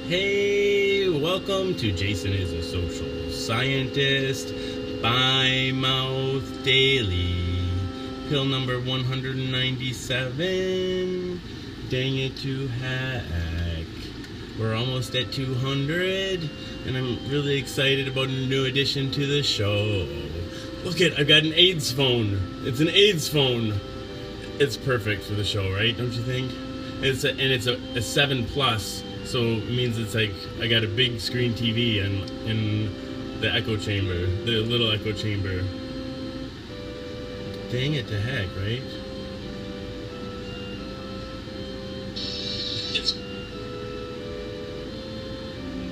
Hey, welcome to Jason is a Social Scientist by Mouth Daily. Pill number 197. Dang it to heck. We're almost at 200, and I'm really excited about a new addition to the show. Look I've got an AIDS phone. It's an AIDS phone. It's perfect for the show, right? Don't you think? It's a 7 plus. So it means it's like I got a big screen TV in the echo chamber, the little echo chamber. Dang it to heck, right?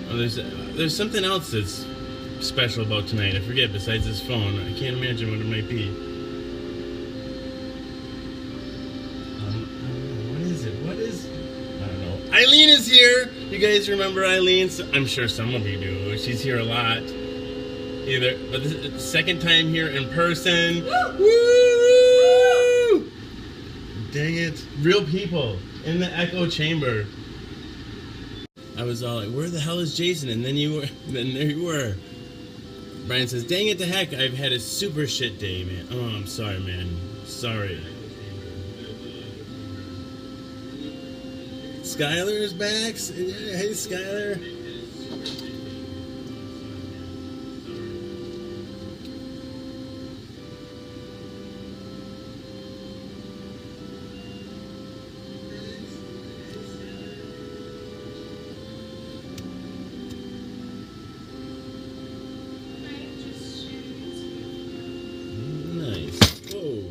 Oh, there's something else that's special about tonight. I forget. Besides this phone, I can't imagine what it might be. Eileen is here. You guys remember Eileen? I'm sure some of you do. She's here a lot. But this is the second time here in person. Woo! Dang it! Real people in the echo chamber. I was all like, "Where the hell is Jason?" And then there you were. Brian says, "Dang it to heck! I've had a super shit day, man. Oh, I'm sorry, man. Sorry." Skylar is back. Hey, Skylar. Nice. Whoa.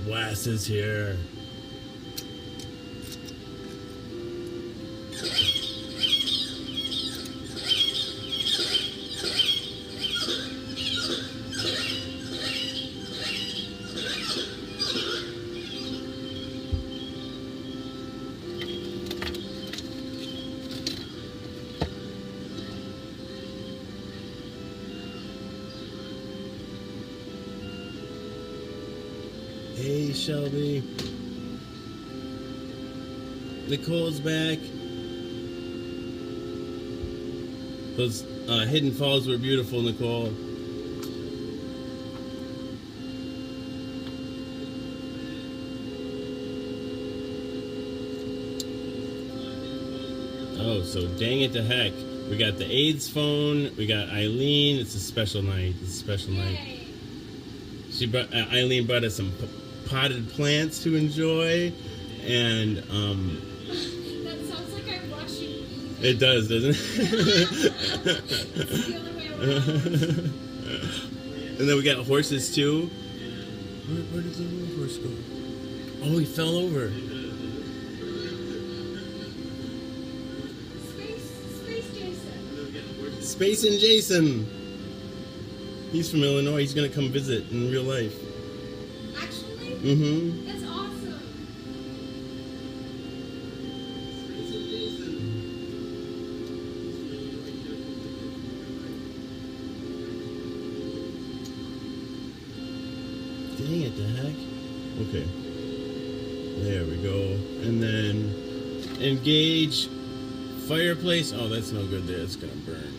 Wes is here. Hey, Shelby. Nicole's back. Those Hidden Falls were beautiful, Nicole. Oh, so dang it to heck. We got the AIDS phone. We got Eileen. It's a special night. It's a special night. Eileen brought us some potted plants to enjoy, and that sounds like I'm rushing. It does, doesn't it? It's the other way around. And then we got horses too. Where did the little horse go? Oh, he fell over. Space Jason. Space and Jason. He's from Illinois. He's gonna come visit in real life. Actually? Mm-hmm. That's awesome. Dang it, the heck. Okay. There we go. And then engage fireplace. Oh, that's no good there. It's gonna burn.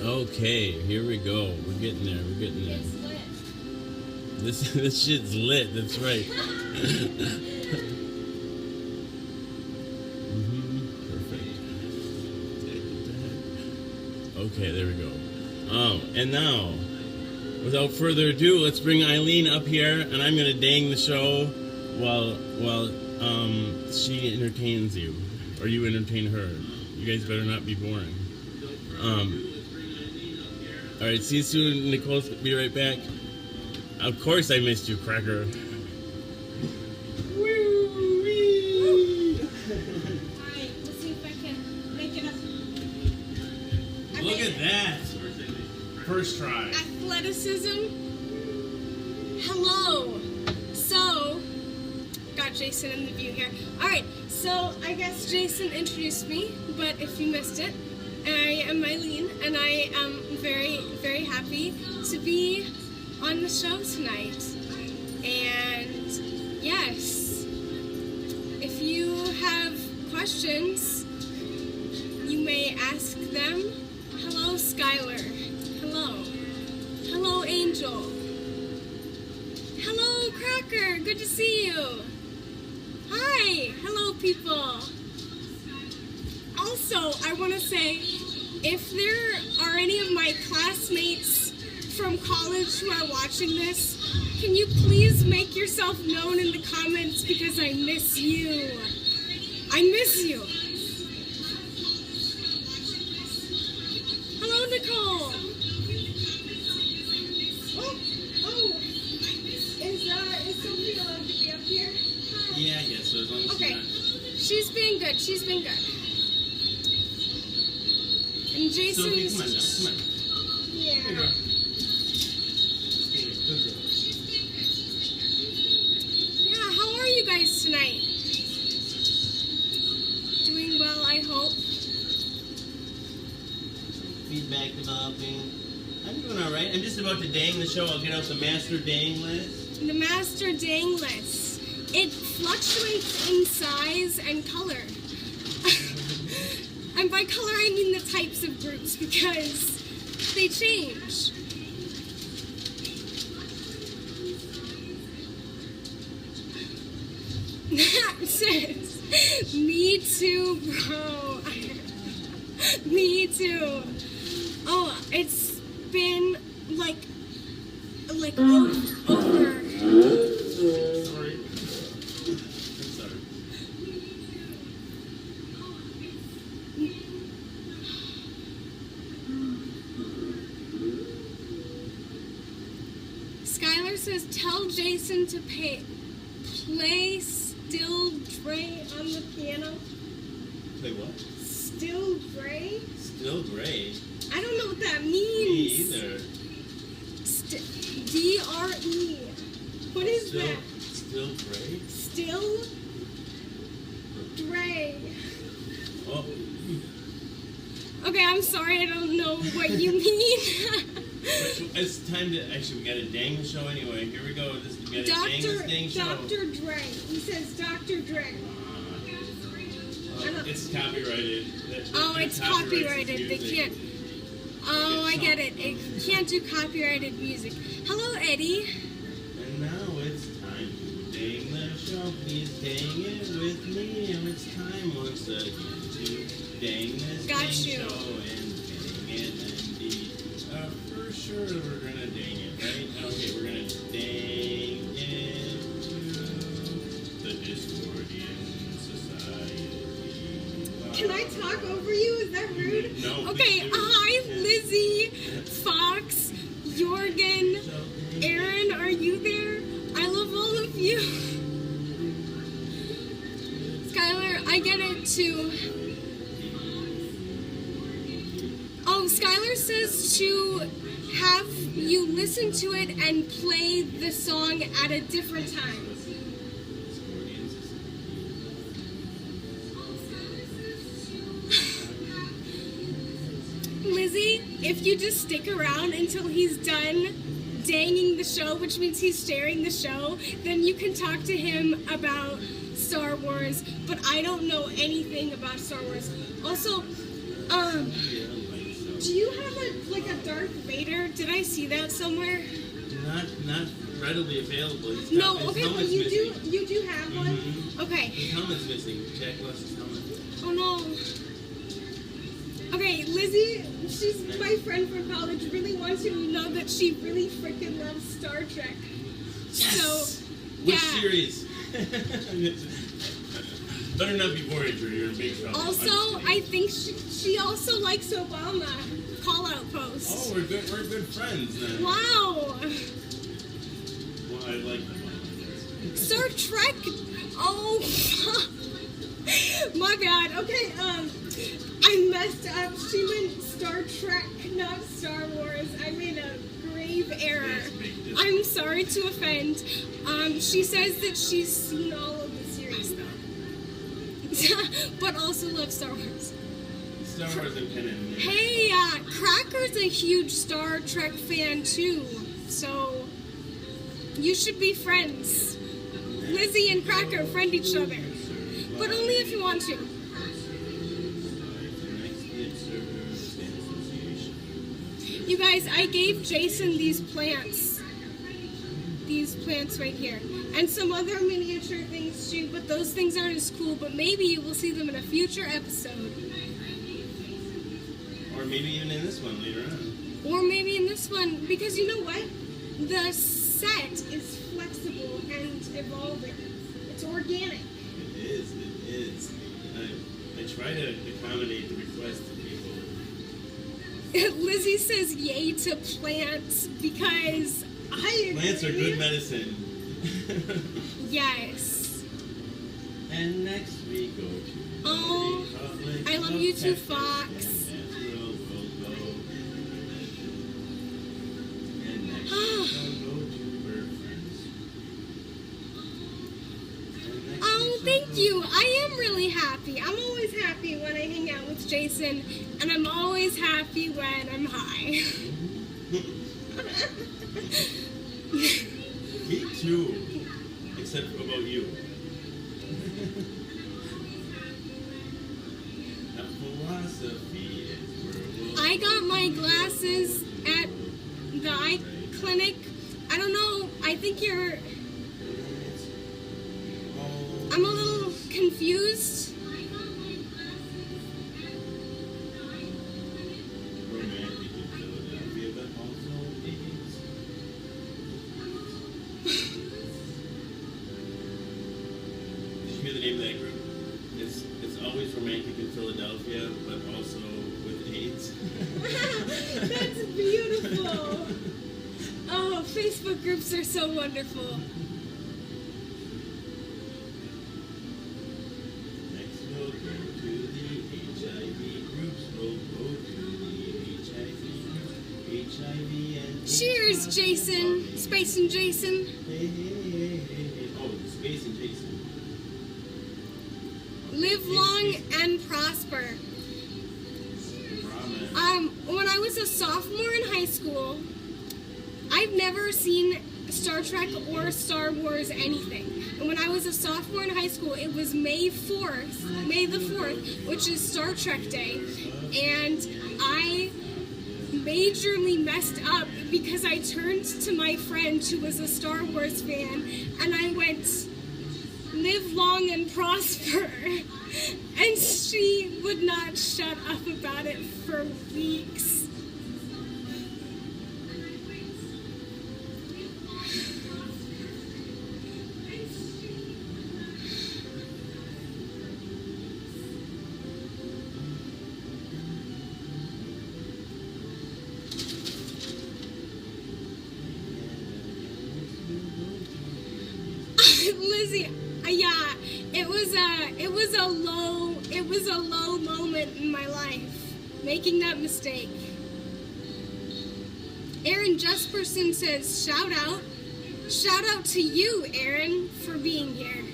Okay, here we go. We're getting there. We're getting there. It's lit. This shit's lit. That's right. Perfect. Okay, there we go. Oh, and now without further ado, let's bring Eileen up here, and I'm gonna dang the show while she entertains you, or you entertain her. You guys better not be boring. All right, see you soon, Nicole. Be right back. Of course, I missed you, Cracker. Alright, let's see if I can make it up. Look at that. First try. Athleticism. Hello. So, got Jason in the view here. Alright, so I guess Jason introduced me, but if you missed it, I am Eileen, and I am very, very happy to be on the show tonight. And yes, if you have questions, you may ask them. Hello, Skylar. Hello. Hello, Angel. Hello, Cracker. Good to see you. Hi. Hello, people. Also, I want to say, if there are any of my classmates from college who are watching this, can you please make yourself known in the comments because I miss you. I miss you. Hello, Nicole. Is Sophie allowed to be up here? Yeah, I guess so, as long as Okay. she's She's been good. She's been good. And not... Jason's... Sophie, come on now, come on. Yeah. Hey, girl. Good girl. Yeah, how are you guys tonight? Doing well, I hope. Feedback developing. I'm doing all right. I'm just about to dang the show. I'll get out the master dang list. The master dang list. It fluctuates in size and color. And by color I mean the types of groups because they change. That says, me too, bro. Me too. Oh, it's been like over. Sorry. I'm sorry. Skylar says, tell Jason to play Still Dre on the piano. Play what? Still Dre? Still Gray. I don't know what that Me means. either. D-R-E. What is Still, that? Still Gray? Still Dre. Oh. Okay, I'm sorry, I don't know what you mean. It's time to... Actually, we got to dang the show anyway. Here we go. We got to dang this dang show. Dr. Dre. He says Dr. Dre. It's copyrighted. Oh, it's copyrighted. They can't. Oh, I get it. It can't do copyrighted music. Hello, Eddie. And now it's time to dang the show. Please dang it with me. And it's time once again to dang this Got dang you. show and dang it and be. For sure we're gonna dang it, right? Okay, we're gonna dang it to the Discordian Society. Can I talk over you? Is that rude? No. Okay, please do. hi, Lizzie, Fox, Jorgen, Aaron, are you there? I love all of you. Skylar, I get it too. Oh, Skylar says to have you listen to it and play the song at a different time. Discordian Society. Lizzie, if you just stick around until he's done danging the show, which means he's sharing the show, then you can talk to him about Star Wars, but I don't know anything about Star Wars. Also, do you have a Darth Vader? Did I see that somewhere? Not readily available. No, His okay, but helmet's you missing. do have one? Mhm. Okay. His helmet's missing. Jack lost his helmet. Oh no. Okay, Lizzie, she's my friend from college, really wants you to know that she really freaking loves Star Trek. Yes! So, Which yeah. series? Better not be Voyager, you're in big trouble. Also, I think she also likes Obama. Call out post. Oh, we're good friends then. Wow. Well, I like Obama. Star Trek. Oh, my bad. Okay, I messed up. She meant Star Trek, not Star Wars. I made a grave error. I'm sorry to offend. She says that she's seen all of the series though, but also loves Star Wars. Star Wars and Pen and Hey, Cracker's a huge Star Trek fan too, so you should be friends. Lizzie and Cracker friend each other, but only if you want to. You guys, I gave Jason these plants right here, and some other miniature things too, but those things aren't as cool, but maybe you will see them in a future episode. Or maybe even in this one later on. Or maybe in this one, because you know what? The set is flexible and evolving. It's organic. It is. I try to accommodate the requests of people. Lizzie says yay to plants because I Plants are agree. good medicine. Yes. And next we go to Oh, Republic I love of you too, Pepper. Fox. And next we'll go to Bird Friends. And next Oh, we'll thank go you. I am really happy. I'm always happy when I hang out with Jason, and I'm always happy when I'm high. Me too. Except about you. A philosophy is where we'll I got my glasses at the eye clinic. I don't know. I think you're. I'm a little confused. romantic in Philadelphia, but also AIDS. Did you hear the name of that group? It's always romantic in Philadelphia, but also with AIDS. That's beautiful. Oh, Facebook groups are so wonderful. Next we'll go to the HIV groups. We'll go to the HIV groups. HIV and Cheers, Jason. Space and Jason. Hey. Oh, Space and Jason. Live long and prosper. Promise. When I was a sophomore in high school, I've never seen Star Trek or Star Wars anything. And when I was a sophomore in high school, it was May the 4th, which is Star Trek Day. And I majorly messed up because I turned to my friend who was a Star Wars fan and I went, live long and prosper. And she would not shut up about it for weeks. Lizzie, yeah, it was a low moment in my life, making that mistake. Aaron Jesperson says, shout out to you, Aaron, for being here.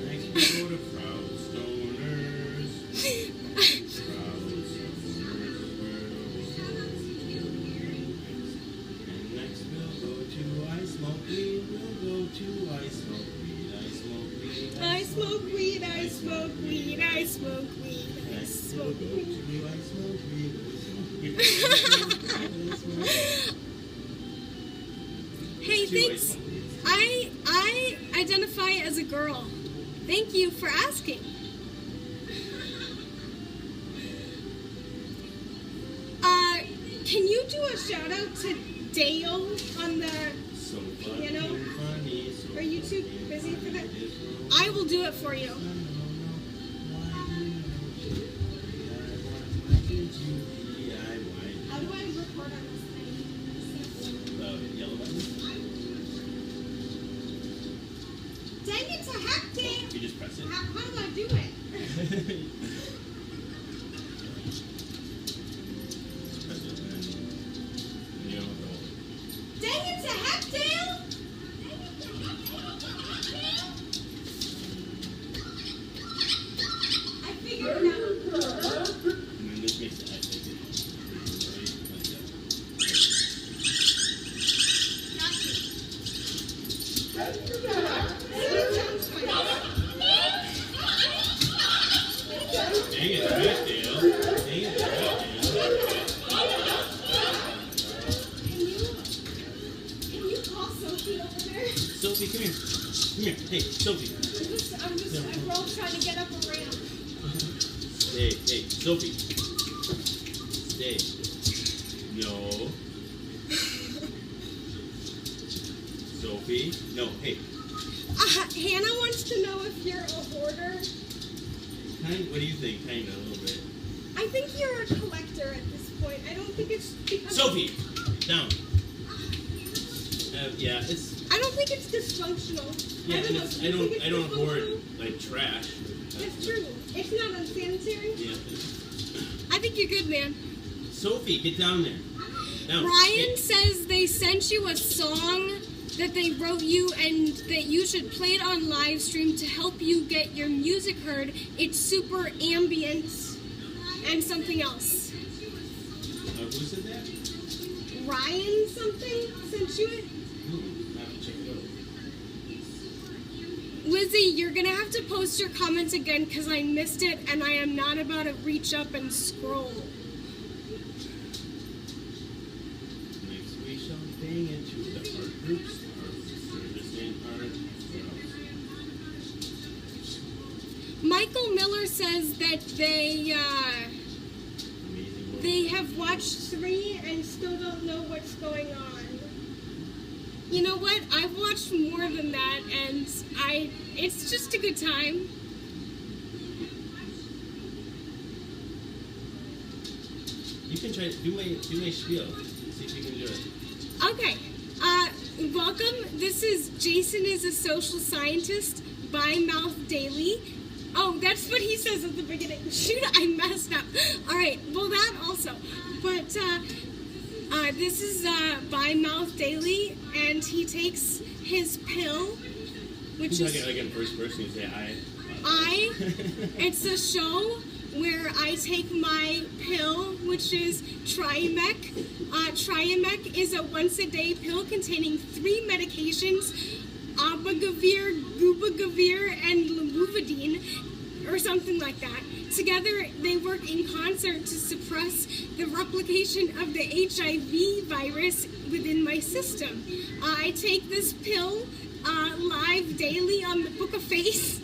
Next we go to Proud Stoners. Proud Stoners. And next we'll go to I Smoke Weed. We'll go to I Smoke Weed. I Smoke Weed. I smoke weed, I smoke weed, I smoke weed, I Next we'll smoke go weed. to I Smoke Weed. Hey, thanks. I identify as a girl. Thank you for asking. Can you do a shout out to Dale on the So piano? funny, so Are you too busy for that? I will do it for you. How do I record on this thing? The yellow button? Dang it to heck, Dale! You just press it. How do I do it? Dang it to heck, Dale! I figured it out. Can you call Sophie over there? Sophie, come here. Come here. Hey, Sophie. We're all trying to get up a ramp. Hey, Sophie. Stay. No. Sophie. No, hey. Hannah wants to know if you're a hoarder. What do you think? Kind of, a little bit. I think you're a collector at this point. I don't think it's because... Sophie! Down. Yeah, it's... I don't think it's dysfunctional. Yeah, I don't know. Do you think it's I don't hoard, dysfunctional? like, trash. That's true. It's not unsanitary. Yeah. I think you're good, man. Sophie, get down there. Down. Ryan says they sent you a song that they wrote you and that you should play it on live stream to help you get your music heard. It's super ambient and something else. Who said that? Ryan something sent you it? I have to check it out. Lizzie, you're gonna have to post your comments again because I missed it and I am not about to reach up and scroll. Next we shall bang into the art groups. Michael Miller says that they have watched 3 and still don't know what's going on. You know what? I've watched more than that, and it's just a good time. You can try do my spiel. See if you can do it. Okay. Welcome. This is Jason is a social scientist by Mouth Daily. Oh, that's what he says at the beginning. Shoot, I messed up. All right. Well, that also. But this is by Mouth Daily, and he takes his pill, which You is talk like in first person. You say I. It's a show where I take my pill, which is Triamec. Triamec is a once-a-day pill containing 3 medications, abagavir, gubagavir, and lamivudine, or something like that. Together, they work in concert to suppress the replication of the HIV virus within my system. I take this pill live daily on the Book of Face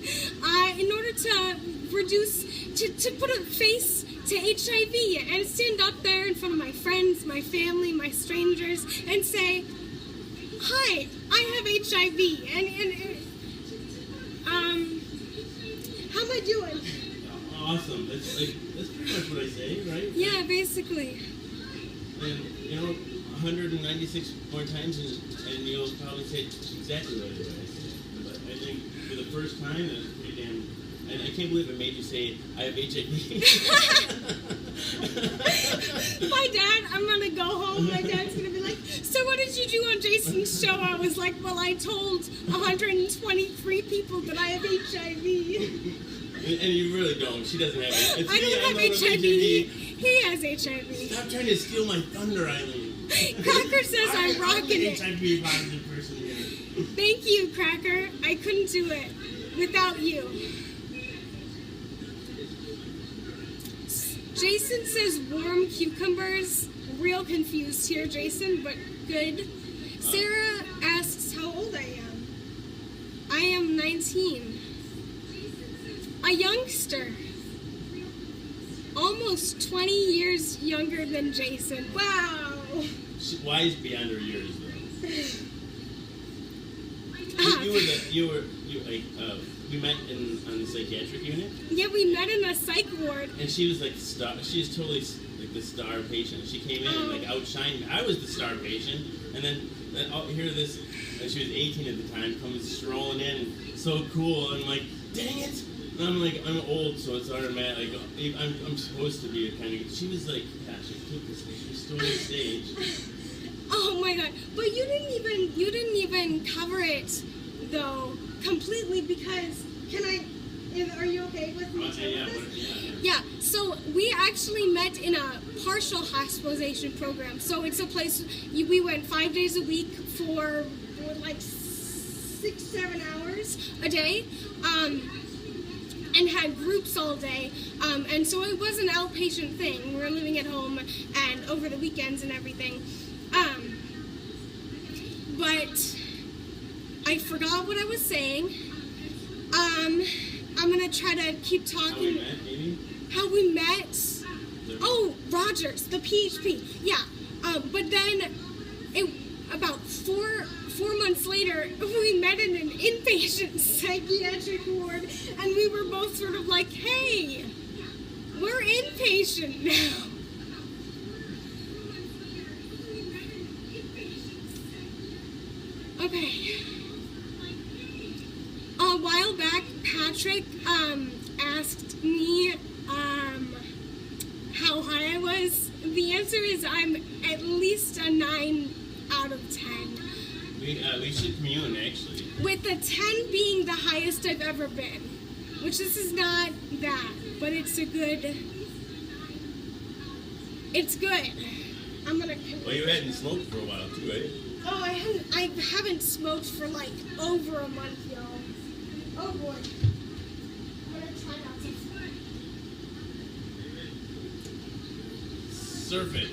in order to reduce, to put a face to HIV and stand up there in front of my friends, my family, my strangers, and say, "Hi, I have HIV," and how am I doing? Awesome. That's pretty much what I say, right? Yeah, basically. And 196 more times, and you'll probably say exactly what I say. But I think for the first time, that's pretty damn. And I can't believe it made you say I have HIV. My dad, I'm gonna go home. My dad's gonna be like, "So what did you do on Jason's show?" I was like, "Well, I told 123 people that I have HIV." And you really don't. She doesn't have it. I don't have HIV. He has HIV. Stop trying to steal my thunder, Eileen. Cracker says I'm rocking it. HIV positive person here. Thank you, Cracker. I couldn't do it without you. Jason says warm cucumbers. Real confused here, Jason, but good. Sarah asks how old I am. I am 19. A youngster. Almost 20 years younger than Jason. Wow. She's wise beyond her years, though. We met on the psychiatric unit. Yeah, we met in a psych ward. And she was like she's totally like the star patient. She came in and like outshined me. I was the star patient, and then here this. She was 18 at the time, comes strolling in, so cool. I'm like, dang it! And I'm like, I'm old, so it's automatic. Like, I'm supposed to be a kind of. She was like, yeah, she took the stage. She stole the stage. Oh my god! But you didn't even cover it though completely because are you okay with me? Yeah. So we actually met in a partial hospitalization program. So it's a place we went 5 days a week for like 6-7 hours a day. And had groups all day, and so it was an outpatient thing. We were living at home and over the weekends and everything. But I forgot what I was saying. I'm gonna try to keep talking. How we met, maybe? How we met? Oh, Rogers, the PHP. Yeah. But then, about four months later, we met in an inpatient psychiatric ward, and we were both sort of like, hey, we're inpatient now. Okay. A while back, Patrick asked me how high I was. The answer is I'm at least a 9 out of 10. We should commune, actually. With a 10 being the highest I've ever been. Which this is not that, but it's a good... It's good. I'm gonna... Well, you hadn't smoked for a while, too, right? Oh, I haven't smoked for like over a month, y'all. Oh boy. I'm gonna try not to... Surf it.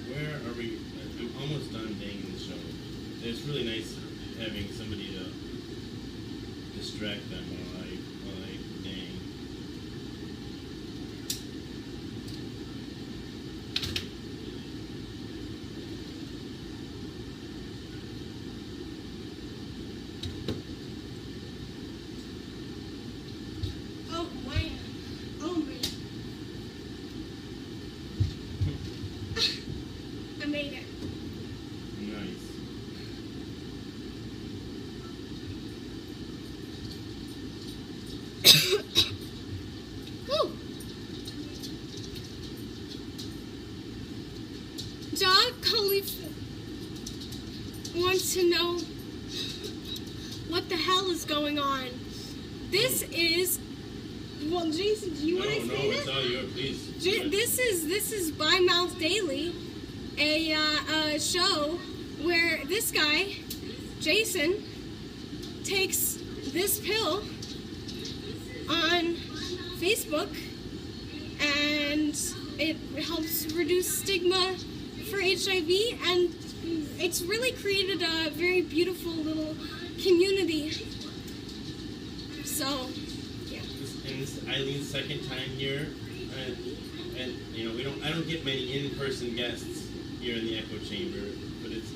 Where are we? I'm almost done danging the show. It's really nice having somebody to distract them while I dang. Oh man. Oh man. I made it. Nice. Whew. Doc Khalifa wants to know what the hell is going on. This is... Well, Jason, do you want to explain it's all yours, please. This is By Mouth Daily, a show where this guy, Jason, takes this pill on Facebook, and it helps reduce stigma for HIV, and it's really created a very beautiful little community. So, yeah. And this is Eileen's second time here, and you know I don't get many in-person guests here in the Echo Chamber, but it's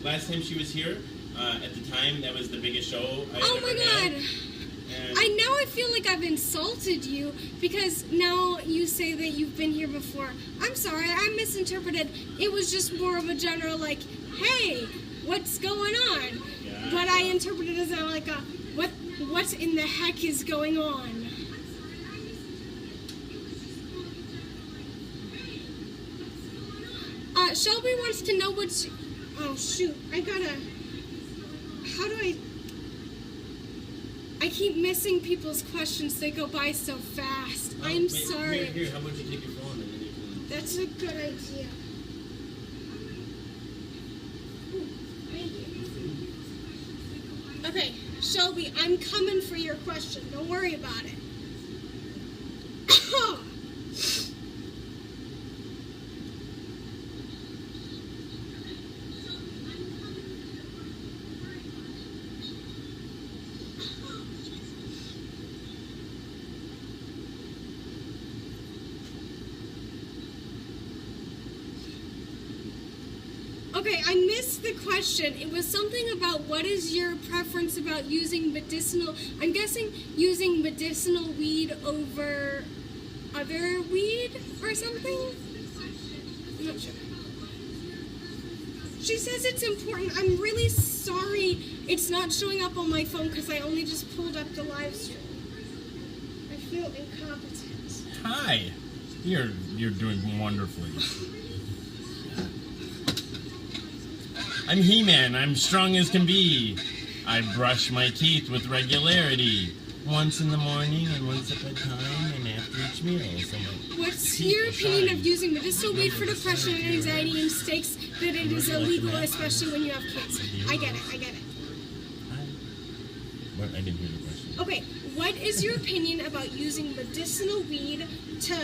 last time she was here. At the time, that was the biggest show I ever had. Oh my god! I feel like I've insulted you because now you say that you've been here before. I'm sorry, I misinterpreted. It was just more of a general like, hey, what's going on? Yeah, but I interpreted it as like a what in the heck is going on? Shelby wants to know what's... Oh shoot, how do I keep missing people's questions. They go by so fast. I'm sorry. Here, how about you take your phone and then you can... That's a good idea. Ooh, thank you. Okay, Shelby, I'm coming for your question. Don't worry about it. Okay, I missed the question. It was something about what is your preference about using medicinal... I'm guessing using medicinal weed over other weed or something? I'm not sure. She says it's important. I'm really sorry it's not showing up on my phone because I only just pulled up the live stream. I feel incompetent. Hi. You're doing wonderfully. I'm He-Man. I'm strong as can be. I brush my teeth with regularity. Once in the morning and once at bedtime and after each meal. So what's your opinion of using medicinal weed for depression and anxiety and states that it is illegal, especially when you have kids? I get it. What? I didn't hear the question. Okay, what is your opinion about using medicinal weed to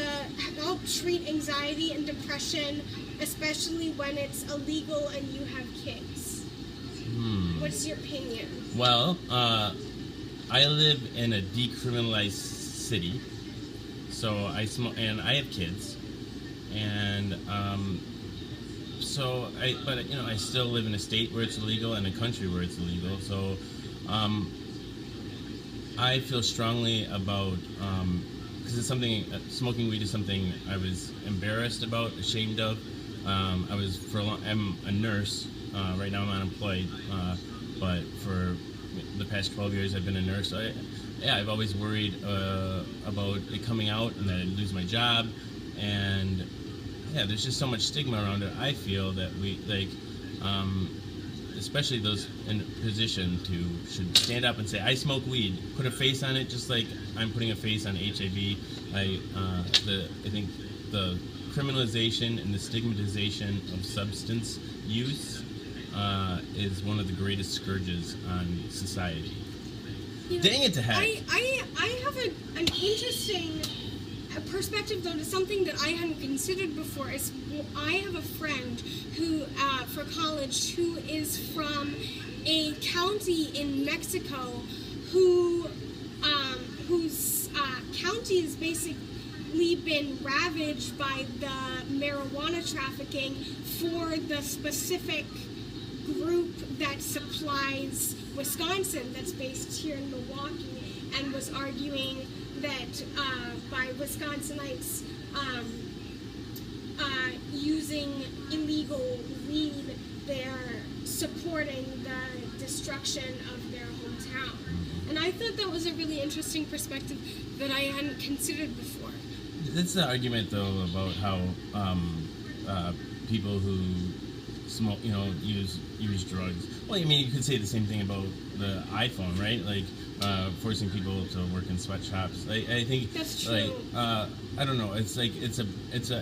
help treat anxiety and depression, especially when it's illegal and you have kids? What's your opinion? Well, I live in a decriminalized city, so I smoke, and I have kids, and but I still live in a state where it's illegal and a country where it's illegal. So, I feel strongly about because it's something. Smoking weed is something I was embarrassed about, ashamed of. I'm a nurse. Right now I'm unemployed, but for the past 12 years I've been a nurse. I've always worried about it coming out and that I'd lose my job, and there's just so much stigma around it. I feel that we especially those in position should stand up and say, I smoke weed, put a face on it, just like I'm putting a face on HIV. I think the criminalization and the stigmatization of substance use is one of the greatest scourges on society. Dang it to heck! I have an interesting perspective though to something that I hadn't considered before. Is I have a friend who for college who is from a county in Mexico whose county has basically been ravaged by the marijuana trafficking for the specific group that supplies Wisconsin, that's based here in Milwaukee, and was arguing that by Wisconsinites using illegal weed, they're supporting the destruction of their hometown. And I thought that was a really interesting perspective that I hadn't considered before. That's the argument, though, about how people who smoke, use drugs. Well, I mean, you could say the same thing about the iPhone, right? Like forcing people to work in sweatshops. I think that's true. Like I don't know. It's like I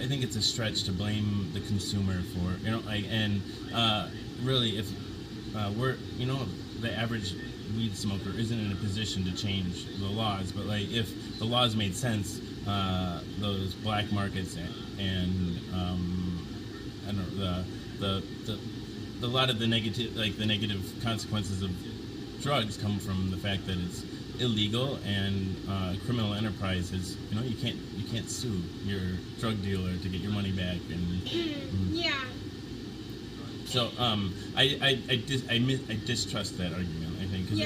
think it's a stretch to blame the consumer for really if we're the average weed smoker isn't in a position to change the laws, but like if the laws made sense, those black markets and I don't know a lot of the negative consequences of drugs come from the fact that it's illegal and criminal enterprise is you can't sue your drug dealer to get your money back and yeah. So I distrust that argument. I think because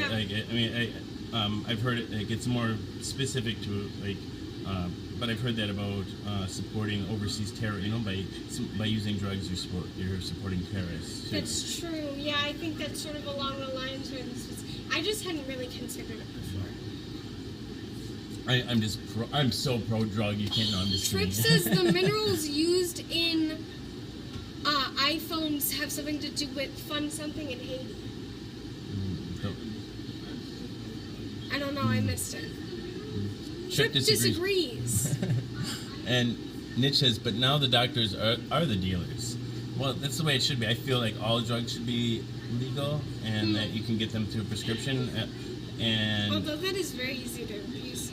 I've heard it. Like, it's more specific to but I've heard that about supporting overseas terror. By using drugs, you're supporting terrorists too. That's true. Yeah, I think that's sort of along the lines where this was. I just hadn't really considered it before. I'm so pro drug. You can't know. I'm just Tripp kidding. says the minerals used in iPhones have something to do with fund something in Haiti. I don't know. I missed it. Tripp disagrees. And Niche says, but now the doctors are the dealers. Well, that's the way it should be. I feel like all drugs should be legal and that you can get them through a prescription. And although that is very easy to abuse.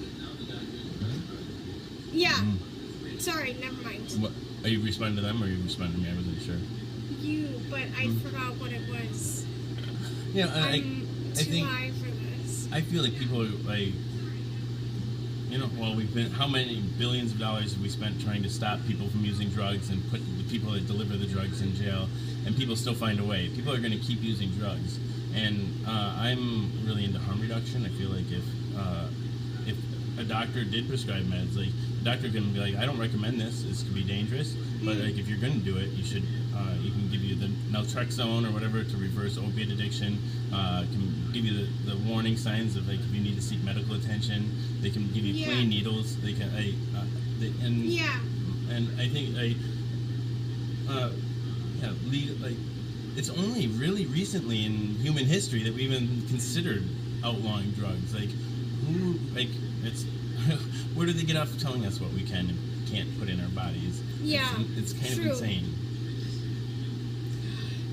Yeah. Sorry, never mind. What, are you responding to them or are you responding to me? I wasn't sure. You, but I forgot what it was. Yeah, I'm too high for this. I feel like people how many billions of dollars have we spent trying to stop people from using drugs and put the people that deliver the drugs in jail, and people still find a way. People are going to keep using drugs, and I'm really into harm reduction. I feel like if a doctor did prescribe meds, like the doctor can be like, I don't recommend this. This could be dangerous, but like if you're going to do it, you should. You can give you the naltrexone or whatever to reverse opiate addiction. Can give you the warning signs of like if you need to seek medical attention. They can give you clean needles. They can and I think it's only really recently in human history that we even considered outlawing drugs. It's where do they get off telling us what we can and can't put in our bodies? Yeah, it's kind of insane.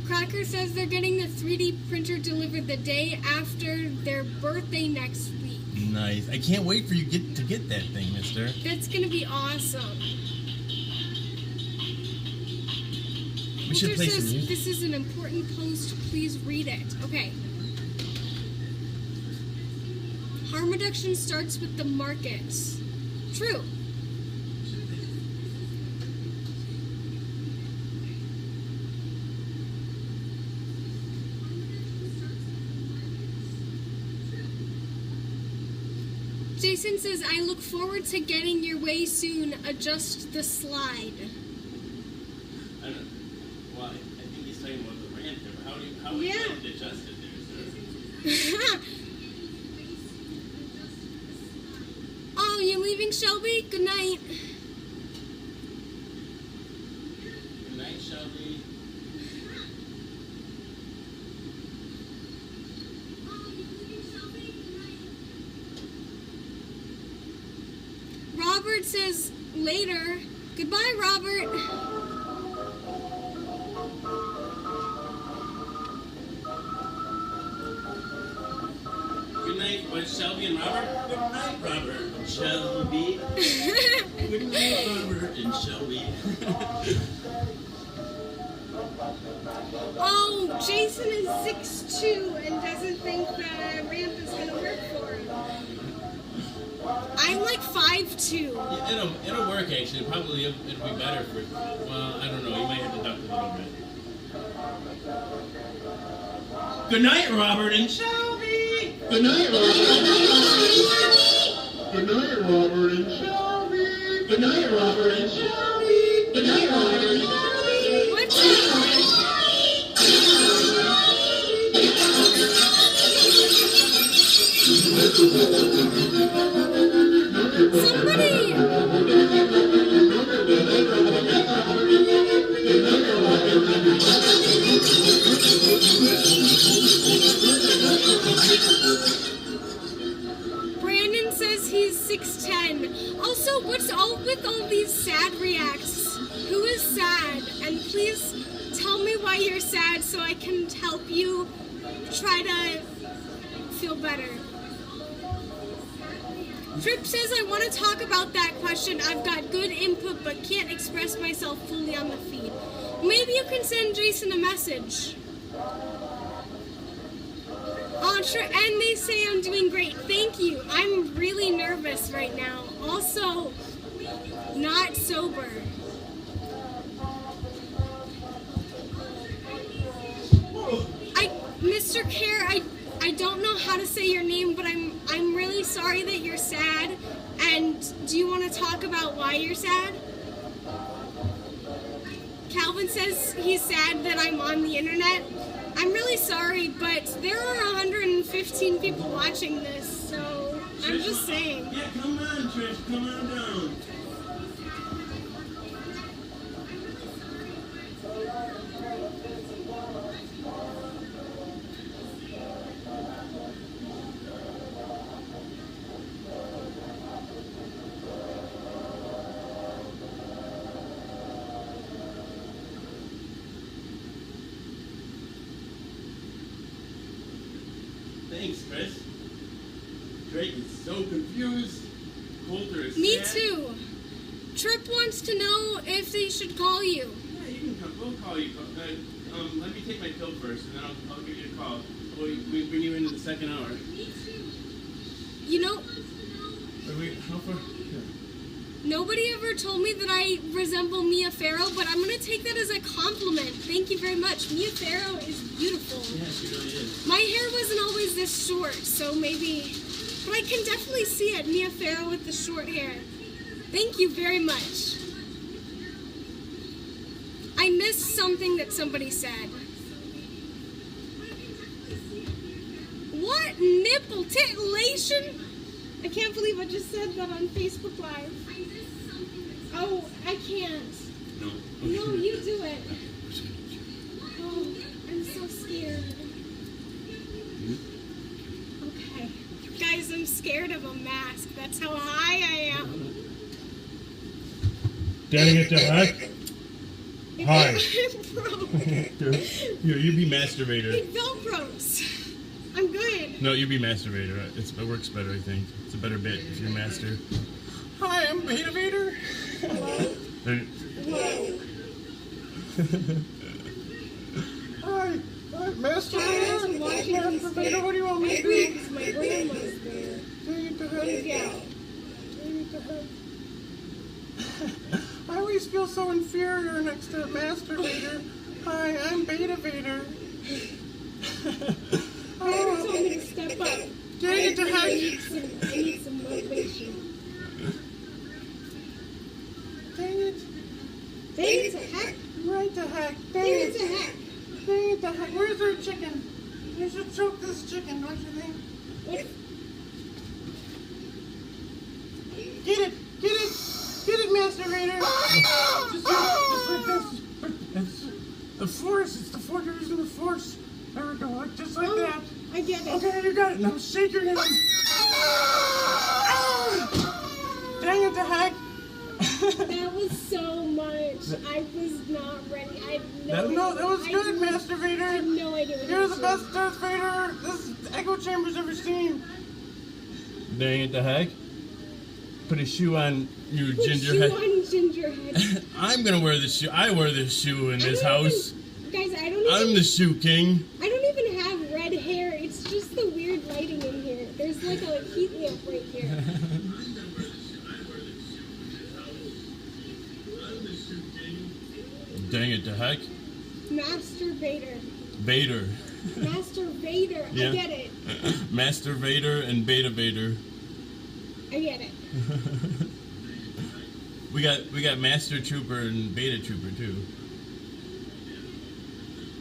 Cracker says they're getting the 3D printer delivered the day after their birthday next week. Nice. I can't wait for you to get that thing, mister. That's going to be awesome. We should play some music. This is an important post. Please read it. Okay. Harm reduction starts with the markets. True. Jason says, I look forward to getting your way soon. Adjust the slide. I think he's talking about the ramp here. How would you like to adjust it there, sir? Oh, you leaving, Shelby? Good night. Good night, Shelby. Robert says later. Goodbye, Robert. Good night, Shelby and Robert. Good night, Robert and Shelby. Good night, Robert and Shelby. Oh, Jason is 6'2" and doesn't think the ramp is going to work for him. I'm like 5'2". Yeah, it'll work actually. It'll be better for. Well, I don't know. You might have to duck a little bit. Good night, Robert and Shelby. Good night, Robert. Good night, Robert and Shelby. Good night, Robert and Shelby. Good night, Robert and Shelby. What's that? Brandon says he's 6'10". Also, what's all with all these sad reacts? Who is sad? And please tell me why you're sad so I can help you try to feel better. Trip says, I want to talk about that question. I've got good input but can't express myself fully on the feed. Maybe you can send Jason a message. Oh, sure. And they say I'm doing great. Thank you. I'm really nervous right now. Also, not sober. Mr. Care, I don't know how to say your name, but I'm really sorry that you're sad. And do you want to talk about why you're sad? Calvin says he's sad that I'm on the internet. I'm really sorry, but there are 115 people watching this, so I'm just saying. Yeah, come on, Trish, come on down. Thanks, Chris. Drake is so confused. Coulter is Me sad. too. Trip wants to know if they should call you. Yeah, you can come. We'll call you. Let me take my pill first, and then I'll give you a call. We bring you into the second hour. You know, how far? Nobody ever told me that I resemble Mia Farrow, but I'm gonna take that as a compliment. Thank you very much. Mia Farrow is beautiful. Yeah, she really is. My hair wasn't always this short, so maybe, but I can definitely see it. Mia Farrow with the short hair. Thank you very much. I missed something that somebody said. What? Nipple titillation? I can't believe I just said that on Facebook Live. Oh, I can't. No. No, you do it. Oh, I'm so scared. Okay. Guys, I'm scared of a mask. That's how high I am. Dang it, the heck? Hi. Here, you be masturbator. It Velcros. I'm good. No, you be masturbator. It works better, I think. It's a better bit if you're master. Hi, I'm Beta Vader. Hello? Whoa. Hi, I'm Master Guys, I'm watching these Vader. What do you want me to do? because my grandma's there. Dang it, the heck. Yeah. Dang it, the heck. I always feel so inferior next to Master Vader. Hi, I'm Beta Vader. Vader told me to step up. Dang it, the I heck. need some motivation. Dang it. Dang it to heck. Right the heck. Dang it to heck. Dang it the heck. Where's our chicken? You should choke this chicken, don't you think? What? Get it! Get it! Get it, Master Vader! Just like this. It's the Force. It's the Force. You're using the Force. There we go. Like, just like that. I get it. Okay, you got it. Now shake your hand. Dang it, the heck. That was so much. I was not ready. I had no idea. No, that was good, Master I Vader. had no idea what You're I the was best Darth Vader this Echo Chamber's ever seen. Dang it, the heck. Put a shoe on you, doing. gingerhead. Shoe on gingerhead. I'm gonna wear this shoe. I wear this shoe in this I don't house. Guys, I don't I'm even. the shoe king. I don't even have red hair. It's just the weird lighting in here. There's like a heat lamp right here. Dang it, the heck. Master Vader. Vader. Master Vader. Yeah. I get it. Master Vader and Beta Vader. I get it. We got Master Trooper and Beta Trooper too.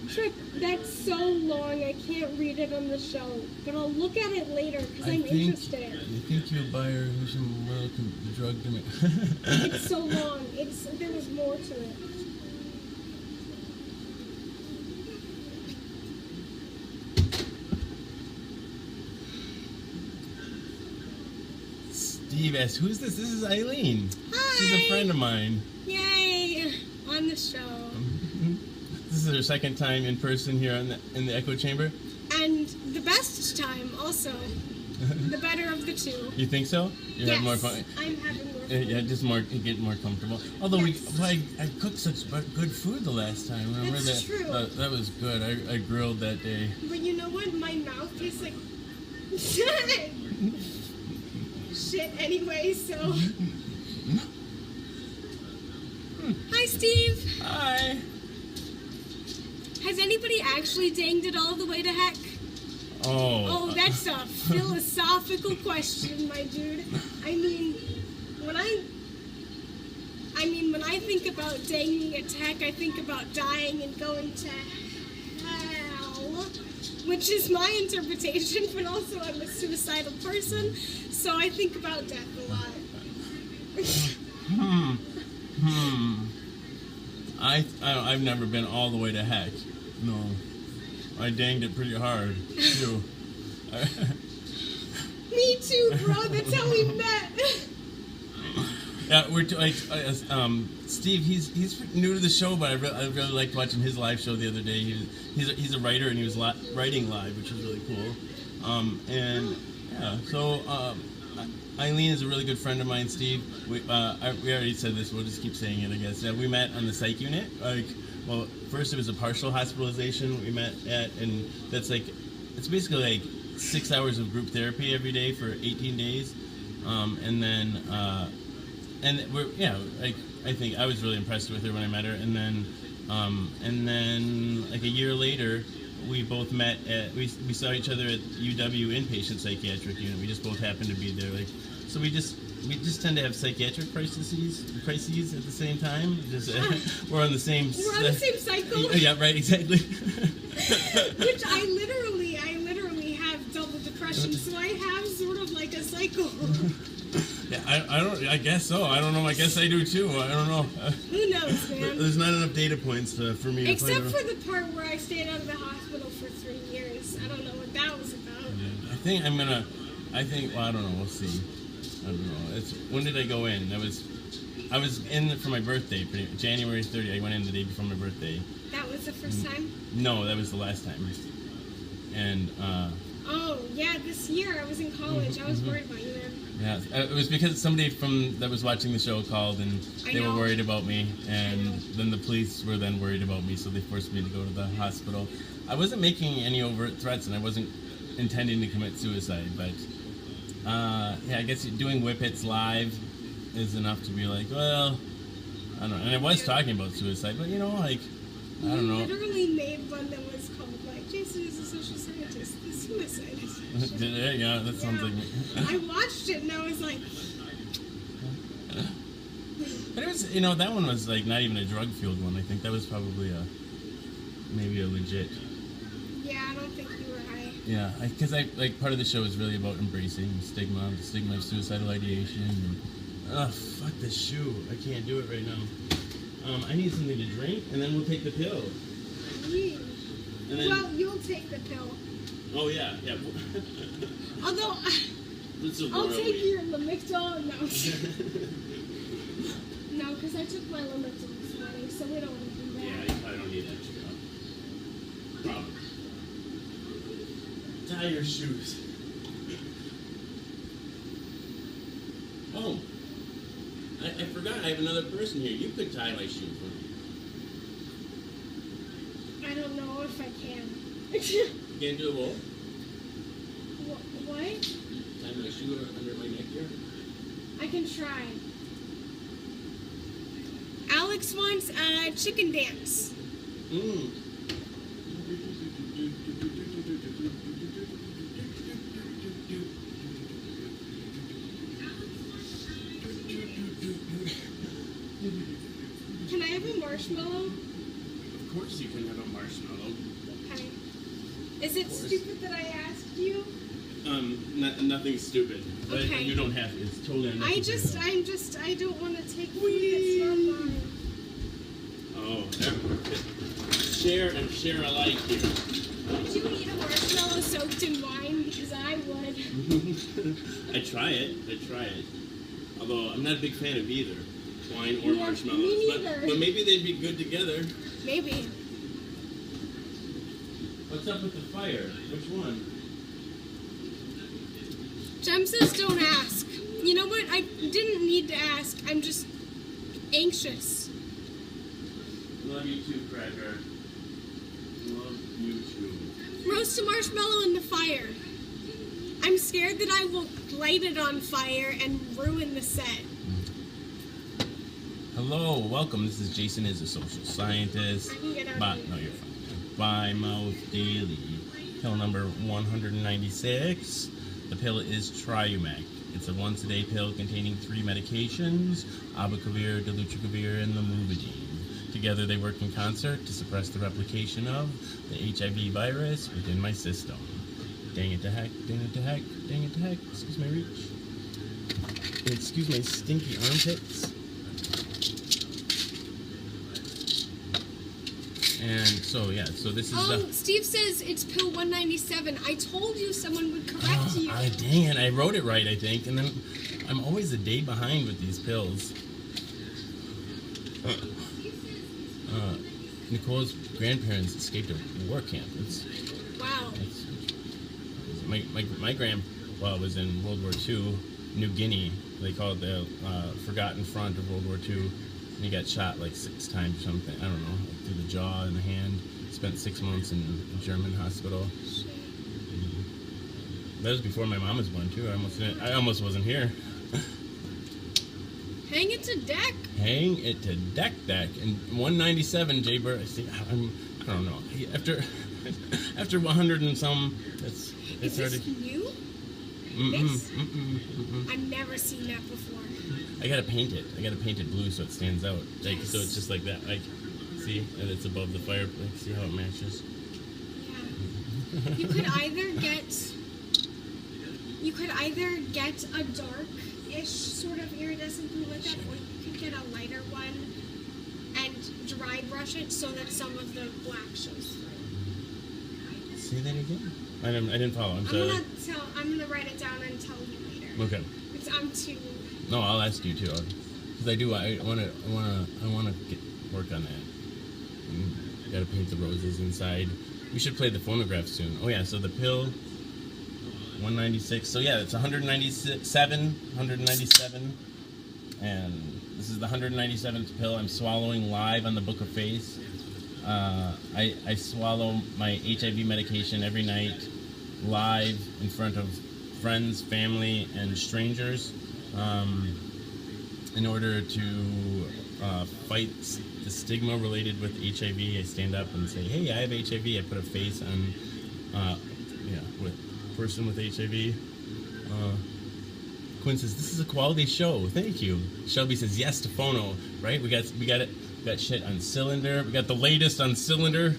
Trick, that's so long. I can't read it on the show, but I'll look at it later because I'm interested. I think you'll buy her some drug to me. It's so long. There was more to it. Steve asks, "Who's this?" This is Eileen. Hi. She's a friend of mine. Yay! On the show. This is her second time in person here in the Echo Chamber. And the best time, also. The better of the two. You think so? You Yes, have more fun. I'm having more fun. Yeah, just get more comfortable. Although Yes. I cooked such good food the last time. Remember That's that? true. That was good. I grilled that day. But you know what? My mouth tastes like shit anyway, so. Hi, Steve. Hi. Has anybody actually danged it all the way to heck? Oh, that's a philosophical question, my dude. I mean, when I think about danging it to heck, I think about dying and going to hell, which is my interpretation, but also I'm a suicidal person, so I think about death a lot. I've never been all the way to heck. No. I danged it pretty hard, too. Me too, bro. That's how we met. Yeah, Steve. He's new to the show, but I really liked watching his live show the other day. He's a writer, and he was writing live, which was really cool. And yeah, so Eileen is a really good friend of mine, Steve. We already said this. We'll just keep saying it, I guess. Yeah, we met on the psych unit. Well, first it was a partial hospitalization we met at, and that's it's basically like 6 hours of group therapy every day for 18 days. And then we're like I think I was really impressed with her when I met her, and then like a year later, we both met at we saw each other at UW inpatient psychiatric unit. We just both happened to be there, like so we just tend to have psychiatric crises at the same time. We're on the same. We're on the same cycle. Yeah, right, exactly. Which I literally have double depression, so I have sort of like a cycle. Yeah, I guess so. I don't know. I guess I do too. I don't know. Who knows, man? There's not enough data points for me. Except for the part where I stayed out of the hospital for 3 years. I don't know what that was about. Yeah. Well, I don't know. We'll see. I don't know. When did I go in? I was in for my birthday. January 30th. I went in the day before my birthday. That was the first time? No, that was the last time. And oh yeah, this year I was in college. I was worried about you, man. yeah, it was because somebody that was watching the show called, and they were worried about me, and then the police were then worried about me, so they forced me to go to the hospital. I wasn't making any overt threats, and I wasn't intending to commit suicide, but yeah, I guess doing whippets live is enough to be like, well, I don't know. And I was talking about suicide, but like, I don't know. You literally made one that was called like Jason is a social scientist. The suicide is. Did it? Yeah, that sounds like me. I watched it and I was like. But it was, that one was like not even a drug-fueled one. I think that was probably maybe a legit. Yeah, I don't think you were high. Yeah, because like part of the show is really about embracing the stigma of suicidal ideation. And, fuck this shoe! I can't do it right now. I need something to drink, and then we'll take the pill. And then, well, you'll take the pill. Oh yeah. Although I'll take your Lamictal. No, no, because I took my Lamictal this morning, so we don't want to do that. Yeah, you probably don't need that shit. Problem. Tie your shoes. Oh, I forgot. I have another person here. You could tie my shoe for me. I don't know if I can. You can't do it well? What? Tie my shoe under my neck here? I can try. Alex wants a chicken dance. Can I have a marshmallow? Of course you can have a marshmallow. Okay. Is it stupid that I asked you? Nothing stupid. But Okay. you don't have to. It's totally unnecessary. I don't want to take food that's not mine. Oh, share alike here. Would you eat a marshmallow soaked in wine? Because I would. I try it. Although I'm not a big fan of either wine or Yeah, marshmallows. me But neither. maybe they'd be good together. Maybe. What's up with the fire? Which one? Jem says don't ask. You know what? I didn't need to ask. I'm just anxious. Love you too, Cracker. Love you too. Roast a marshmallow in the fire. I'm scared that I will light it on fire and ruin the set. Hello, welcome. This is Jason is a social scientist. I can get out of No, here. you're fine. By Mouth Daily. Pill number 196. The pill is Triumac. It's a once-a-day pill containing 3 medications, abacavir, dolutegravir, and lamivudine. Together they work in concert to suppress the replication of the HIV virus within my system. Dang it to heck, dang it to heck, dang it to heck. Excuse my reach. Excuse my stinky armpits. And so this is Steve says it's pill 197. I told you someone would correct you. Dang it, I wrote it right, I think, and then I'm always a day behind with these pills. Nicole's grandparents escaped a war camp. Wow. My grandpa was in World War II, New Guinea. They call it the Forgotten Front of World War II. And he got shot like 6 times or something. I don't know, like through the jaw and the hand. Spent 6 months in a German hospital. That was before my mom was born too. I almost wasn't here. Hang it to deck. Hang it to deck. And 197, Jay Burr. I don't know. After 100 and some, Is it's this already. new? Mm-mm, This? mm-mm. I've never seen that before. I gotta paint it. I gotta paint it blue so it stands out. Like so, it's just like that. Like, see, and it's above the fire. Like, see how it matches. Yeah. You could either get a dark-ish sort of iridescent blue like that, or you could get a lighter one and dry brush it so that some of the black shows through. Say that again. I didn't follow. I'm sorry. I'm gonna write it down and tell you later. Okay. Because I'm too. No, I'll ask you too. Because I wanna work on that. Gotta paint the roses inside. We should play the phonograph soon. Oh yeah. So the pill. 196. So yeah, it's 197, and this is the 197th pill I'm swallowing live on the Book of Face. I swallow my HIV medication every night, live in front of friends, family, and strangers, in order to fight the stigma related with HIV. I stand up and say, "Hey, I have HIV." I put a face on, with person with HIV. Quinn says, "This is a quality show. Thank you." Shelby says, "Yes to phono." Right? We got it. We got shit on cylinder. We got the latest on cylinder.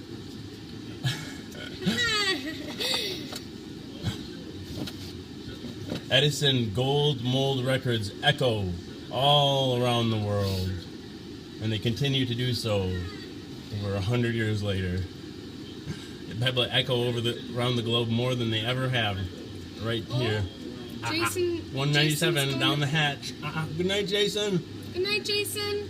Edison Gold Mold Records echo all around the world, and they continue to do so over 100 years later. People echo around the globe more than they ever have. Right here. Jason. 197 down the hatch. Good night, Jason. Good night, Jason.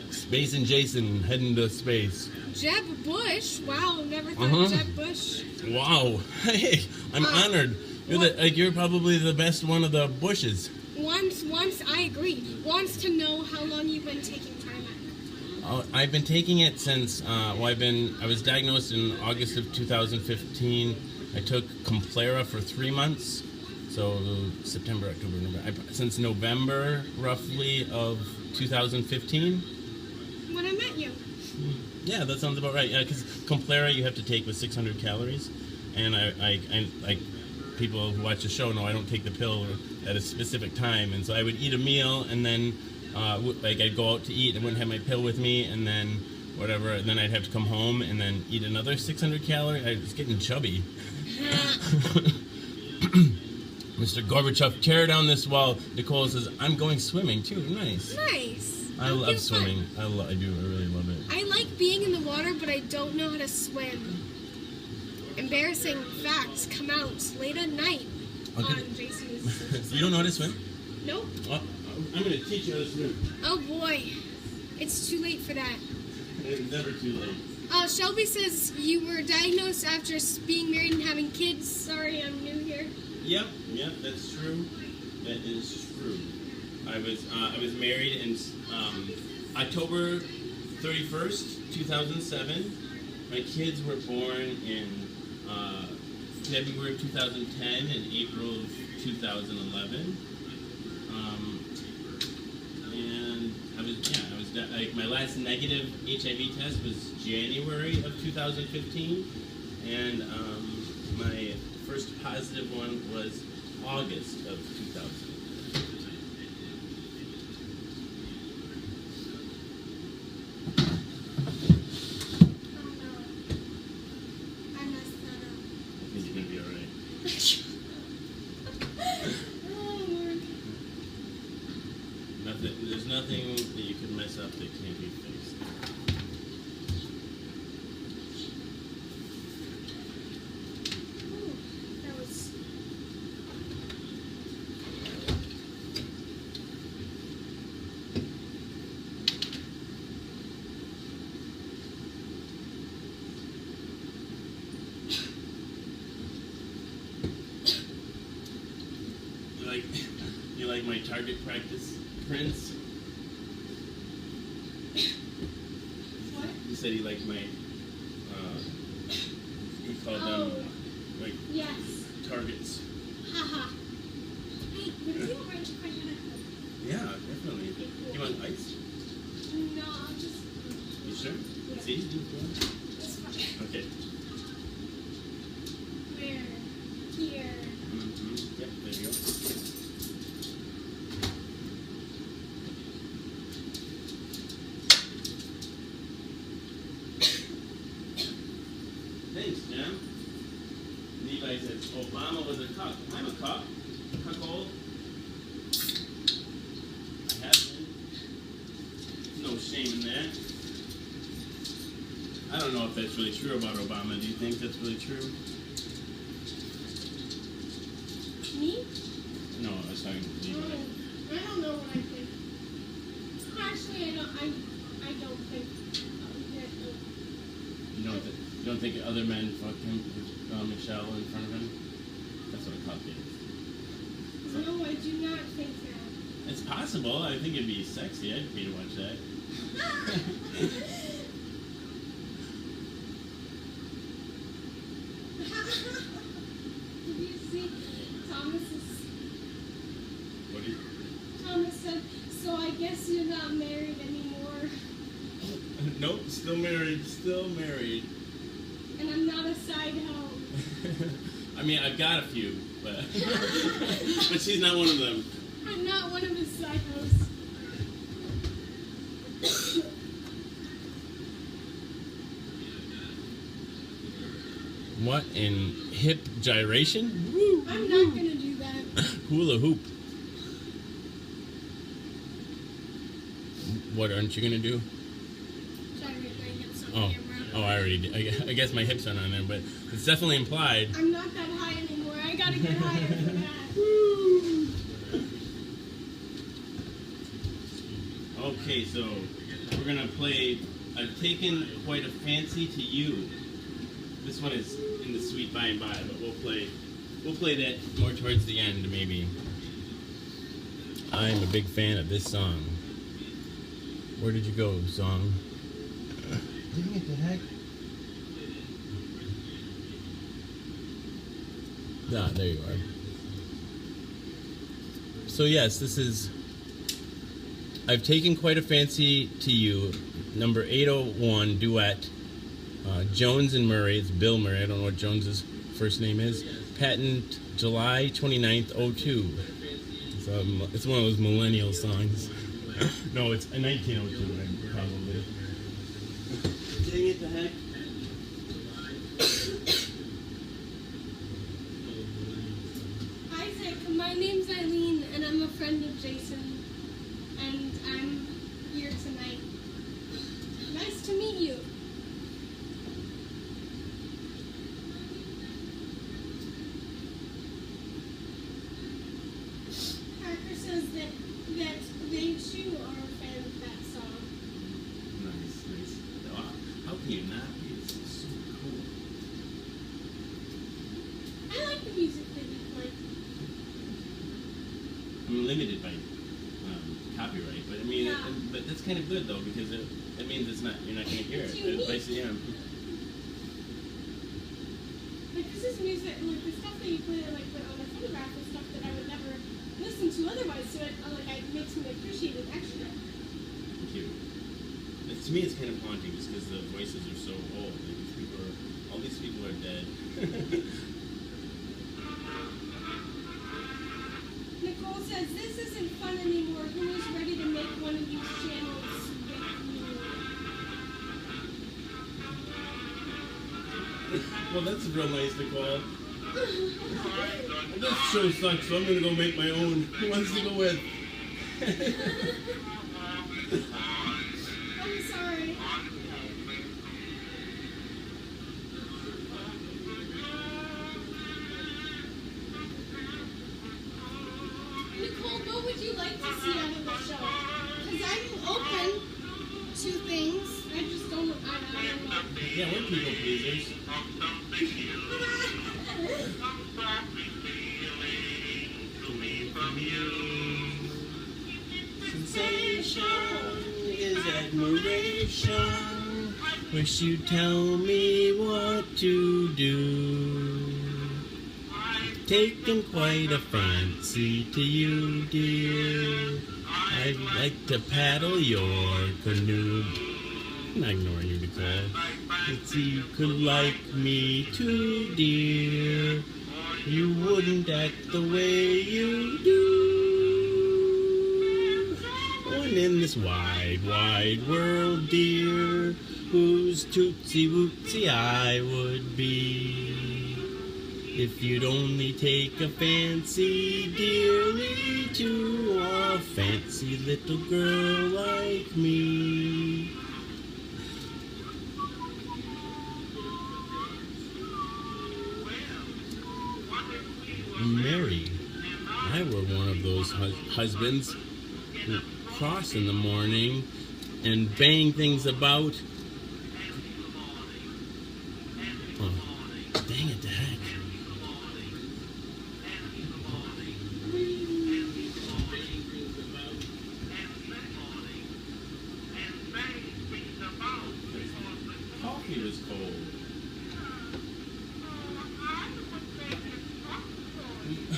Space and Jason heading to space. Jeb Bush. Wow, never thought Jeb Bush. Wow. Hey, I'm honored. You're probably the best one of the Bushes. Once I agree. Wants to know how long you've been taking Tarmac. I've been taking it since, I was diagnosed in August of 2015. I took Complera for 3 months. So September, October, November. Since November, roughly, of 2015. When I met you. Yeah, that sounds about right. Yeah, because Complera you have to take with 600 calories. And I people who watch the show know I don't take the pill at a specific time. And so I would eat a meal and then I'd go out to eat and wouldn't have my pill with me, and then whatever, and then I'd have to come home and then eat another 600 calories. I was getting chubby. Mr. Gorbachev, tear down this wall. Nicole says, "I'm going swimming too." Nice. Nice. I love swimming. I do. I really love it. I like being in the water, but I don't know how to swim. Embarrassing facts come out late at night on Jason's. You don't know how to swim? Nope. Well, I'm going to teach you how to swim. Oh boy, it's too late for that. It's never too late. Shelby says you were diagnosed after being married and having kids. Sorry, I'm new here. Yep, that's true. That is true. I was married in October 31st, 2007. My kids were born in February of 2010 and April of 2011. And my last negative HIV test was January of 2015, and my first positive one was August of 2015. There's nothing that you can mess up that can't be fixed. Ooh, that was. You like my target practice prints? What? You said you liked my, you called them, like, Yes. targets. Haha. Hey, what are you mind if I had a Coke? Yeah, definitely. You want ice? No, I'll just. You sure? Yeah. See? That's fine. Okay. Where? Here. Mm-hmm. Yep, there you go. Thanks, Jim. Levi says Obama was a cuck. I'm a cuck. Cuckold. I have been. No shame in that. I don't know if that's really true about Obama. Do you think that's really true? Me? No, I was talking to Levi. I don't know what I think. Actually, I don't think. You don't think other men fuck him with Michelle in front of him? That's what a cuck is. No, I do not think that. It's possible. I think it'd be sexy. I'd pay to watch that. Did you see What do you? Thomas said, so I guess you're not married anymore. Nope. Still married. Still married. And I'm not a side hoe. I mean, I've got a few, but but she's not one of them. I'm not one of his side hoes. What in hip gyration? Woo. I'm not gonna do that. Hula hoop. What aren't you gonna do? Gyrate my hips on Oh, camera. I already did. I guess my hips aren't on there, but it's definitely implied. I'm not that high anymore. I gotta get higher for that. Okay, so we're gonna play I've Taken Quite a Fancy to You. This one is in the sweet by and by, but we'll play that more towards the end, maybe. I'm a big fan of this song. Where did you go, song? Dang it, the heck? Ah, there you are. So yes, this is I've Taken Quite a Fancy to You, number 801, duet. Jones and Murray. It's Bill Murray. I don't know what Jones's first name is. Patent July 29th, 02. It's one of those millennial songs. No, it's a 1902, probably. Dang it, the heck. Isaac, my name's Eileen, and I'm a friend of Jason, and I'm here tonight. Nice to meet you. Parker says that they too are a fan of that song. Nice. Wow. How can you not be? It's so cool. I like the music that you play. I'm limited by copyright, but I mean, Yeah. but that's kind of good though, because it means you're not going to hear It's it. unique. But yeah. Like, this is music, like, the stuff that you play, like, on the phonograph is stuff that I would never listen to otherwise, so it, it makes me appreciate it extra. Thank you. To me, it's kind of haunting just because the voices are so old. Like, all these people are dead. Nicole says, this isn't fun anymore. Who is ready to make one of these channels with you? Well, that's real nice, Nicole. This show sucks, so I'm going to go make my own. Who wants to go with? I'm sorry. Nicole, what would you like to see out of the show? Because I'm open to things. I just don't know. Yeah, we're people pleasers. Sensation is admiration. Wish you'd tell me what to do. taken quite a fancy to you, dear. I'd like to paddle your canoe. I'm not ignoring you, Nicole. If you could like me too, dear, you wouldn't act the way you do. And in this wide, wide world, dear, whose tootsie wootsy I would be, if you'd only take a fancy dearly to a fancy little girl like me. Mary, I were one of those husbands who cross in the morning and bang things about. Oh, dang it, the heck. Coffee was cold.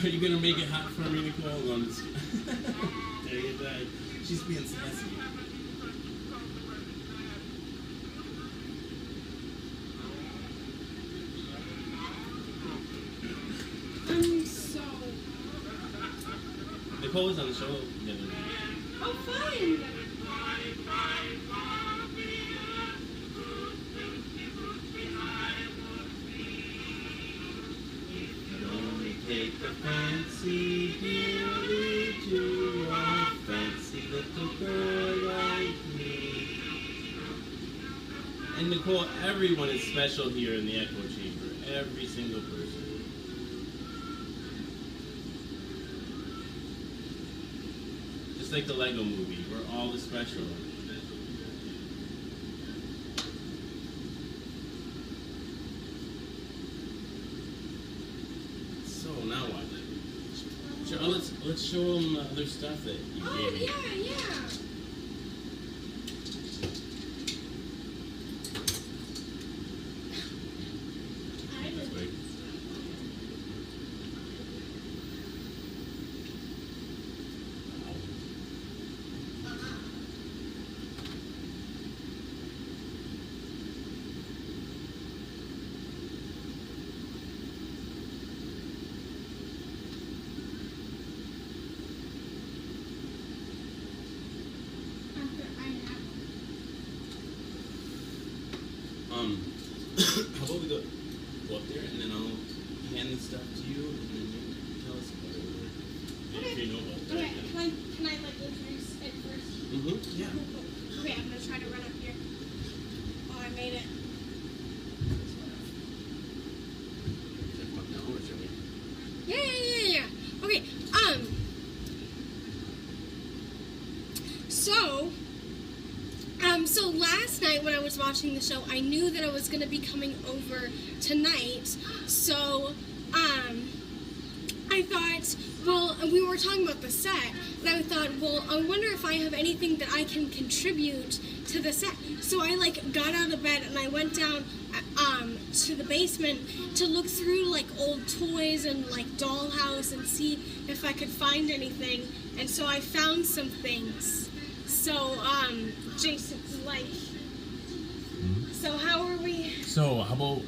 Are you gonna make it hot for me, Nicole? I'm just... Dang it, Dad. She's being sassy. Nicole was on the show the other night. Oh, fun! Take a fancy dearly to a fancy little girl like me. And Nicole, everyone is special here in the Echo Chamber. Every single person. Just like the Lego movie, we're all special. So now what? Let's show them the other stuff that you gave me. Yeah. This way. How about we go up there and then I'll hand this stuff to you and then you tell us about it. If you know about that. Okay, can I like introduce it first? Mm-hmm. Yeah. Okay, I'm gonna try to run up here. Oh, I made it. Yeah. Okay, so last night when I was watching the show, I knew that I was gonna be coming over tonight. So, I thought, well, we were talking about the set, and I thought, well, I wonder if I have anything that I can contribute to the set. So I got out of bed and I went down to the basement to look through old toys and Dollhouse and see if I could find anything. And so I found some things. So Jason's so how are we? So how about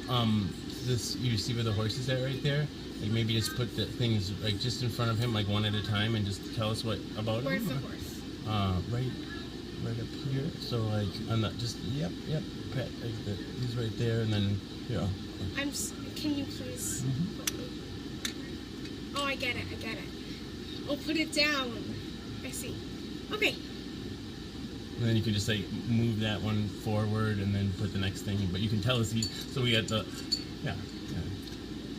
this? You see where the horse is at right there? Maybe just put the things just in front of him, one at a time, and just tell us what about Where's him. the horse? Right up here. So on the yep. Pat, he's right there, and then Can you please? Mm-hmm. Help me? Oh, I get it. I'll put it down. I see. Okay. And then you can just move that one forward, and then put the next thing. But you can tell us so we got the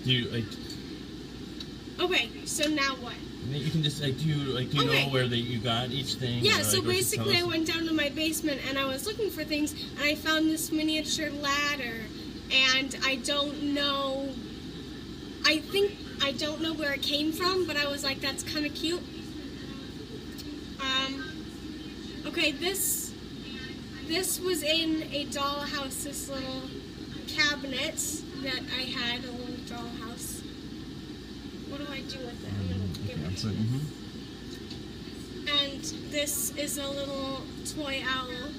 Do you Okay. So now what? You can just do you Okay. know where you got each thing? Yeah, or, so or just basically I tell us? went down to my basement and I was looking for things and I found this miniature ladder and I don't know where it came from, but I was like, that's kind of cute. Okay, this was in a dollhouse, this little cabinet that I had, a little dollhouse. what do I do with it? I'm gonna give it to you. And this is a little toy owl.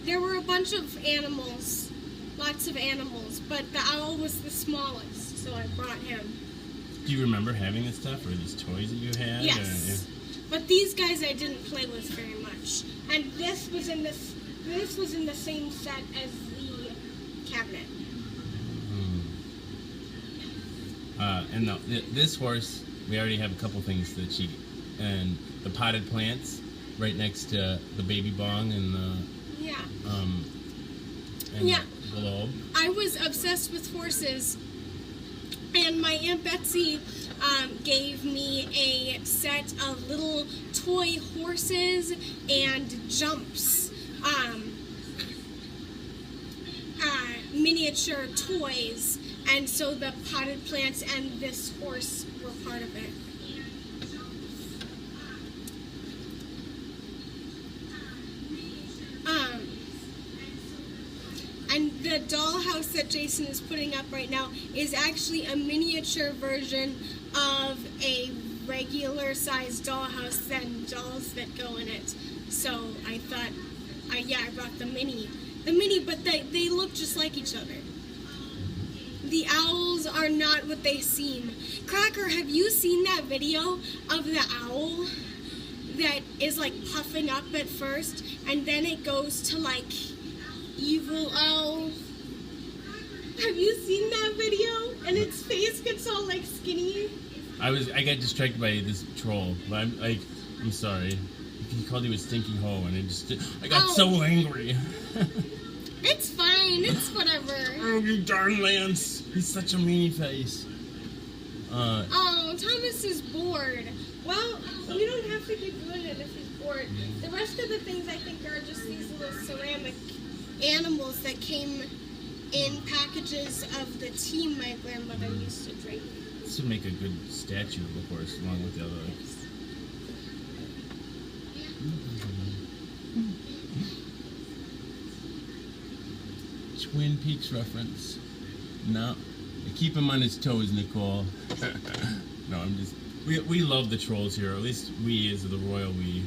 There were a bunch of animals, lots of animals, but the owl was the smallest, so I brought him. Do you remember having this stuff or these toys that you had? Yes. But these guys I didn't play with very much. And this was in the same set as the cabinet. And this horse, we already have a couple things that she, and the potted plants right next to the baby bong and the the globe. I was obsessed with horses, and my Aunt Betsy gave me a set of little toy horses and jumps, miniature toys, and so the potted plants and this horse were part of it. And the dollhouse that Jason is putting up right now is actually a miniature version of a regular sized dollhouse and dolls that go in it. So I thought, I brought the mini, but they look just like each other. The owls are not what they seem. Cracker, have you seen that video of the owl that is like puffing up at first and then it goes to like evil owl? Have you seen that video? And its face gets all like skinny. I got distracted by this troll, but I'm sorry. He called you a stinking hoe, and I got so angry. It's fine. It's whatever. Oh, you darn Lance! He's such a meanie face. Thomas is bored. Well, we don't have to keep doing it if he's bored. The rest of the things I think are just these little ceramic animals that came in packages of the tea my grandmother used to drink. This would make a good statue of the horse, along with the other. Twin Peaks reference. No, keep him on his toes, Nicole. No, I'm just. We love the trolls here. At least we, as the royal we.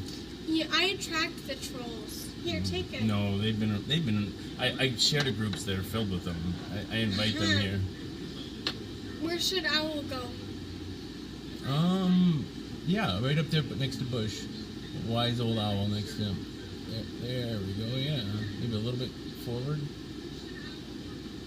Yeah, I attract the trolls. Here, take it. No, they've been. I share the groups that are filled with them. I invite them here. Where should Owl go? Yeah, right up there, but next to Bush. Wise old owl next to him. There we go. Yeah, maybe a little bit forward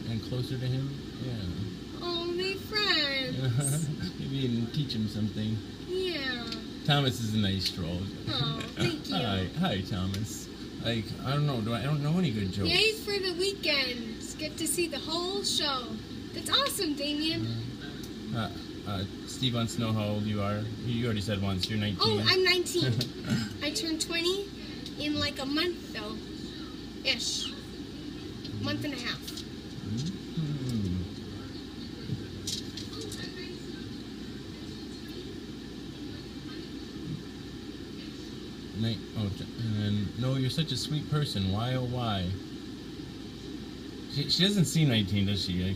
and closer to him. Yeah. Oh, they friends. Maybe you can teach him something. Yeah. Thomas is a nice troll. Oh, thank you. Hi, Thomas. Like, I don't know. I don't know any good jokes. Yay for the weekend. Get to see the whole show. That's awesome, Damien. Steve wants to know how old you are. You already said once. You're 19. Oh, I'm 19. I turned 20 in like a month, though. Ish. Month and a half. No, you're such a sweet person. Why, oh, why? She doesn't seem 19, does she?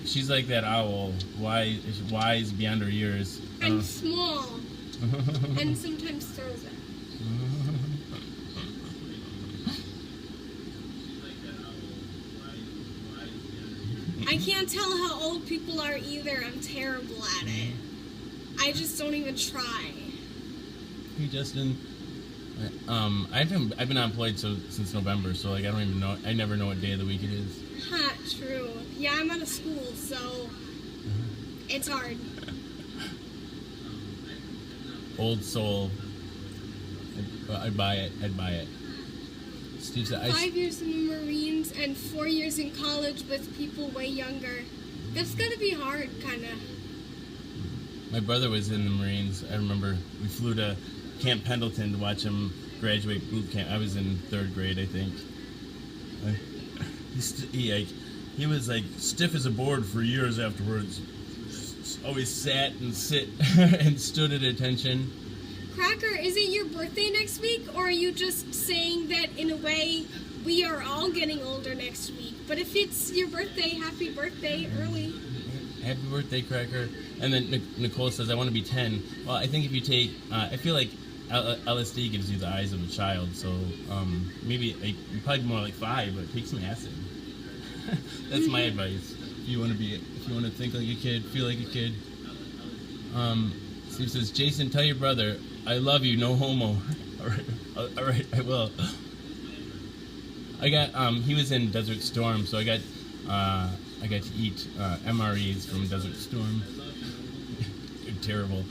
She's like that owl, wise beyond her years. And small. And sometimes throws it. I can't tell how old people are either. I'm terrible at it. I just don't even try. Hey, Justin. I've been unemployed since November, so like I don't even know. I never know what day of the week it is. Ha, true. Yeah, I'm out of school, so it's hard. Old soul. I'd buy it. Steve said, 5 years in the Marines and 4 years in college with people way younger. That's gotta be hard, kinda. My brother was in the Marines. I remember we flew to Camp Pendleton to watch him graduate boot camp. I was in 3rd grade, I think. He was like stiff as a board for years afterwards. Always sat and sit and stood at attention. Cracker, is it your birthday next week, or are you just saying that in a way we are all getting older next week? But if it's your birthday, happy birthday early. happy birthday, Cracker. And then Nicole says, I want to be 10. Well, I think if you take, I feel like LSD gives you the eyes of a child, so maybe probably more like 5, but take some acid. That's my advice. If you want to think like a kid, feel like a kid. Steve says, Jason, tell your brother, I love you, no homo. All right, I will. I got, he was in Desert Storm, so I got to eat MREs from Desert Storm. They're terrible.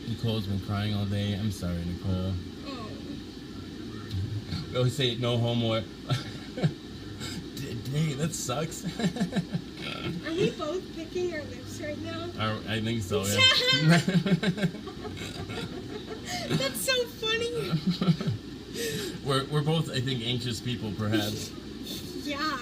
Nicole's been crying all day. I'm sorry, Nicole. Oh. We always say no homo. Dang, that sucks. Are we both picking our lips right now? I think so, yeah. That's so funny. We're both, I think, anxious people, perhaps. Yeah.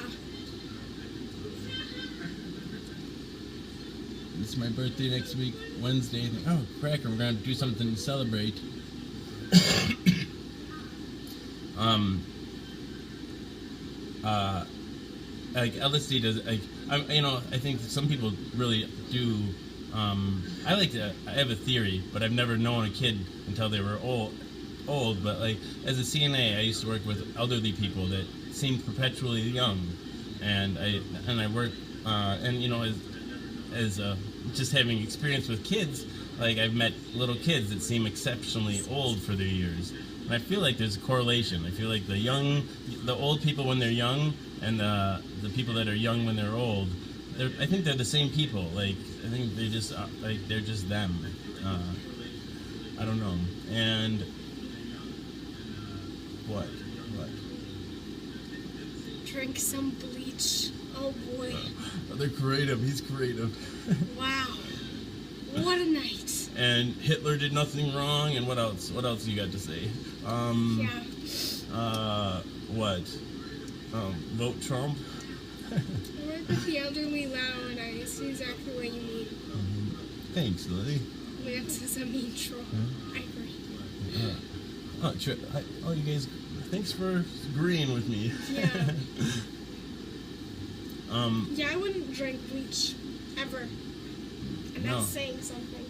It's my birthday next week, Wednesday. Oh, Cracker, we're gonna do something to celebrate. Like LSD does, like I think that some people really do. I have a theory, but I've never known a kid until they were old. But like as a CNA, I used to work with elderly people that seemed perpetually young, and I work as just having experience with kids. Like I've met little kids that seem exceptionally old for their years, and I feel like there's a correlation. I feel like the old people when they're young, and the people that are young when they're old, I think they're the same people. Like I think they're just them. I don't know. And what? Drink some bleach. Oh boy. They're creative. He's creative. Wow. What a night. And Hitler did nothing wrong. And what else? What else you got to say? What? Vote Trump. I work with the elderly Lao, and I see exactly what you mean. Thanks, Lily. Lance is a mean troll. I agree. You guys, thanks for agreeing with me. Yeah. Yeah, I wouldn't drink bleach ever. And No. that's saying something.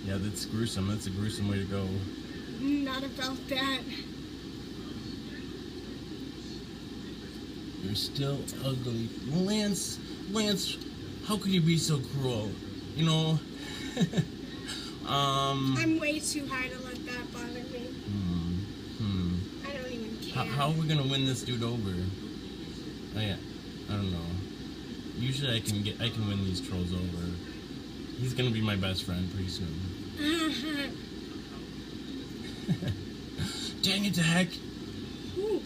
Yeah, that's gruesome. That's a gruesome way to go. Not about that. You're still ugly. Lance, how could you be so cruel? You know? I'm way too high to let that bother me. I don't even care. How are we gonna win this dude over? I don't know. Usually I can win these trolls over. He's gonna be my best friend pretty soon. Dang it, heck! Ooh.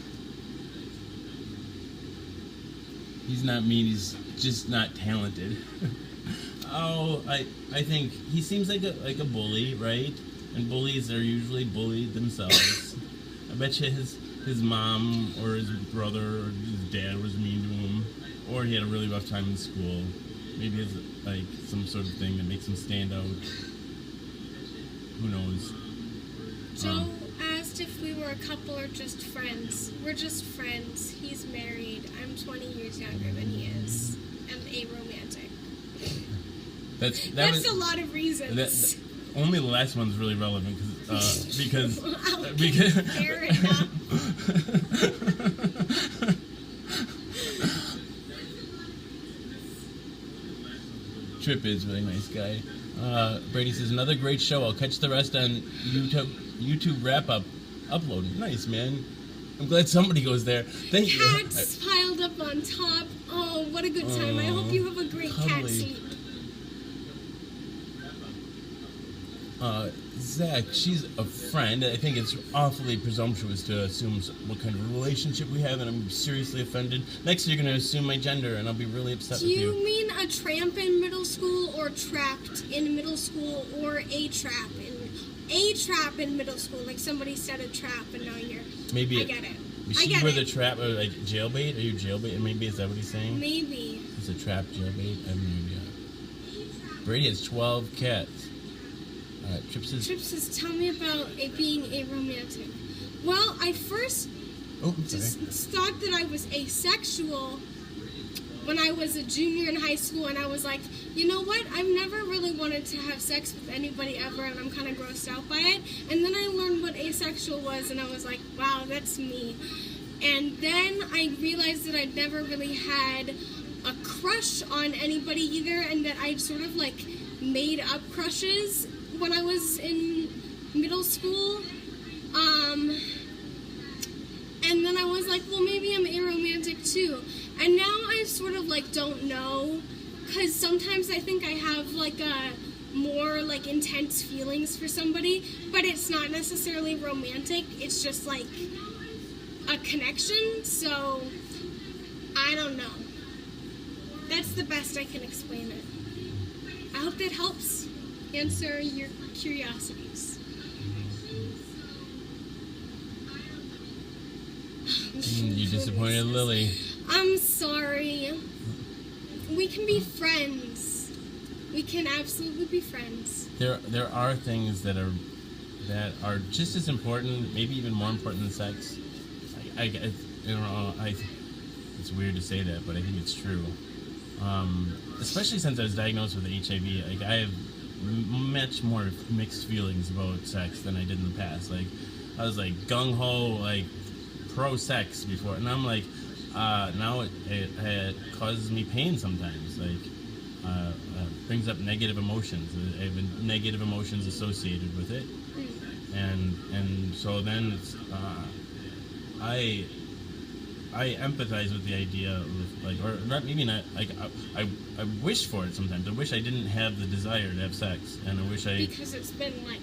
He's not mean, he's just not talented. I think he seems like a bully, right? And bullies are usually bullied themselves. I bet you his mom or his brother or his dad was mean to him, or he had a really rough time in school. Maybe it's like some sort of thing that makes him stand out. Who knows? Joe asked if we were a couple or just friends. We're just friends. He's married. I'm 20 years younger than he is. And aromantic. That's a lot of reasons. Only the last one's really relevant because Fair enough. Trip is a really nice guy. Brady says, another great show. I'll catch the rest on YouTube wrap-up upload. Nice, man. I'm glad somebody goes there. Thank you. Cats piled up on top. Oh, what a good time. I hope you have a great cat cuddly. sleep. Zach, she's a friend. I think it's awfully presumptuous to assume what kind of relationship we have, and I'm seriously offended. Next, you're going to assume my gender, and I'll be really upset Do with you you. mean a tramp in middle school, or trapped in middle school, or a trap in middle school? Like somebody set a trap and now you're... Maybe I get it. She were the trap, or like jailbait? Are you jailbait? Maybe is that what he's saying? Maybe. It's a trap jailbait? I have no idea. Brady has 12 cats. Trip says, Tell me about it being aromantic. Well, I first just thought that I was asexual when I was a junior in high school, and I was like, you know what? I've never really wanted to have sex with anybody ever, and I'm kind of grossed out by it. And then I learned what asexual was, and I was like, wow, that's me. And then I realized that I'd never really had a crush on anybody either, and that I'd sort of like made up crushes when I was in middle school. And then I was like, well, maybe I'm aromantic too. And now I sort of like don't know, because sometimes I think I have like a more like intense feelings for somebody, but it's not necessarily romantic. It's just like a connection. So I don't know. That's the best I can explain it. I hope that helps answer your curiosities. You disappointed Lily. I'm sorry. We can be friends. We can absolutely be friends. There are things that are just as important, maybe even more important than sex. I you know, it's weird to say that, but I think it's true. Especially since I was diagnosed with HIV, like I have much more mixed feelings about sex than I did in the past. Like I was like gung ho, like pro sex before, and I'm like now it causes me pain sometimes. Like brings up negative emotions. I have negative emotions associated with it, and so then it's I empathize with the idea of like, or not, maybe not, like I wish for it sometimes. I wish I didn't have the desire to have sex, and I wish I because it's been like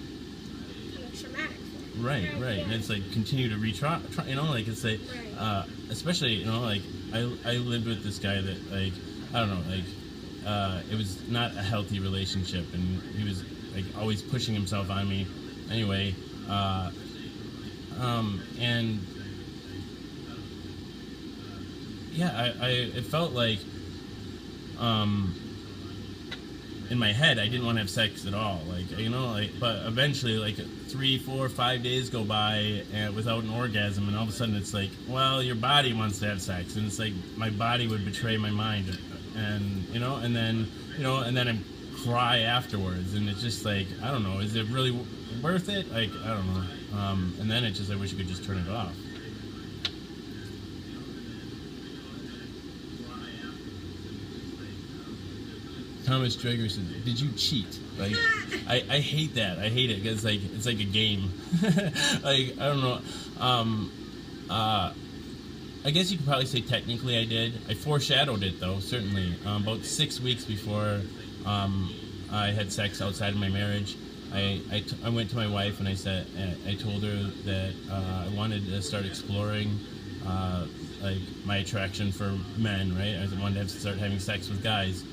kind of traumatic. right, Yeah. and it's like continue to retry, you know, like it's like Right. especially, you know, like I lived with this guy that like I don't know, like it was not a healthy relationship, and he was like always pushing himself on me. Anyway, and yeah, it felt like in my head I didn't want to have sex at all, like, you know, like, but eventually like 3, 4, 5 days go by and without an orgasm, and all of a sudden it's like, well, your body wants to have sex, and it's like my body would betray my mind, and you know, and then I cry afterwards, and it's just like, I don't know, is it really worth it? Like, I don't know. And then it's just, I wish you could just turn it off. Thomas Drager says, "Did you cheat?" Like, I hate that. I hate it because it's like a game. Like, I don't know. I guess you could probably say technically I did. I foreshadowed it though, certainly. About 6 weeks before I had sex outside of my marriage, I went to my wife and I told her that I wanted to start exploring like my attraction for men, right? I wanted to start having sex with guys.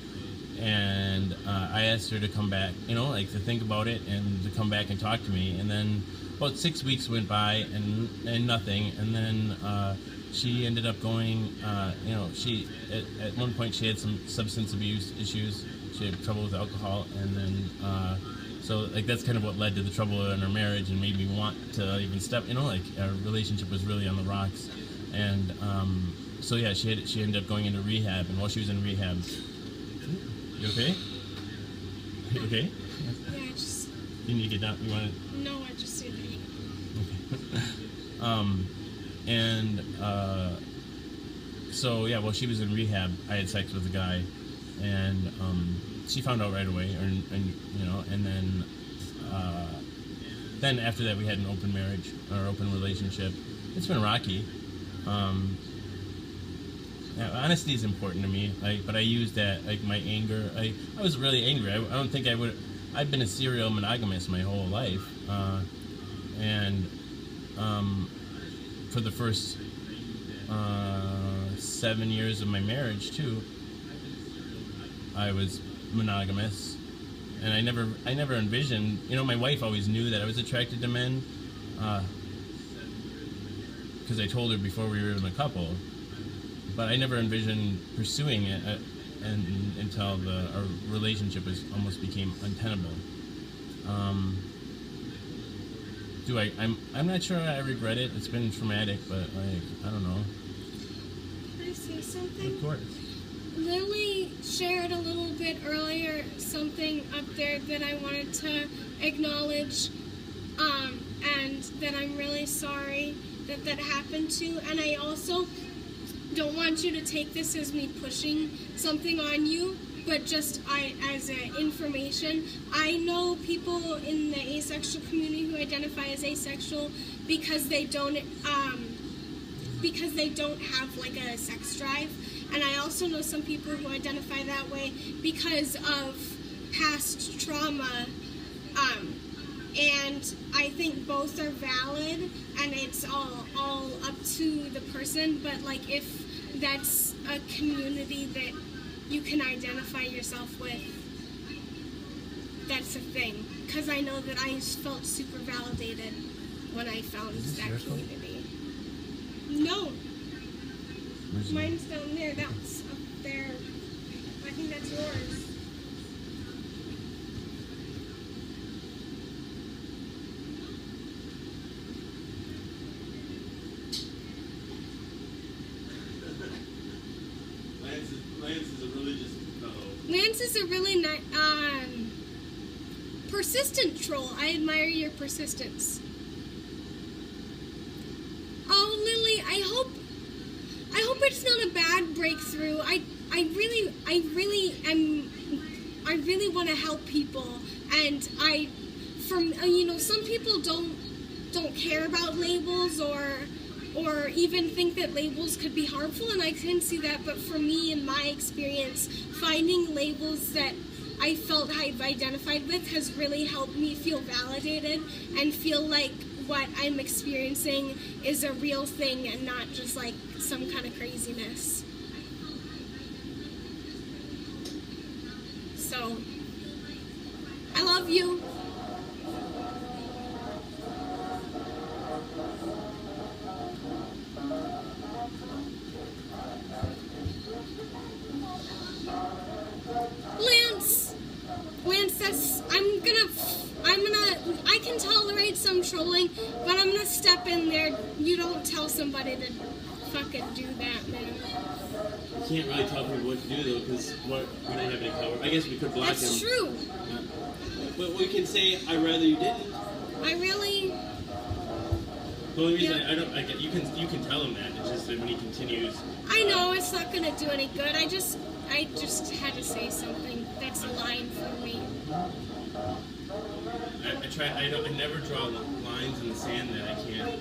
And I asked her to come back, you know, like to think about it and to come back and talk to me. And then about 6 weeks went by and nothing. And then she ended up going, you know, at one point she had some substance abuse issues. She had trouble with alcohol. And then, so like that's kind of what led to the trouble in her marriage and made me want to even step, you know, like our relationship was really on the rocks. And so yeah, she ended up going into rehab. And while she was in rehab, you okay? You okay? Yeah, I just. You need to get down. You want to? No, I just need to eat. Okay. And so yeah, while she was in rehab, I had sex with a guy, and she found out right away, and you know, and then after that we had an open marriage or open relationship. It's been rocky. Yeah, honesty is important to me, but I use that, like my anger. I was really angry. I don't think I would. I've been a serial monogamist my whole life, and for the first 7 years of my marriage too, I was monogamous, and I never envisioned. You know, my wife always knew that I was attracted to men, because I told her before we were even a couple. But I never envisioned pursuing it until our relationship almost became untenable. I'm not sure I regret it. It's been traumatic, but like I don't know. Can I say something? Of course. Lily shared a little bit earlier something up there that I wanted to acknowledge, and that I'm really sorry that that happened to. And I also don't want you to take this as me pushing something on you, but just as information. I know people in the asexual community who identify as asexual because they don't have like a sex drive, and I also know some people who identify that way because of past trauma. And I think both are valid, and it's all up to the person. But like, if that's a community that you can identify yourself with, that's a thing. Because I know that I felt super validated when I found that community. No. Mine's down there. That's up there. I think that's yours. Lance is a religious fellow. Lance is a really persistent troll. I admire your persistence. Oh, Lily, I hope it's not a bad breakthrough. I really want to help people, and some people don't care about labels or even think that labels could be harmful, and I can see that. But for me, in my experience, finding labels that I felt I've identified with has really helped me feel validated and feel like what I'm experiencing is a real thing and not just like some kind of craziness. So, I love you. Lance, I can tolerate some trolling, but I'm gonna step in there. You don't tell somebody to fucking do that, man. You can't really tell people what to do, though, because we don't have any power. I guess we could block him. That's true. But we can say, I'd rather you didn't. I really... The only reason you can tell him that. It's just that when he continues... I know, it's not gonna do any good. I just had to say something. That's a line for me. I never draw lines in the sand that I can't.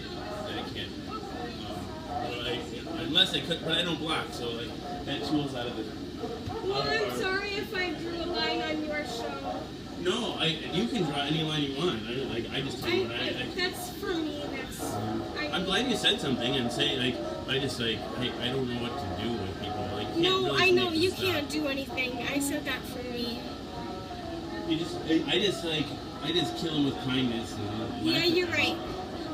Unless I could, but I don't block, so like that tool's out of the. Well, I'm sorry if I drew a line on your show. No, you can draw any line you want. I just tell you that's for me. I'm glad you said something and say I don't know what to do with people. Like, no, really I know you can't do anything. I said that for me. I just kill them with kindness. And yeah, you're right.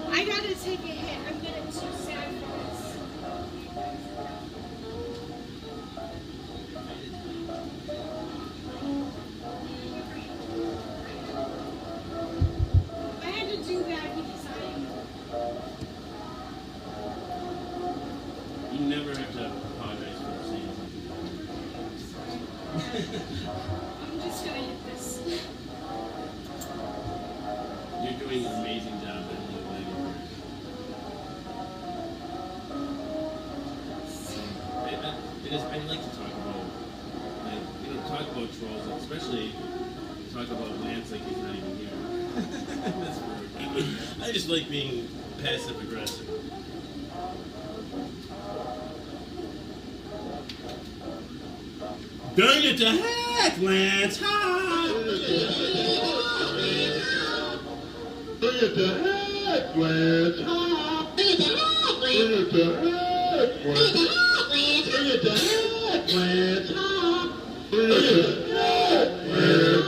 I gotta take a hit. I'm getting too sad for this. I had to do that because you never have to apologize for saying something. I'm just gonna hit this. You're doing an amazing job. I like to talk about trolls, especially talk about Lance like he's not even here. That's rude. I just like being passive aggressive. Bring it to heck, Lance! Ha! Bring it to heck, Lance! Ha! Bring it to heck, Lance! Bring it to heck, Lance! Bring it to heck, Lance! Ha! Bring it to heck, Lance!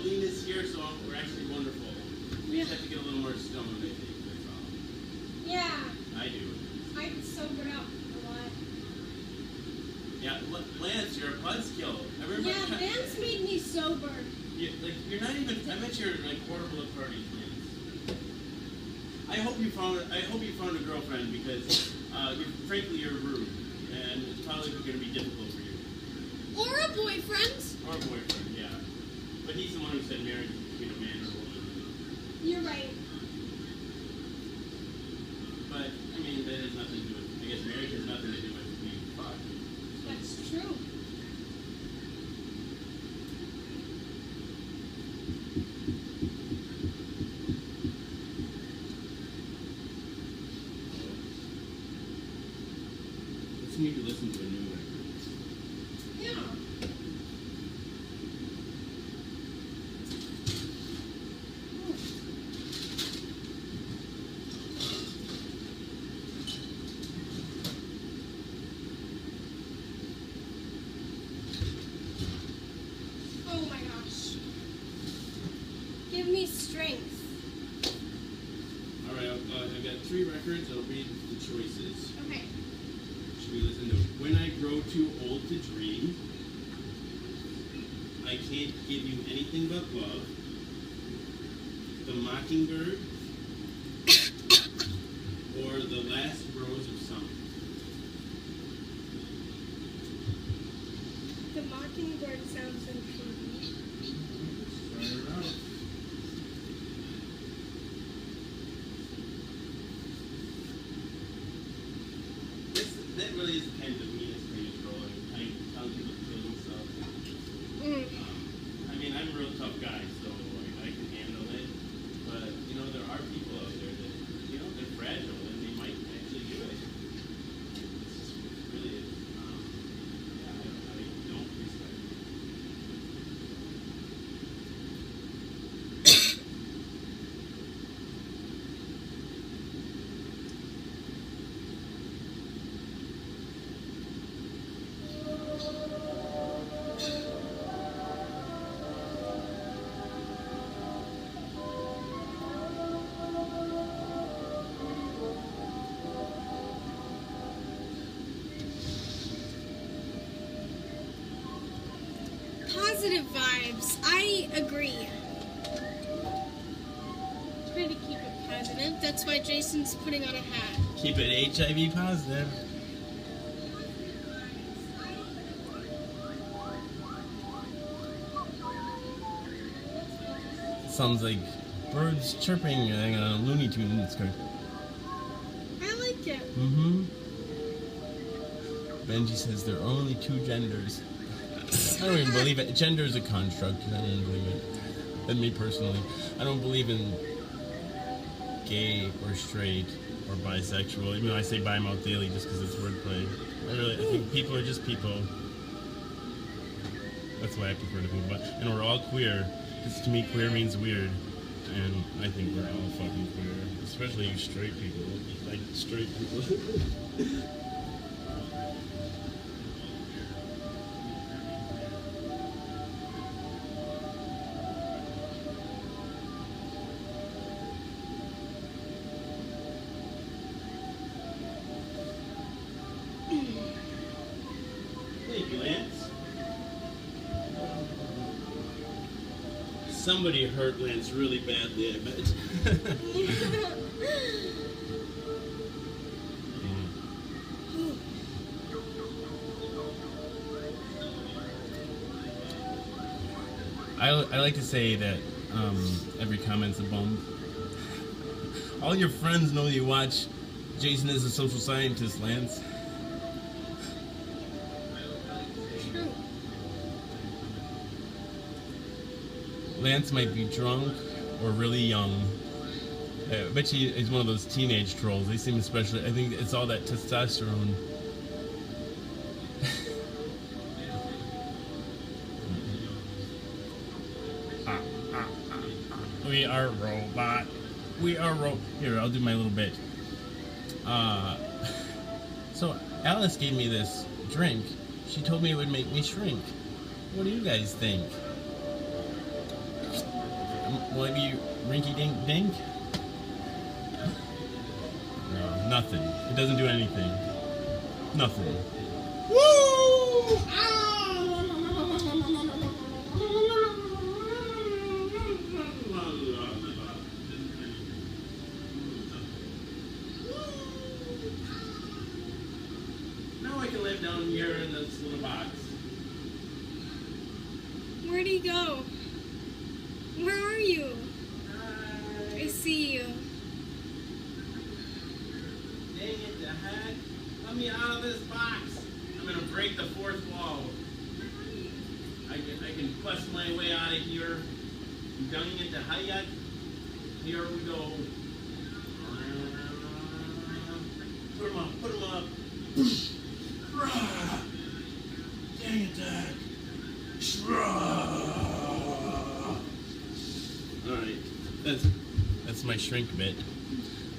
Eileen is here, so we're actually wonderful. We just have to get a little more stoned, I think. That's all. Yeah, I do. I sobered up a lot. Yeah, Lance, you're a buzzkill. Everybody. Yeah, Vance made me sober. You're not even. I bet you're like horrible at parties, Lance. I hope you found a girlfriend because, frankly, you're rude, and it's probably going to be difficult for you. Or a boyfriend. Or a boyfriend, yeah. But he's the one who said marriage is between a man and a woman. You're right. But I mean, that has nothing to do with. I guess marriage has nothing to do with being fucked. That's true. Let's need to listen to a new record. Yeah. Oh my gosh. Give me strength. All right, I've got 3 records. I'll read the choices. Okay. Should we listen to When I Grow Too Old to Dream? I Can't Give You Anything But Love. The Mockingbird. Or The Last Rose of Summer. The Mockingbird sounds intriguing. Try her out. That really is kind of the meanest thing to roll. Telling people to kill themselves. I mean, I'm a real tough guy, so I can handle it. But, there are people out there that, they're fragile and they might actually do it. It's just really, I don't respect it. Positive vibes. I agree. Try to keep it positive. That's why Jason's putting on a hat. Keep it HIV positive. Sounds like birds chirping on a Looney Tunes card. I like it. Mm-hmm. Benji says there are only 2 genders. I don't even believe it. Gender is a construct. I don't believe it. And me personally, I don't believe in gay or straight or bisexual. Even though I say bi mouth daily just because it's wordplay. I think people are just people. That's why I prefer to think about it. And we're all queer. Because to me, queer means weird. And I think we're all fucking queer. Especially you straight people. Like straight people. Thank you, Lance. Somebody hurt Lance really badly, I bet. I like to say that every comment's a bum. All your friends know you watch Jason is a Social Scientist, Lance. True. Lance might be drunk or really young. I bet you he's one of those teenage trolls. They seem especially, I think it's all that testosterone. We are robot. We are Here, I'll do my little bit. So Alice gave me this drink. She told me it would make me shrink. What do you guys think? Will I be rinky dink dink? No, nothing. It doesn't do anything. Nothing. Woo! Now I can live down here in this little box. Where'd he go? Where are you? I see you. Dang it, the heck. Let me out of this box. I'm gonna break the fourth wall. I can quest my way out of here. Dang it, the heck. Here we go. Put him up, put him up. Dang it, Dad. Alright, that's my shrink bit.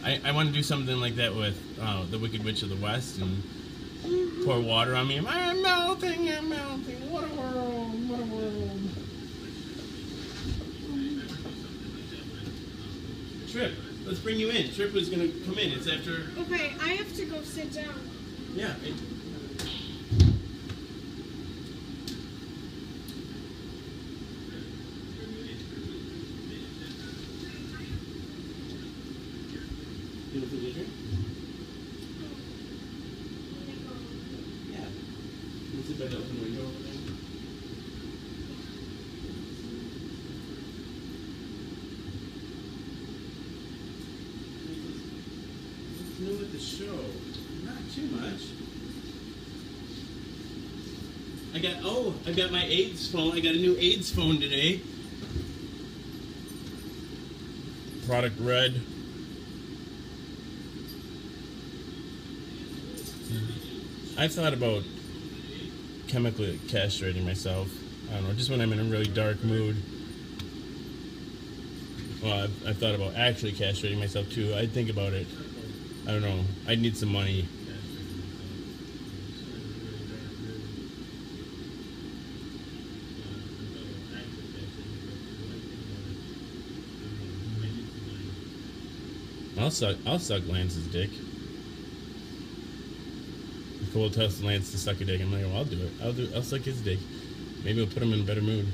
I want to do something like that with the Wicked Witch of the West and pour water on me. I'm melting, I'm melting. What a world, what a world. Trip, let's bring you in. Trip was going to come in. It's after... Okay, I have to go sit down. Yeah. You want to drink? Yeah. You sit by the open window over there. What's new with the show? Not too much. I got my AIDS phone. I got a new AIDS phone today. Product red. I've thought about chemically castrating myself. I don't know, just when I'm in a really dark mood. Well, I've thought about actually castrating myself too. I'd think about it. I don't know. I'd need some money. I'll suck Lance's dick. Cole tells Lance to suck a dick. I'm like, well, I'll do it. I'll suck his dick. Maybe it'll put him in a better mood.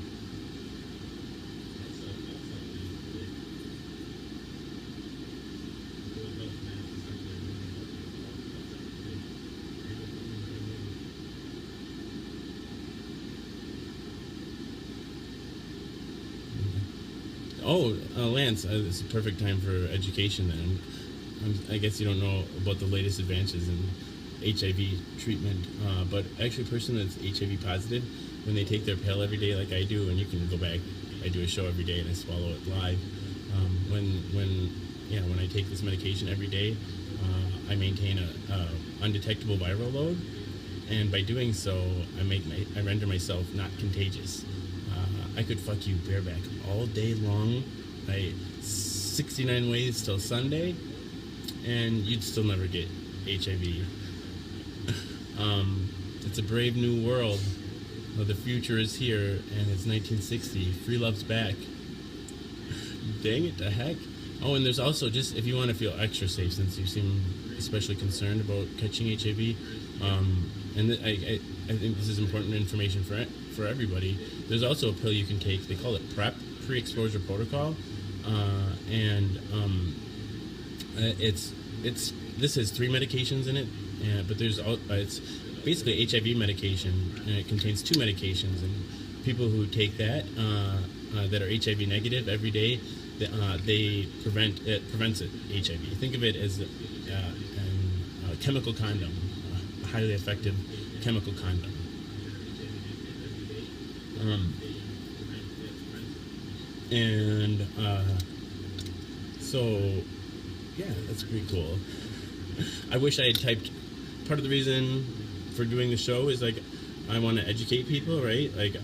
Oh, Lance, it's a perfect time for education then. I guess you don't know about the latest advances in HIV treatment, but actually a person that's HIV positive, when they take their pill every day like I do, and you can go back, I do a show every day and I swallow it live. When I take this medication every day, I maintain a undetectable viral load, and by doing so, I render myself not contagious. I could fuck you bareback all day long, 69 ways till Sunday, and you'd still never get HIV. It's a brave new world. The future is here, and it's 1960. Free love's back. Dang it, the heck. Oh, and there's also, just if you want to feel extra safe, since you seem especially concerned about catching HIV, I think this is important information for everybody. There's also a pill you can take. They call it PrEP, pre-exposure protocol, this has 3 medications in it, but it's basically HIV medication, and it contains 2 medications. And people who take that that are HIV negative every day, prevents HIV. Think of it as a chemical condom, a highly effective chemical condom. So yeah, that's pretty cool. I wish I had typed. Part of the reason for doing the show is like I want to educate people, right? Like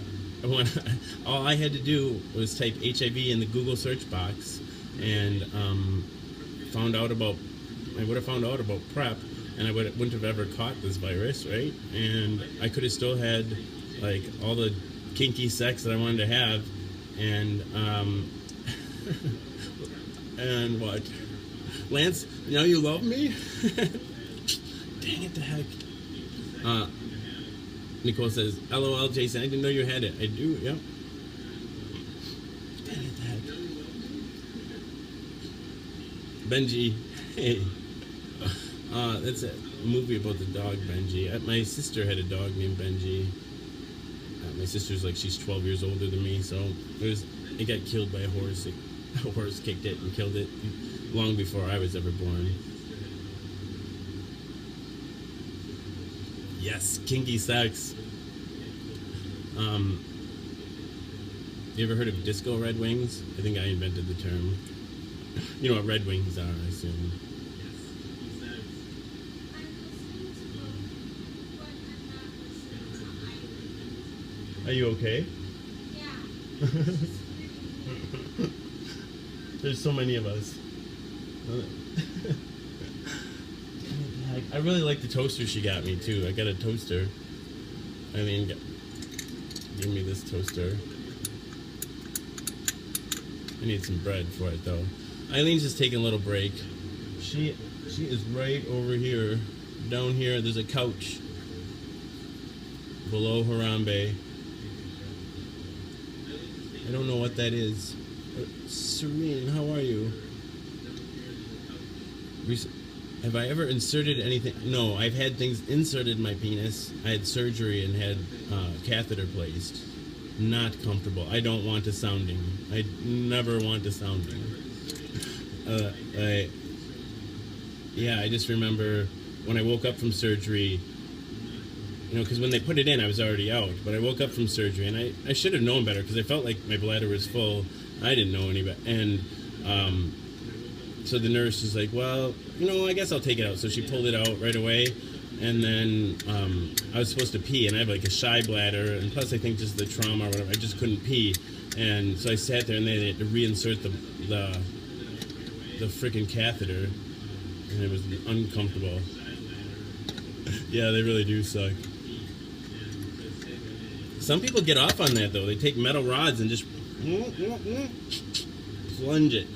all I had to do was type HIV in the Google search box, and I would have found out about PrEP, and I wouldn't have ever caught this virus, right? And I could have still had like all the kinky sex that I wanted to have, and And what? Lance, now you love me? Dang it, the heck. Nicole says, LOL, Jason, I didn't know you had it. I do, yep. Dang it, the heck. Benji, hey. That's a movie about the dog Benji. My sister had a dog named Benji. My sister's like, she's 12 years older than me, so it got killed by a horse. A horse kicked it and killed it long before I was ever born. Yes, kinky sex. You ever heard of disco Red Wings? I think I invented the term. You know what Red Wings are, I assume. Are you okay? Yeah. There's so many of us. I really like the toaster she got me too. I got a toaster. Eileen gave me this toaster. I need some bread for it though. Eileen's just taking a little break. She is right over here. Down here, there's a couch below Harambe. I don't know what that is. Serene, how are you? Have I ever inserted anything? No, I've had things inserted in my penis. I had surgery and had catheter placed. Not comfortable. I don't want a sounding. I never want a sounding. I just remember when I woke up from surgery, you know, because when they put it in, I was already out. But I woke up from surgery, and I should have known better because I felt like my bladder was full. I didn't know any better. And so the nurse was like, well, you know, I guess I'll take it out. So she pulled it out right away. And then I was supposed to pee, and I have like a shy bladder. And plus, I think just the trauma or whatever, I just couldn't pee. And so I sat there, and they had to reinsert the freaking catheter. And it was uncomfortable. Yeah, they really do suck. Some people get off on that, though. They take metal rods and just plunge it.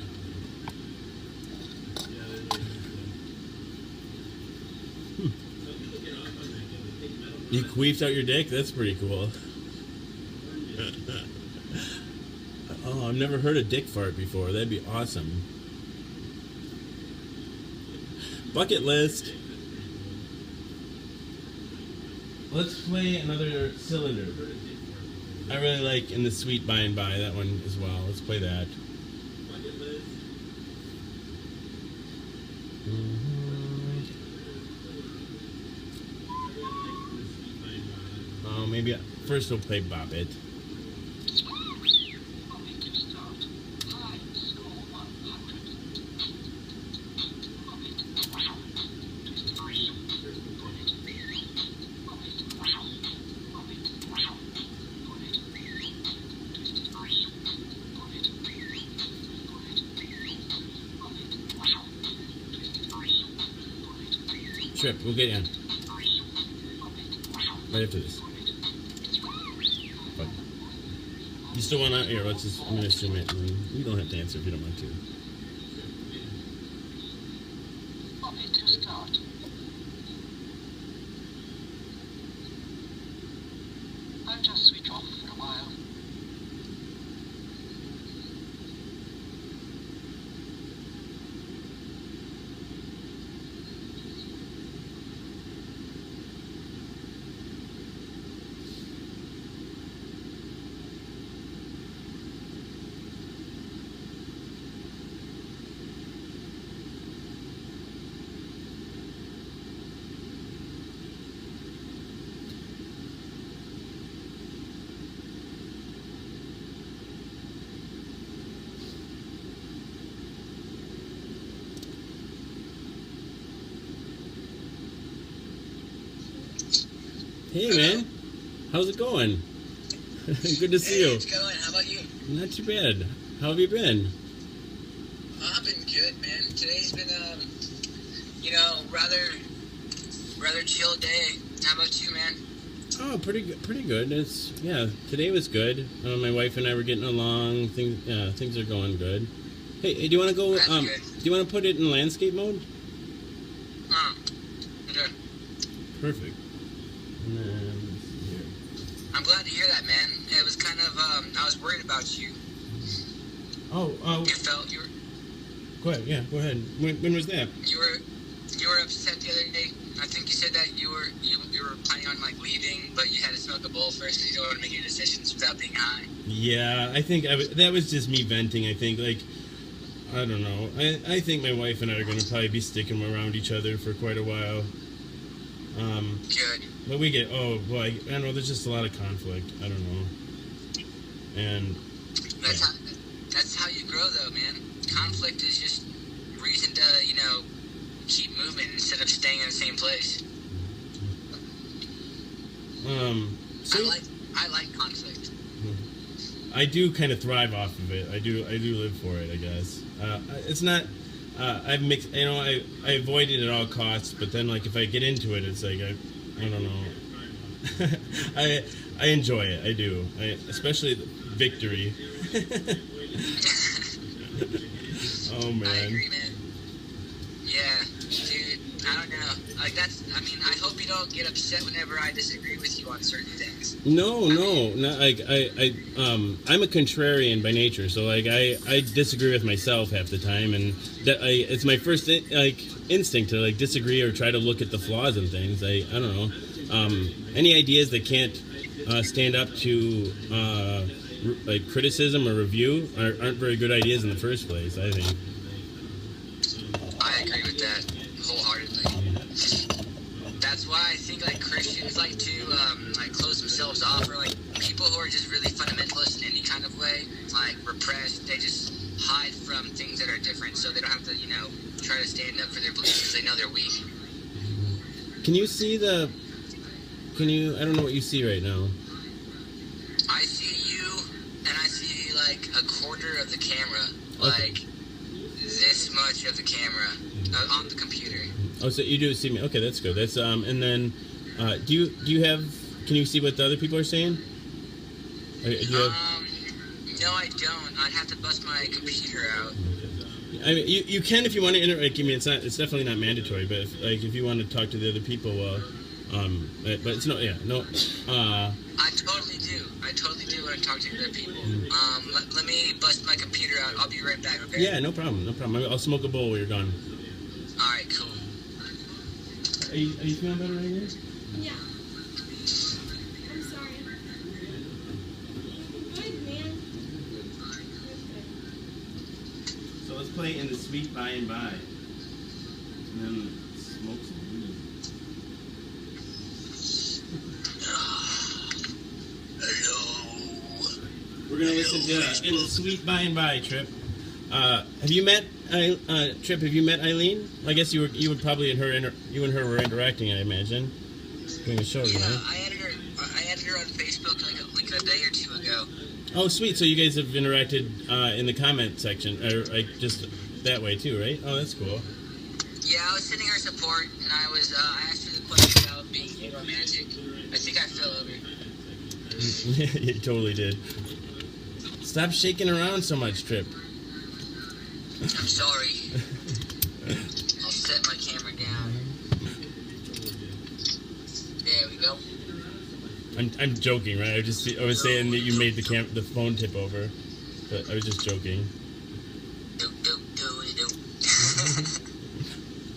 You queefed out your dick? That's pretty cool. Oh, I've never heard a dick fart before. That'd be awesome. Bucket list. Let's play another Cylinder. I really like In the Sweet By and By, that one as well. Let's play that. Oh, maybe first we'll play Bop It. Trip, we'll get in. Right after this. But you still want to? Here, let's just, I'm going to assume it. And you don't have to answer if you don't want to. To start. I'll just switch off for a while. Hey, man. How's it going? Good to see you. It's going. How about you? Not too bad. How have you been? I've been good, man. Today's been rather chill day. How about you, man? Oh, pretty good. Today was good. My wife and I were getting along. Things are going good. Hey, do you want to go? That's good. Do you want to put it in landscape mode? Okay. Perfect. And then, let's see here. I'm glad to hear that, man. It was kind of, I was worried about you. Oh, You were, go ahead. Yeah, go ahead. When was that? you were upset the other day. I think you said that you were planning on like leaving, but you had to smoke a bowl first because you don't want to make any decisions without being high. Yeah, I think that was just me venting. I think, like, I don't know. I think my wife and I are going to probably be sticking around each other for quite a while. Good. But we get, oh boy, I don't know. There's just a lot of conflict. I don't know. And That's how you grow, though, man. Conflict is just reason to, keep moving instead of staying in the same place. so I like conflict. I do kind of thrive off of it. I do live for it, I guess. It's not. I've mixed. I avoid it at all costs. But then, like, if I get into it, it's like I don't know. I enjoy it. I do. Especially victory. Oh man. I agree, man. Yeah, dude. I don't know. Like I hope you don't get upset whenever I disagree with you on certain things. No. Not like I'm a contrarian by nature, so like I disagree with myself half the time, and it's my first instinct to like disagree or try to look at the flaws in things. I don't know. Any ideas that can't stand up to like criticism or review aren't very good ideas in the first place, I think. I agree with that wholeheartedly. That's why I think like Christians like to like close themselves off, or like people who are just really fundamentalist in any kind of way, like repressed. They just hide from things that are different, so they don't have to try to stand up for their beliefs because they know they're weak. Can you see I don't know what you see right now. I see you, and I see like a quarter of the camera, Okay. like this much of the camera on the computer. Oh, so you do see me. Okay, that's good. That's and then do you have? Can you see what the other people are saying? Do you have, No, I don't. I'd have to bust my computer out. I mean, you can if you want to interact. I mean, it's definitely not mandatory, but if you want to talk to the other people, but it's no. I totally do. I totally do want to talk to other people. Let me bust my computer out. I'll be right back, okay? Yeah, no problem. I'll smoke a bowl while you're gone. Alright, cool. Are you feeling better right here? Yeah. I'm sorry. Good, man. So let's play In the Sweet By and By, and then smoke some weed. Hello. We're gonna listen to In the Sweet By and By, Trip. Have you met Trip? Have you met Eileen? I guess you would probably you and her were interacting, I imagine, doing a show, Yeah, right? I added her on Facebook like a day or two ago. Oh, sweet. So you guys have interacted in the comment section, or like just that way too, right? Oh, that's cool. Yeah, I was sending her support, and I asked her the question about being aromantic. I think I fell over. You totally did. Stop shaking around so much, Trip. I'm sorry. I'll set my camera down. There we go. I'm joking, right? I was saying that you made the phone tip over, but I was just joking. Do.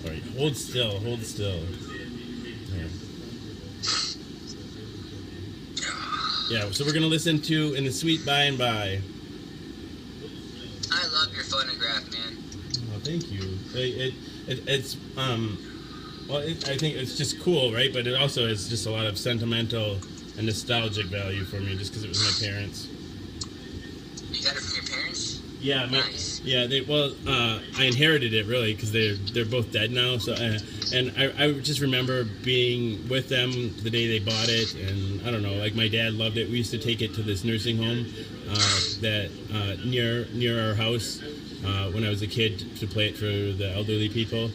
All right, hold still. Yeah, so we're gonna listen to In the Sweet By and By. I love your phonograph, man. Oh, thank you. It's I think it's just cool, right? But it also has just a lot of sentimental and nostalgic value for me, just because it was my parents. You got it from your parents? Yeah, Nice. I inherited it really because they're both dead now. So and I just remember being with them the day they bought it, and I don't know, like my dad loved it. We used to take it to this nursing home that near our house when I was a kid to play it for the elderly people.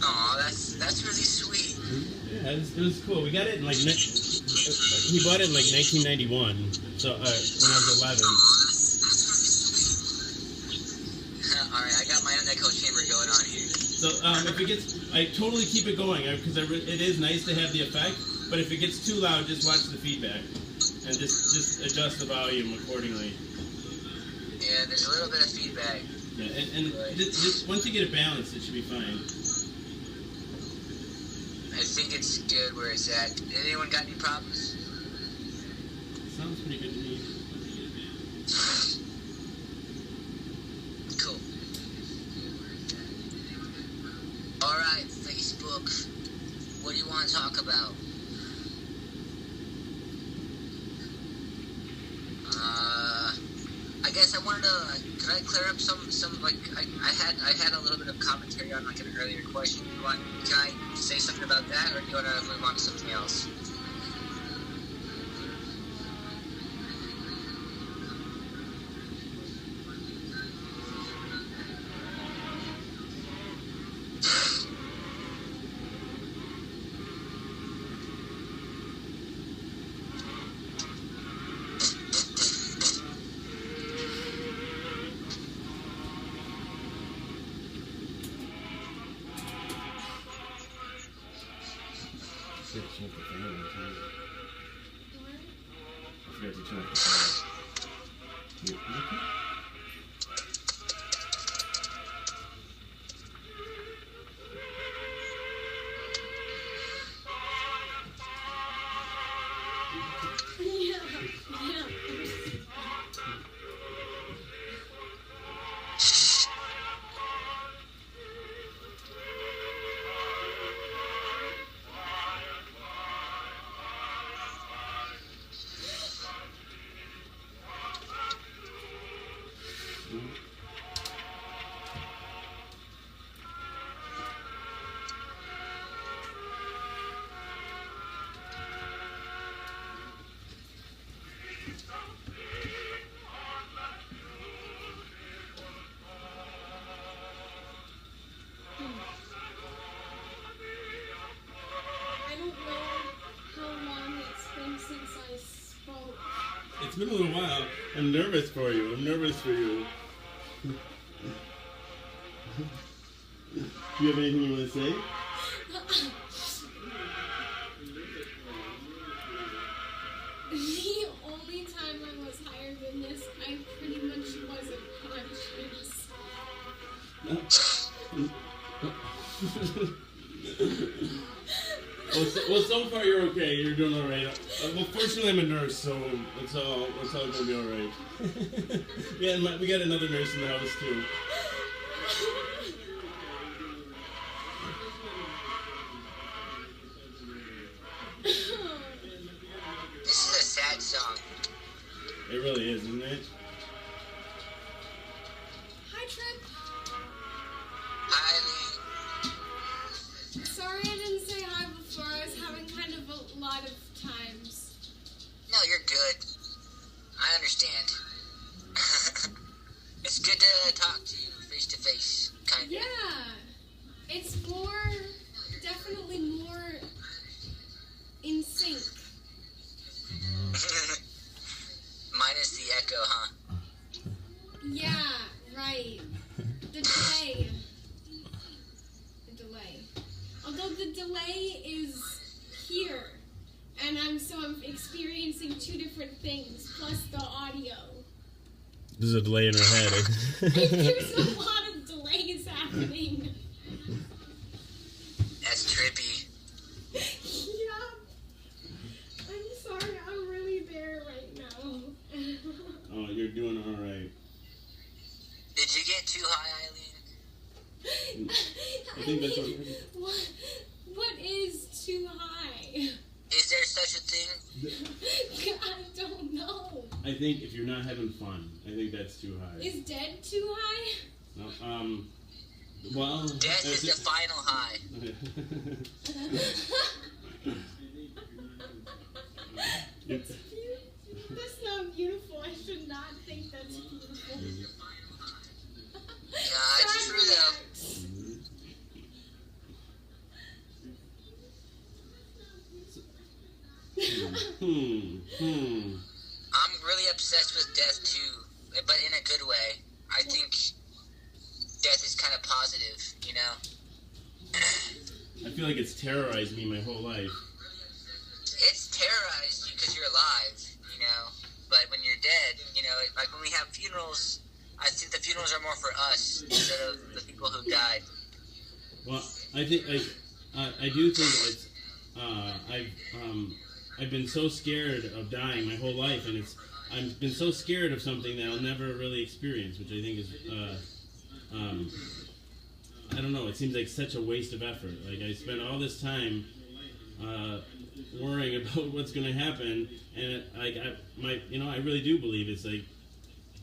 Aw, that's really sweet. Yeah, it was cool. We got it in like he bought it in like 1991. So when I was 11. All right, I got my own echo chamber going on here. So if it gets, I totally keep it going because it is nice to have the effect. But if it gets too loud, just watch the feedback and just adjust the volume accordingly. Yeah, there's a little bit of feedback. Yeah, and just once you get it balanced, it should be fine. I think it's good where it's at. Anyone got any problems? Sounds pretty good to me. Cool. Alright, Facebook. What do you want to talk about? I guess I wanted to. Could I clear up some like I had a little bit of commentary on like an earlier question. Can I say something about that, or do you want to move on to something else? It's been a little while. I'm nervous for you. I'm nervous for you. Do you have anything you want to say? The only time I was higher than this, I pretty much wasn't conscious. Well, so far you're okay. You're doing all right. Well, fortunately, I'm a nurse, so it's all gonna be all right. Yeah, and we got another nurse in the house too. This is a sad song. It really is, isn't it? Hi, Trip. Hi, Lee. Sorry I didn't say hi before. I was having kind of a lot of times. No, you're good. I understand. It's good to talk to you face to face, kind of. Yeah. It's definitely more in sync. Minus the echo, huh? Yeah, right. The delay. Although the delay is here, and I'm experiencing two different things, plus the audio. There's a delay in her head. There's a lot of delays happening. That's trippy. Yeah. I'm sorry, I'm really there right now. Oh, you're doing all right. Did you get too high, Eileen? I think that's what is too high? Is there such a thing? I don't know. I think if you're not having fun, I think that's too high. Is dead too high? No, well... Death is the final high. That's beautiful. That's not beautiful. I should not think that's beautiful. Yeah, it's true though. with death too, but in a good way. I think death is kind of positive, you know? I feel like it's terrorized me my whole life. It's terrorized you because you're alive, you know? But when you're dead, you know, like when we have funerals, I think the funerals are more for us instead of the people who died. Well, I think I do think it's I've been so scared of dying my whole life, and I've been so scared of something that I'll never really experience, which I think is I don't know. It seems like such a waste of effort. Like I spent all this time worrying about what's going to happen, and I really do believe it's like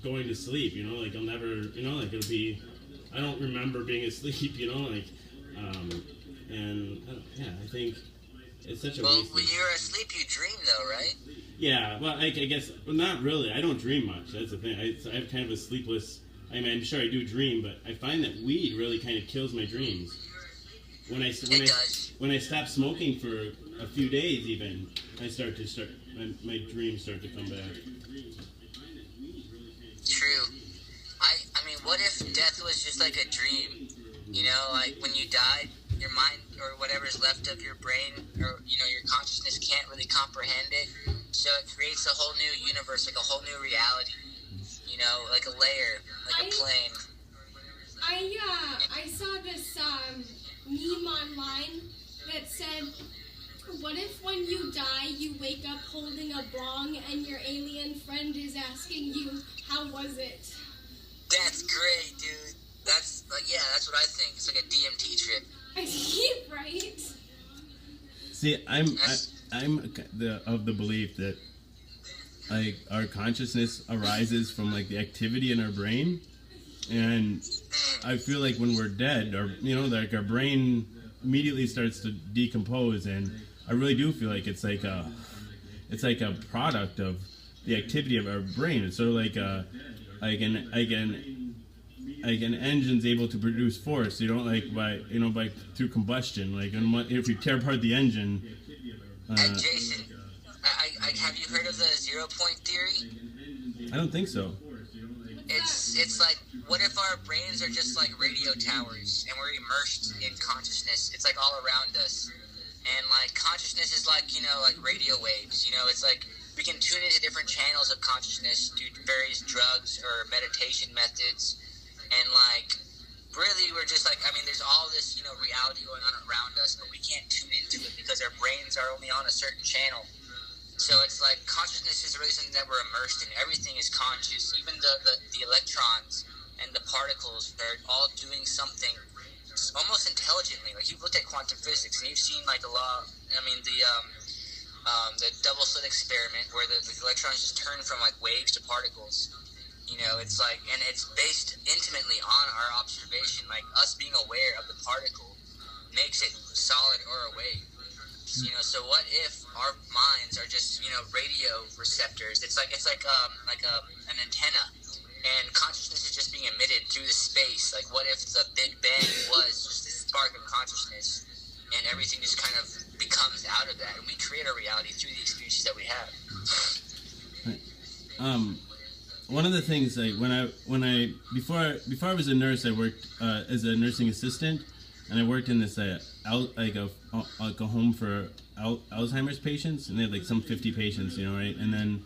going to sleep. You know, like I'll never, you know, like it'll be. I don't remember being asleep. You know, like I think it's such a. Well, waste when you're asleep, you dream though, right? Yeah, well, I guess not really. I don't dream much. That's the thing. I have kind of a sleepless. I mean, I'm sure I do dream, but I find that weed really kind of kills my dreams. When I stop smoking for a few days, even my dreams start to come back. True. I mean, what if death was just like a dream? You know, like when you died, your mind or whatever's left of your brain or, you know, your consciousness can't really comprehend it. So it creates a whole new universe, like a whole new reality. You know, like a layer, like a plane. I saw this meme online that said, what if when you die you wake up holding a bong and your alien friend is asking you, how was it? That's great, dude. That's that's what I think. It's like a DMT trip. Right? See, I'm of the belief that like our consciousness arises from like the activity in our brain, and I feel like when we're dead, our brain immediately starts to decompose, and I really do feel like it's like a product of the activity of our brain. It's sort of like an engine's able to produce force, by through combustion. Like if you tear apart the engine. Jason, I have you heard of the 0 point theory? I don't think so. It's like, what if our brains are just like radio towers and we're immersed in consciousness? It's like all around us. And like consciousness is like, like radio waves. It's like we can tune into different channels of consciousness through various drugs or meditation methods. And like, really we're just like, there's all this, reality going on around us, but we can't tune into it because our brains are only on a certain channel. So it's like consciousness is really something that we're immersed in. Everything is conscious. Even the electrons and the particles, they're all doing something almost intelligently. Like you've looked at quantum physics and you've seen like the double slit experiment where the electrons just turn from like waves to particles. It's like, and it's based intimately on our observation. Like us being aware of the particle makes it solid or a wave. So what if our minds are just, radio receptors? It's like an antenna, and consciousness is just being emitted through the space. Like what if the Big Bang was just this spark of consciousness, and everything just kind of becomes out of that, and we create our reality through the experiences that we have. One of the things, like before I was a nurse, I worked as a nursing assistant, and I worked in this a home for Alzheimer's patients, and they had like some 50 patients, right? And then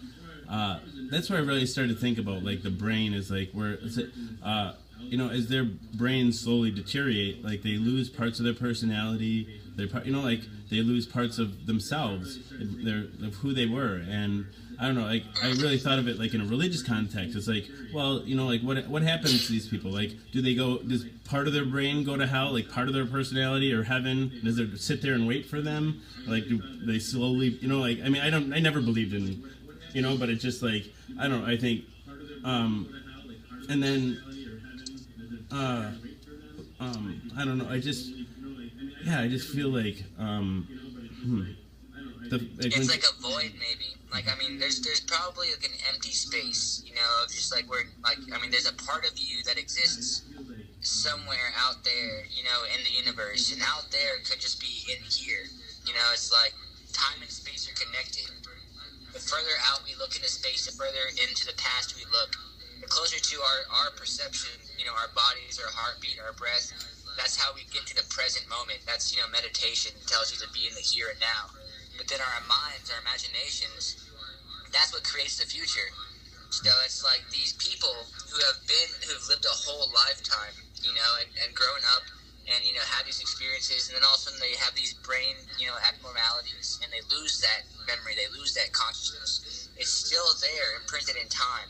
that's where I really started to think about like the brain is like where is it, as their brains slowly deteriorate, like they lose parts of their personality, like they lose parts of themselves, of who they were. And I don't know, like I really thought of it like in a religious context. It's like, well, like what happens to these people? Like, does part of their brain go to hell, like part of their personality, or heaven? Does it sit there and wait for them? Like, do they slowly, I never believed in, but it's just like, I don't know, I think, and then, I don't know, I just feel like, it's like a void, maybe. Like, there's probably like an empty space, of just like where, like, there's a part of you that exists somewhere out there, in the universe, and out there could just be in here. It's like time and space are connected. The the further out we look into space, the further into the past we look. The closer to our perception, our bodies, our heartbeat, our breath, that's how we get to the present moment. That's, meditation. It tells you to be in the here and now. But then our minds, our imaginations, that's what creates the future. So it's like these people who've lived a whole lifetime, and grown up and, have these experiences, and then all of a sudden they have these brain, abnormalities, and they lose that memory, they lose that consciousness. It's still there, imprinted in time.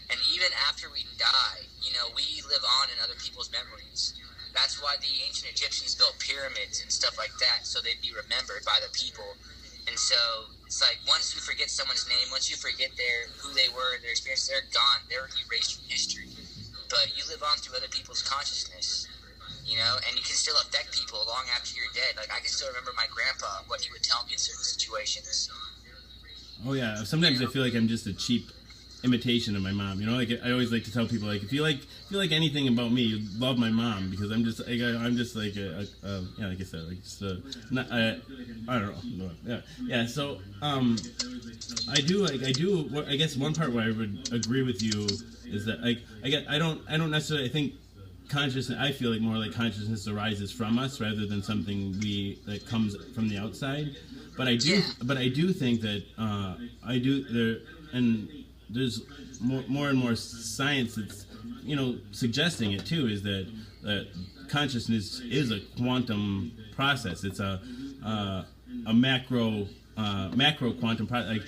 And even after we die, we live on in other people's memories. That's why the ancient Egyptians built pyramids and stuff like that, so they'd be remembered by the people. And so it's like once you forget someone's name, once you forget who they were, their experience, they're gone. They're erased from history. But you live on through other people's consciousness, and you can still affect people long after you're dead. Like I can still remember my grandpa, what he would tell me in certain situations. Oh yeah, sometimes I feel like I'm just a cheap imitation of my mom. Like I always like to tell people, like if you like anything about me, you love my mom, because I'm just like like I said, like just I don't know. Yeah. So I guess one part where I would agree with you is that I don't necessarily think consciousness. I feel like more like consciousness arises from us rather than something that comes from the outside. But I do think that there's more and more science that's suggesting it too, is that consciousness is a quantum process. It's a macro quantum process.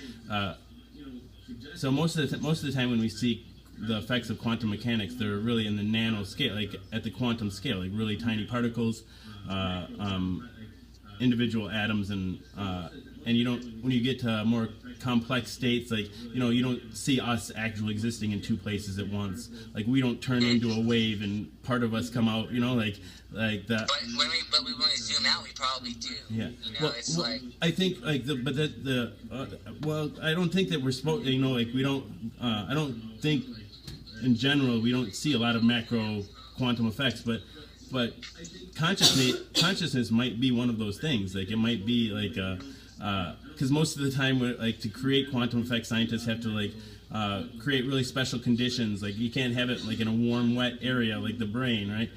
So most of the time when we see the effects of quantum mechanics, they're really in the nano scale, like at the quantum scale, like really tiny particles, individual atoms, and you don't, when you get to more complex states, like you don't see us actually existing in two places at once. Like we don't turn into a wave and part of us come out, like that. But when we zoom out, we probably do. Yeah. It's like I think like I don't think that we're supposed. Like we don't. I don't think in general we don't see a lot of macro quantum effects, but consciousness might be one of those things. Like it might be like because most of the time, like to create quantum effects, scientists have to create really special conditions. Like you can't have it like in a warm, wet area like the brain, right?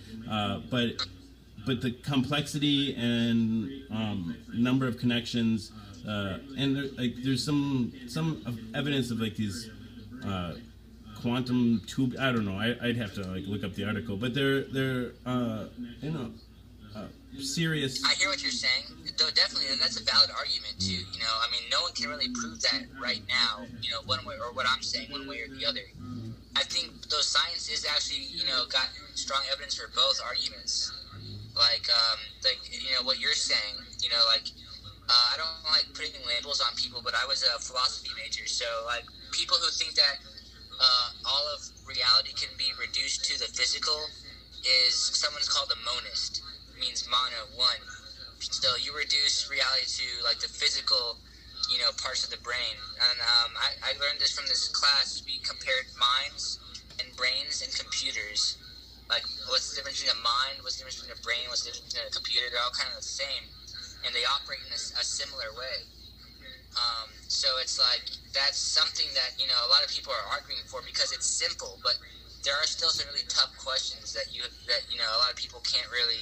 But the complexity and number of connections, and there's some evidence of like these quantum tube. I don't know. I'd have to look up the article, but they're serious. I hear what you're saying, though, definitely, and that's a valid argument too. I mean, no one can really prove that right now. One way, or what I'm saying, one way or the other. I think though science is actually, got strong evidence for both arguments. Like what you're saying. I don't like putting labels on people, but I was a philosophy major, so like people who think that all of reality can be reduced to the physical is someone's called a monist. It means mono, one. So you reduce reality to like the physical, parts of the brain. And I learned this from this class. We compared minds and brains and computers. Like, what's the difference between a mind? What's the difference between a brain? What's the difference between a computer? They're all kind of the same, and they operate in a similar way. So it's like that's something that a lot of people are arguing for because it's simple, but there are still some really tough questions that a lot of people can't really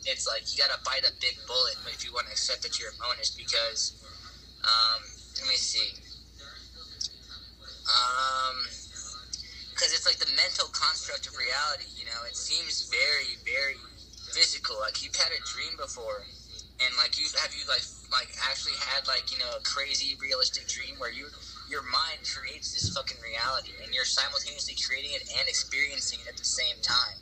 It's like you gotta bite a big bullet if you want to accept that you're a monist, because let me see. Because it's like the mental construct of reality. It seems very, very physical. Like you've had a dream before, and like have you actually had a crazy realistic dream where your mind creates this fucking reality, and you're simultaneously creating it and experiencing it at the same time.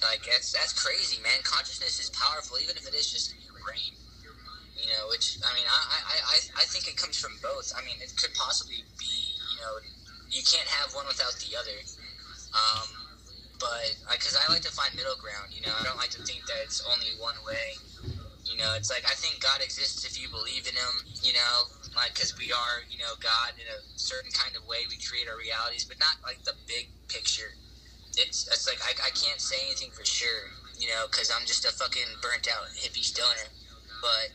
Like that's crazy, man. Consciousness is powerful, even if it is just in your brain. Which I mean, I think it comes from both. I mean, it could possibly be, you can't have one without the other. But because I like to find middle ground, I don't like to think that it's only one way. It's like I think God exists if you believe in Him. Because we are, God in a certain kind of way. We create our realities, but not like the big picture. It's like I can't say anything for sure, because I'm just a fucking burnt out hippie stoner. But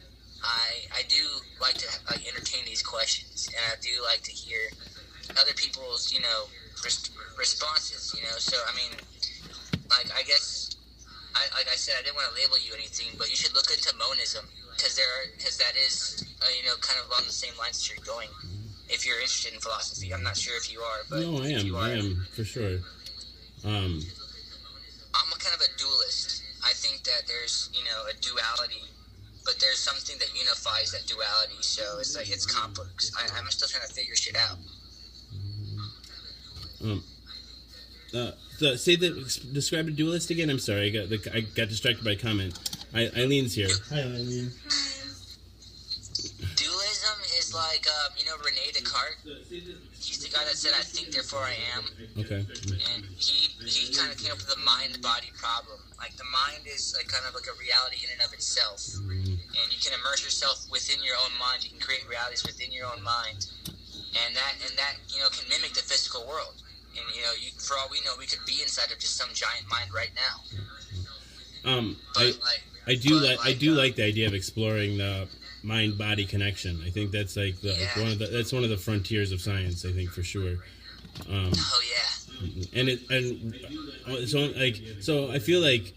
I do like to like entertain these questions, and I do like to hear other people's, you know, responses, you know. So I mean, like I guess, like I said, I didn't want to label you anything, but you should look into monism because that is, you know, kind of along the same lines that you're going. If you're interested in philosophy, I'm not sure if you are, but No, I if am. you are, I am for sure. I'm a kind of a dualist. I think that there's, you know, a duality, but there's something that unifies that duality. So it's like it's complex. I'm still trying to figure shit out. Describe a dualist again. I'm sorry, I got distracted by a comment. Eileen's here. Hi, Eileen. Dualism is like, you know, Rene Descartes. He's the guy that said, "I think, therefore I am." Okay. And he kind of came up with the mind-body problem. Like the mind is like kind of like a reality in and of itself, and you can immerse yourself within your own mind. You can create realities within your own mind, and that you know can mimic the physical world. And you know, for all we know, we could be inside of just some giant mind right now. I do like the idea of exploring the mind-body connection. I think that's like one of the frontiers of science. I think for sure. Oh yeah. So I feel like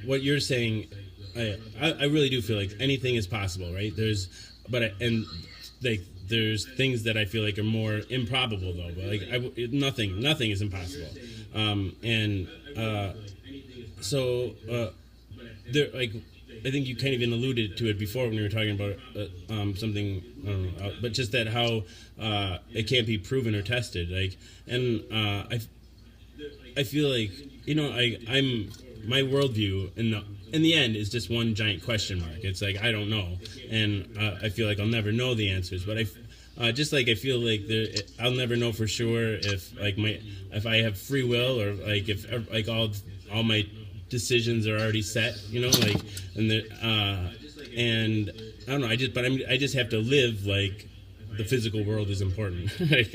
what you're saying, I really do feel like anything is possible, right? There's things that I feel like are more improbable though. But like nothing is impossible. There, like, I think you kind of even alluded to it before when we were talking about something, I don't know, but just that how it can't be proven or tested. Like, and I feel like, you know, I'm my worldview in the end is just one giant question mark. It's like I don't know, and I feel like I'll never know the answers. But I feel like I'll never know for sure if I have free will or like if like all my decisions are already set, you know, like, and I don't know. I just have to live like the physical world is important. Right.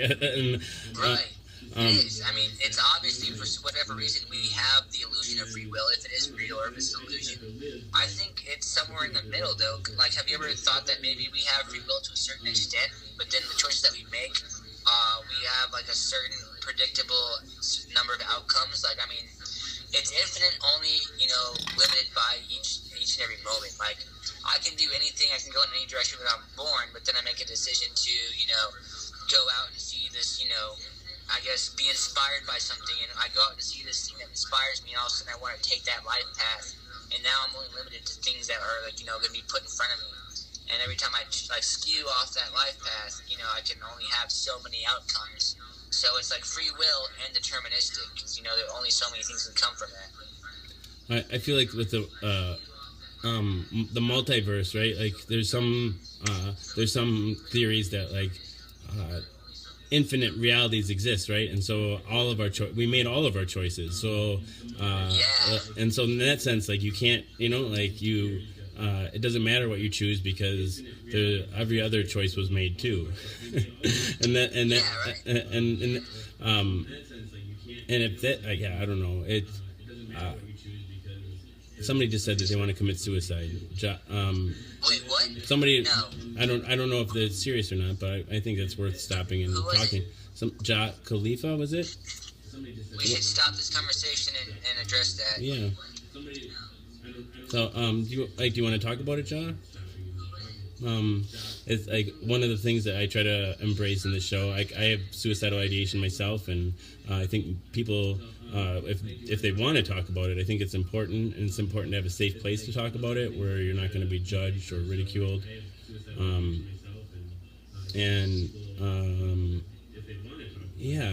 It is. I mean, it's obviously for whatever reason we have the illusion of free will, if it is real or if it's an illusion. I think it's somewhere in the middle, though. Like, have you ever thought that maybe we have free will to a certain extent, but then the choices that we make, we have like a certain predictable number of outcomes? Like, I mean, it's infinite, only, you know, limited by each and every moment. Like, I can do anything, I can go in any direction when I'm born, but then I make a decision to, you know, go out and see this, you know, I guess be inspired by something, and I go out and see this thing that inspires me, and all of a sudden I want to take that life path, and now I'm only limited to things that are, like, you know, going to be put in front of me. And every time I like skew off that life path, you know, I can only have so many outcomes. So it's like free will and deterministic. You know, there are only so many things can come from that. I feel like with the multiverse, right? Like there's some theories that like infinite realities exist, right? And so all of our we made all of our choices. So and so in that sense, like you can't, you know, like you. It doesn't matter what you choose because every other choice was made too, and if that, I don't know. It. Somebody just said that they want to commit suicide. Wait, what? Somebody. No. I don't know if they're serious or not, but I think it's worth stopping and talking. Khalifa, was it? We should stop this conversation and address that. Yeah. So, do you want to talk about it, John? It's like one of the things that I try to embrace in this show. I have suicidal ideation myself, and I think people, if they want to talk about it, I think it's important, and it's important to have a safe place to talk about it where you're not going to be judged or ridiculed.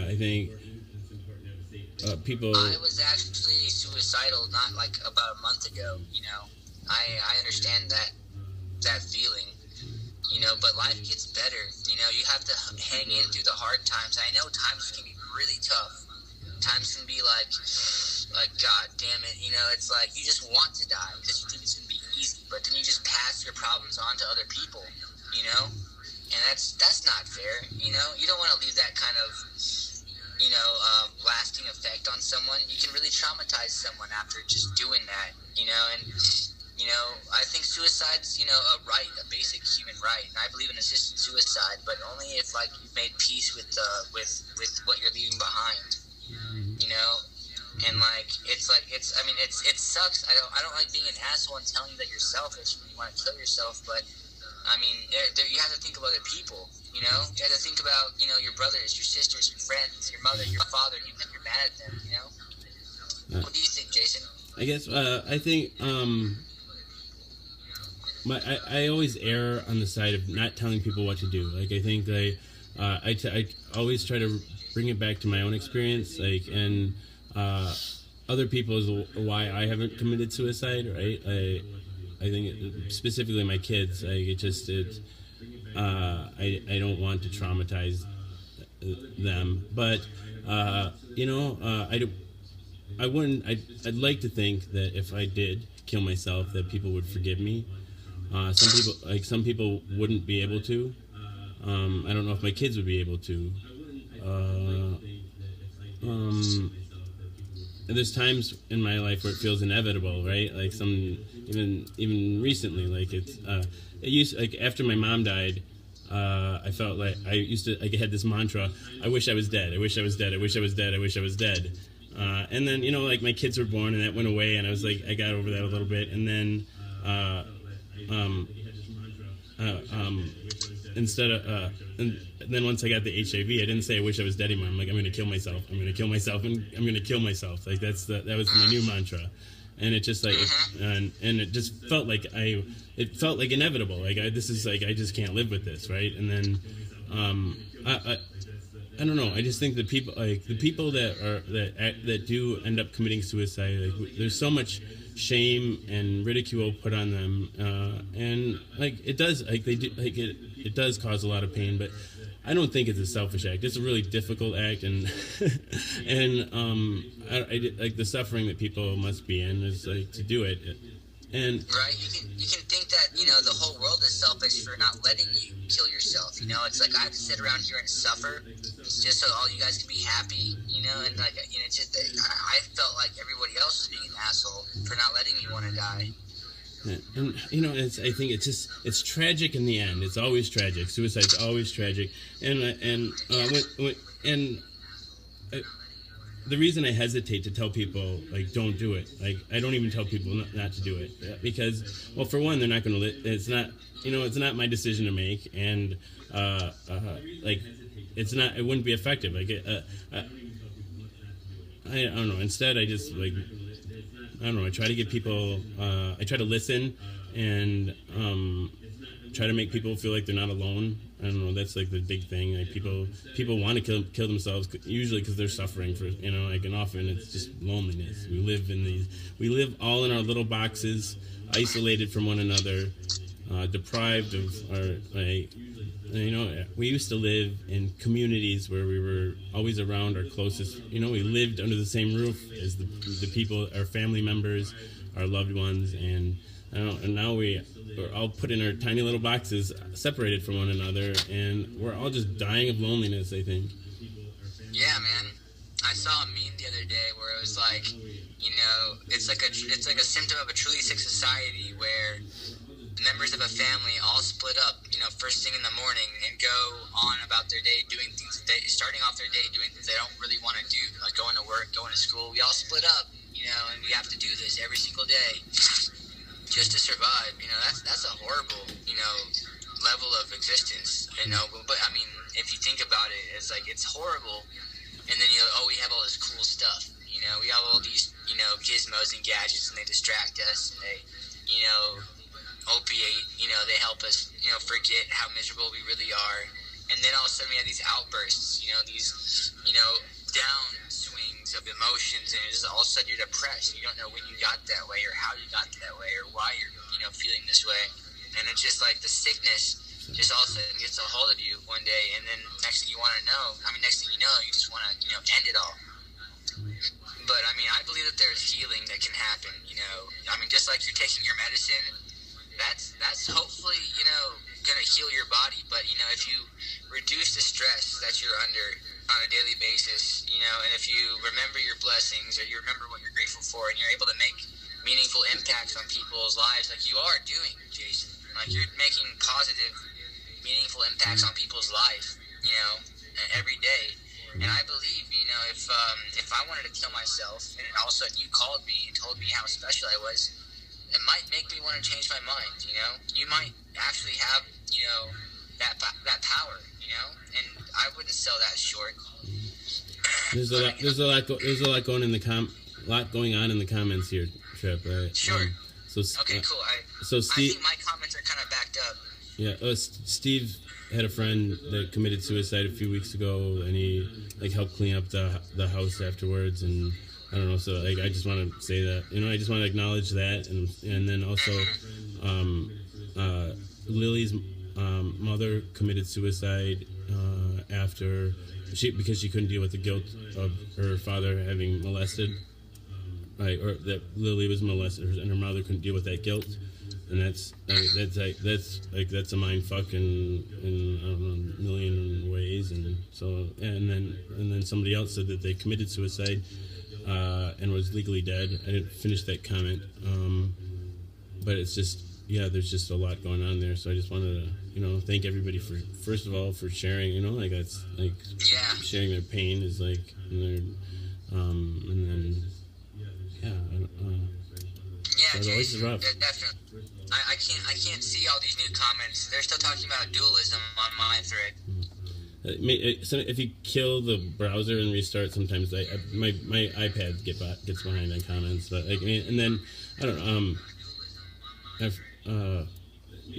I think people. I was actually suicidal not like about a month ago, you know. I understand that feeling, you know, but life gets better. You know, you have to hang in through the hard times. I know times can be really tough. Times can be like God damn it, you know, it's like you just want to die because you think it's going to be easy, but then you just pass your problems on to other people, you know? And that's not fair, you know? You don't want to leave that kind of, you know, lasting effect on someone. You can really traumatize someone after just doing that, you know, and, You know, I think suicide's, you know, a basic human right, and I believe in assisted suicide, but only if like you've made peace with what you're leaving behind. You know, and like it sucks. I don't like being an asshole and telling you that you're selfish when you want to kill yourself, but I mean, you have to think about other people. You know, you have to think about, you know, your brothers, your sisters, your friends, your mother, your father, even if you're mad at them. You know, what do you think, Jason? I guess I think I always err on the side of not telling people what to do. Like I think I always try to bring it back to my own experience, like, and other people is why I haven't committed suicide, right? I think specifically my kids, like I don't want to traumatize them, but you know, I wouldn't. I'd like to think that if I did kill myself, that people would forgive me. Some people wouldn't be able to. I don't know if my kids would be able to. And there's times in my life where it feels inevitable, right? Like even recently, like like after my mom died, I felt like I had this mantra: I wish I was dead. I wish I was dead. I wish I was dead. I wish I was dead. And then, you know, like my kids were born and that went away, and I was like, I got over that a little bit, and then and then once I got the HIV, I didn't say I wish I was dead anymore. I'm like, I'm going to kill myself. I'm going to kill myself, and I'm going to kill myself. Like that was my new mantra, and it just like and it just felt like it felt like inevitable. Like this is like I just can't live with this, right? And then I don't know. I just think the people that do end up committing suicide, like there's so much shame and ridicule put on them, and like it does, like they do, like it does cause a lot of pain. But I don't think it's a selfish act. It's a really difficult act, and I like the suffering that people must be in is like to do it. And right, you can think that, you know, the whole world is selfish for not letting you kill yourself. You know, it's like I have to sit around here and suffer just so all you guys can be happy. You know, and like, you know, it's just I felt like everybody else was being an asshole for not letting me want to die. And you know, I think it's tragic in the end. It's always tragic. Suicide's always tragic. The reason I hesitate to tell people, like, don't do it, like, I don't even tell people not to do it, because, well, for one, they're not going to, it's not, you know, it's not my decision to make, and, like, it wouldn't be effective, like, I don't know, instead, I just, like, I don't know, I try to get people, I try to listen, and, try to make people feel like they're not alone. I don't know, that's like the big thing. Like people want to kill themselves usually because they're suffering for, you know, like, and often it's just loneliness. We live all in our little boxes, isolated from one another, deprived of our, like, you know, we used to live in communities where we were always around our closest, you know, we lived under the same roof as the people, our family members, our loved ones, and now we're all put in our tiny little boxes, separated from one another, and we're all just dying of loneliness, I think. Yeah, man. I saw a meme the other day where it was like, you know, it's like a symptom of a truly sick society where members of a family all split up, you know, first thing in the morning and go on about their day doing things starting off their day doing things they don't really want to do, like going to work, going to school. We all split up, you know, and we have to do this every single day just to survive. You know, that's a horrible, you know, level of existence, you know. But I mean, if you think about it, it's like, it's horrible. And then, you know, we have all this cool stuff. You know, we have all these, you know, gizmos and gadgets, and they distract us, and they, you know, opiate, you know, they help us, you know, forget how miserable we really are. And then all of a sudden we have these outbursts, you know, these, you know, downswings of emotions, and it's just all of a sudden you're depressed. You don't know when you got that way, or how you got that way, or why you're, you know, feeling this way. And it's just like the sickness just all of a sudden gets a hold of you one day, and then next thing you want to know, next thing you know, you just want to, you know, end it all. But I mean, I believe that there's healing that can happen, you know. I mean, just like you're taking your medicine, that's hopefully, you know, gonna heal your body. But you know, if you reduce the stress that you're under on a daily basis, you know, and if you remember your blessings, or you remember what you're grateful for, and you're able to make meaningful impacts on people's lives, like you are doing, Jason. Like you're making positive, meaningful impacts on people's life, every day. And I believe, if I wanted to kill myself, and all of a sudden you called me and told me how special I was, it might make me want to change my mind. You might actually have, that power, and I wouldn't sell that short. There's a lot going on in the comments here, Trip. Right? Sure. Okay, cool. So Steve, I think my comments are kind of backed up. Yeah. Steve had a friend that committed suicide a few weeks ago, and he helped clean up the house afterwards, and I don't know. So I just want to say that I just want to acknowledge that, and then also Lily's mother committed suicide because she couldn't deal with the guilt of her father having molested, right? Or that Lily was molested, and her mother couldn't deal with that guilt, and that's a mind fuck in I don't know, a million ways, and so and then somebody else said that they committed suicide and was legally dead. I didn't finish that comment, but it's just. Yeah, there's just a lot going on there, so I just wanted to, thank everybody for, first of all, for sharing, that's sharing their pain is and then, yeah, so Jason, rough. Definitely. I can't see all these new comments. They're still talking about dualism on my thread. So if you kill the browser and restart, sometimes my iPad gets behind on comments, but and then I don't know.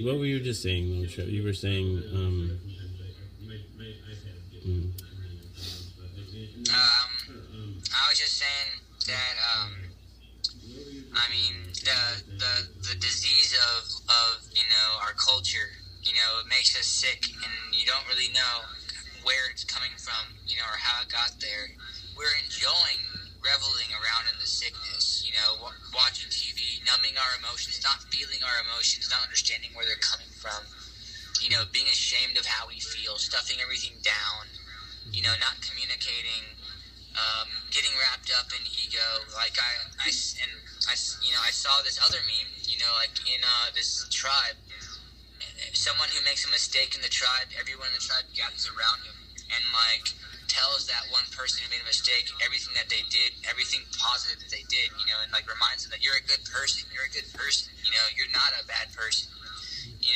What were you just saying, though, Trev? You were saying, I was just saying that, the disease of our culture, it makes us sick, and you don't really know where it's coming from, or how it got there. We're enjoying reveling around in the sickness, watching TV, numbing our emotions, not feeling our emotions, not understanding where they're coming from, being ashamed of how we feel, stuffing everything down, not communicating, getting wrapped up in ego. Like I saw this other meme, in this tribe, someone who makes a mistake in the tribe, everyone in the tribe gathers around him and tells that one person who made a mistake everything that they did, everything positive that they did, and reminds them that you're a good person, you're not a bad person, you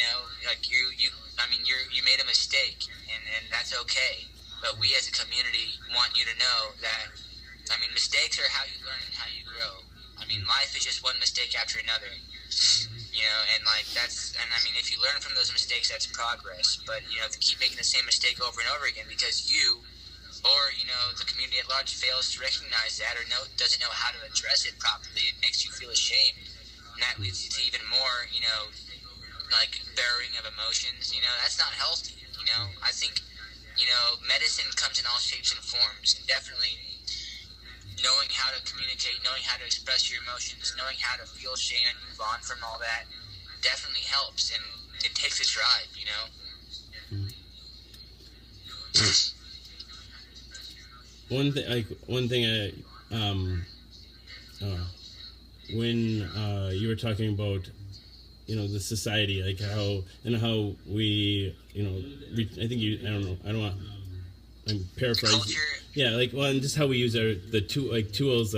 made a mistake, and that's okay, but we as a community want you to know that, mistakes are how you learn and how you grow. Life is just one mistake after another, if you learn from those mistakes, that's progress, but, if you keep making the same mistake over and over again because you or the community at large fails to recognize that or doesn't know how to address it properly, it makes you feel ashamed, and that leads you to even more burying of emotions. That's not healthy. I think medicine comes in all shapes and forms, and definitely knowing how to communicate, knowing how to express your emotions, knowing how to feel shame and move on from all that definitely helps, and it takes a tribe. One thing when you were talking about the society, how we I'm paraphrasing. Culture. Yeah, and just how we use the tools,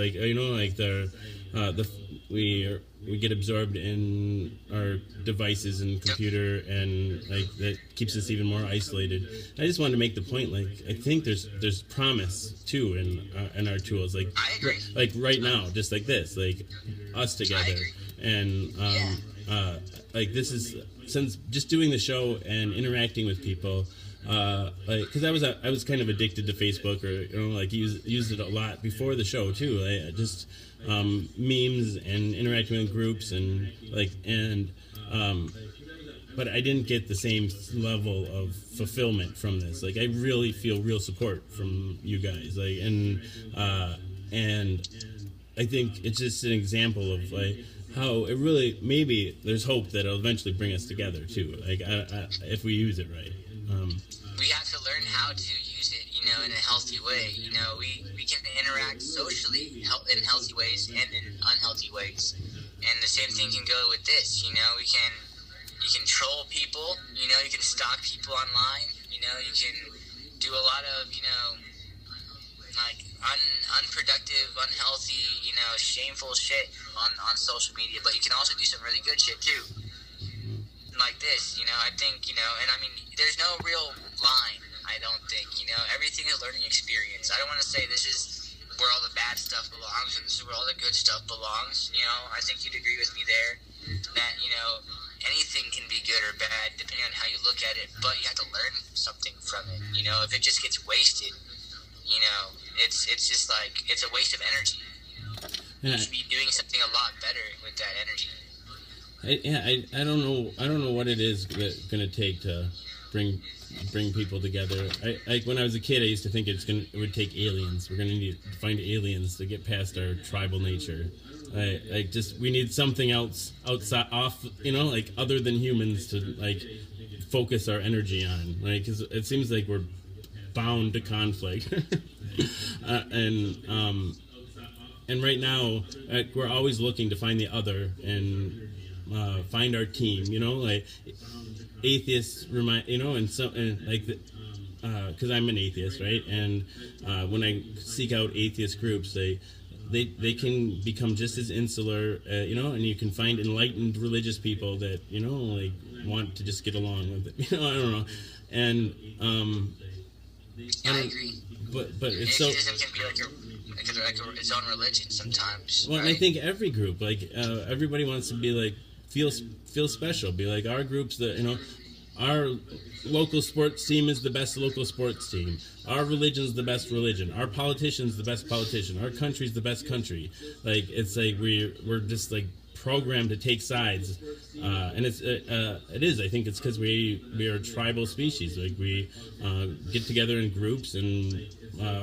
we get absorbed in our devices and computer, and that keeps us even more isolated. I just wanted to make the point, I think there's promise too in our tools, I agree. Right now, just like this, us together, and this is, since just doing the show and interacting with people. Because I was kind of addicted to Facebook, or used it a lot before the show too. Just memes and interacting with groups but I didn't get the same level of fulfillment from this. I really feel real support from you guys. And I think it's just an example of how it really, maybe there's hope that it'll eventually bring us together too. If we use it right. We have to learn how to use it, in a healthy way. We can interact socially in healthy ways and in unhealthy ways. the same thing can go with this. You can troll people. You can stalk people online. You can do a lot of like unproductive, unhealthy, shameful shit on social media. But you can also do some really good shit too. Like this, I think, and I mean, there's no real line, I don't think, everything is learning experience. I don't want to say this is where all the bad stuff belongs and this is where all the good stuff belongs, I think you'd agree with me there, that, anything can be good or bad depending on how you look at it, but you have to learn something from it, if it just gets wasted, it's just like, it's a waste of energy. You should be doing something a lot better with that energy. I don't know what it is that's gonna take to bring people together. Like when I was a kid, I used to think it would take aliens. We're gonna need to find aliens to get past our tribal nature. We need something else outside, like other than humans to like focus our energy on. Like, 'cause it seems like we're bound to conflict, and right now we're always looking to find the other and find our team, like atheists remind, because I'm an atheist, right? And when I seek out atheist groups, they can become just as insular, and you can find enlightened religious people that, like want to just get along with it. I don't know. And I agree. But it's so. Atheism can be like its own religion sometimes. Well, right? I think every group, like everybody wants to be like feel special. Be like, our group's our local sports team is the best local sports team. Our religion's the best religion. Our politician's the best politician. Our country's the best country. Like, it's like we're just like programmed to take sides, and it is. I think it's because we are a tribal species. Like, we get together in groups and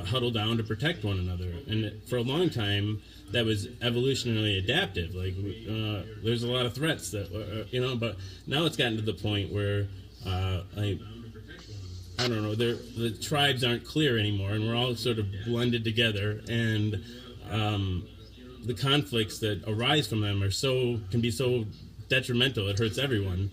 huddle down to protect one another. And for a long time, that was evolutionarily adaptive. Like, there's a lot of threats that, but now it's gotten to the point where, I don't know, the tribes aren't clear anymore, and we're all sort of blended together, and the conflicts that arise from them can be so detrimental. It hurts everyone.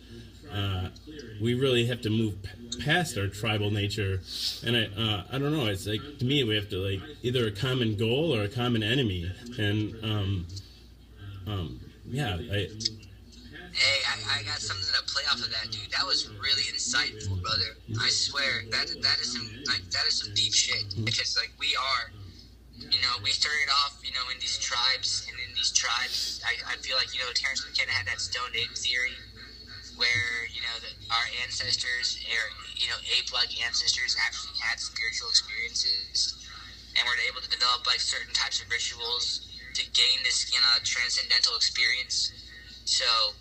We really have to move past our tribal nature, and I don't know. It's like, to me, we have to like either a common goal or a common enemy, and yeah. Hey, I got something to play off of that, dude. That was really insightful, brother. I swear that is some deep shit, because like we are. We started off, in these tribes, and in these tribes, I feel like, Terrence McKenna had that stoned ape theory, where, our ancestors, or, ape-like ancestors actually had spiritual experiences, and were able to develop, like, certain types of rituals to gain this, transcendental experience. So,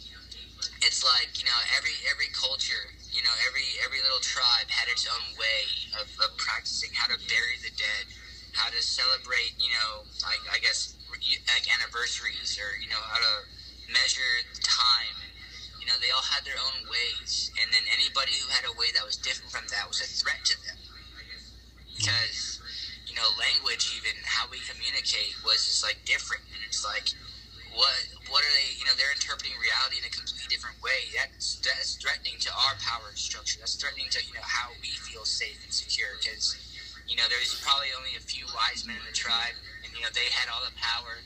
it's like, every culture, every little tribe had its own way of practicing how to bury the dead, how to celebrate, I guess, like anniversaries, or, how to measure time. And, they all had their own ways. And then anybody who had a way that was different from that was a threat to them. Because, language, even how we communicate, was just like different. And it's like, what are they, they're interpreting reality in a completely different way. That's threatening to our power structure. That's threatening to, how we feel safe and secure. Because, there's probably only a few wise men in the tribe, and, they had all the power.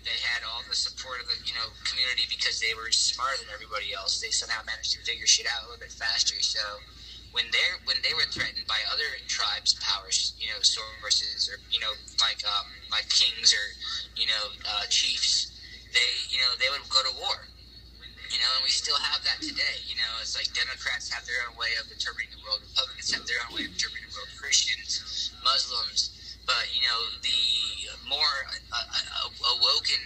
They had all the support of the, community, because they were smarter than everybody else. They somehow managed to figure shit out a little bit faster. So when they were threatened by other tribes' powers, sources, or, like kings or, chiefs, they would go to war. And we still have that today. It's like Democrats have their own way of interpreting the world. Republicans have their own way of interpreting the world. Christians, Muslims. But, the more awoken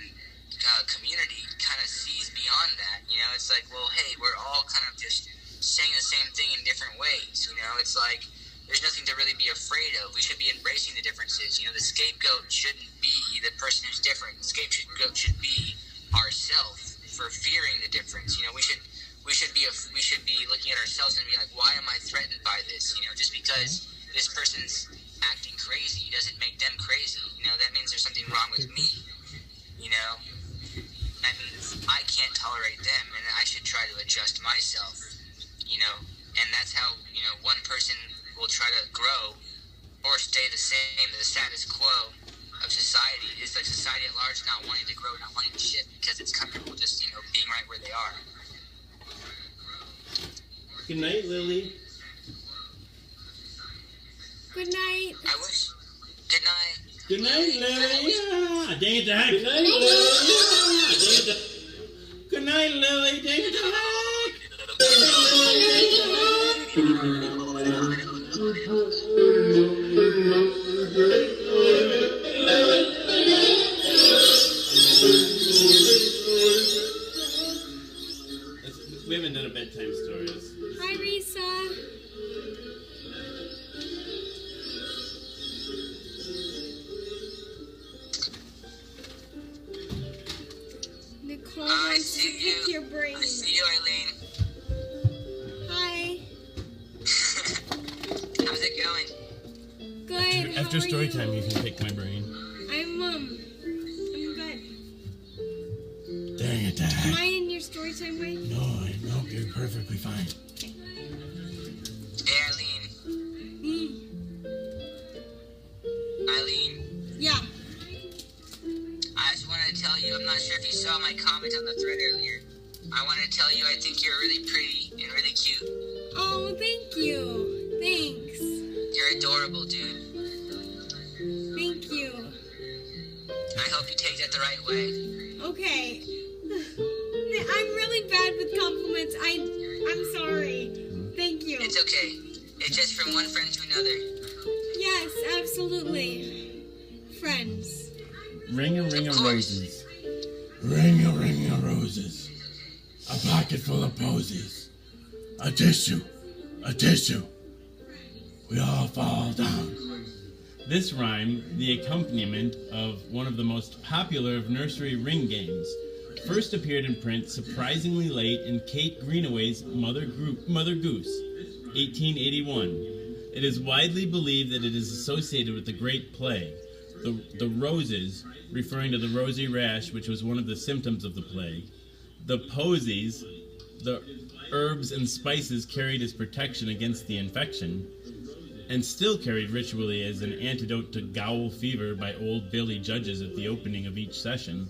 community kind of sees beyond that. It's like, well, hey, we're all kind of just saying the same thing in different ways. It's like, there's nothing to really be afraid of. We should be embracing the differences. The scapegoat shouldn't be the person who's different. The scapegoat should be ourselves for fearing the difference. We should be looking at ourselves and be like, why am I threatened by this? Just because this person's acting crazy doesn't make them crazy. That means there's something wrong with me. That means I can't myself, and that's how, one person will try to grow or stay the same. The status quo of society is like society at large not wanting to grow, not wanting to shift because it's comfortable just, being right where they are. Good night, Lily. Good night. I wish. Good night. Good night, Lily. Yeah. Dang it, Doc. Good night, Lily. Good night, Lily. Dang it, Doc. We haven't done a bedtime story. Hi, Risa. Nicole I wants to see pick you. your brain. I see you, Eileen. Hi. How's it going? Good. After How are story you? time, you can pick my brain. I'm good. Dang it, Doc. Am I in your story time way? No, you're perfectly fine. Hey, Eileen. Eileen, Yeah. I just wanted to tell you, I'm not sure if you saw my comment on the thread earlier. I wanted to tell you I think you're really pretty and really cute. Oh, thank you. Thanks. You're adorable, dude. Thank you. I hope you take that the right way. Okay. I'm really bad with compliments. I'm sorry. Thank you. It's okay. It's just from one friend to another. Yes, absolutely. Friends. Ring a Of course. roses. Ring a roses. A pocket full of posies. A tissue. We all fall down. This rhyme, the accompaniment of one of the most popular of nursery ring games, first appeared in print surprisingly late in Kate Greenaway's Mother Goose, 1881. It is widely believed that it is associated with the Great Plague. The roses, referring to the rosy rash, which was one of the symptoms of the plague. The posies, the herbs and spices carried as protection against the infection, and still carried ritually as an antidote to gowel fever by old Billy judges at the opening of each session.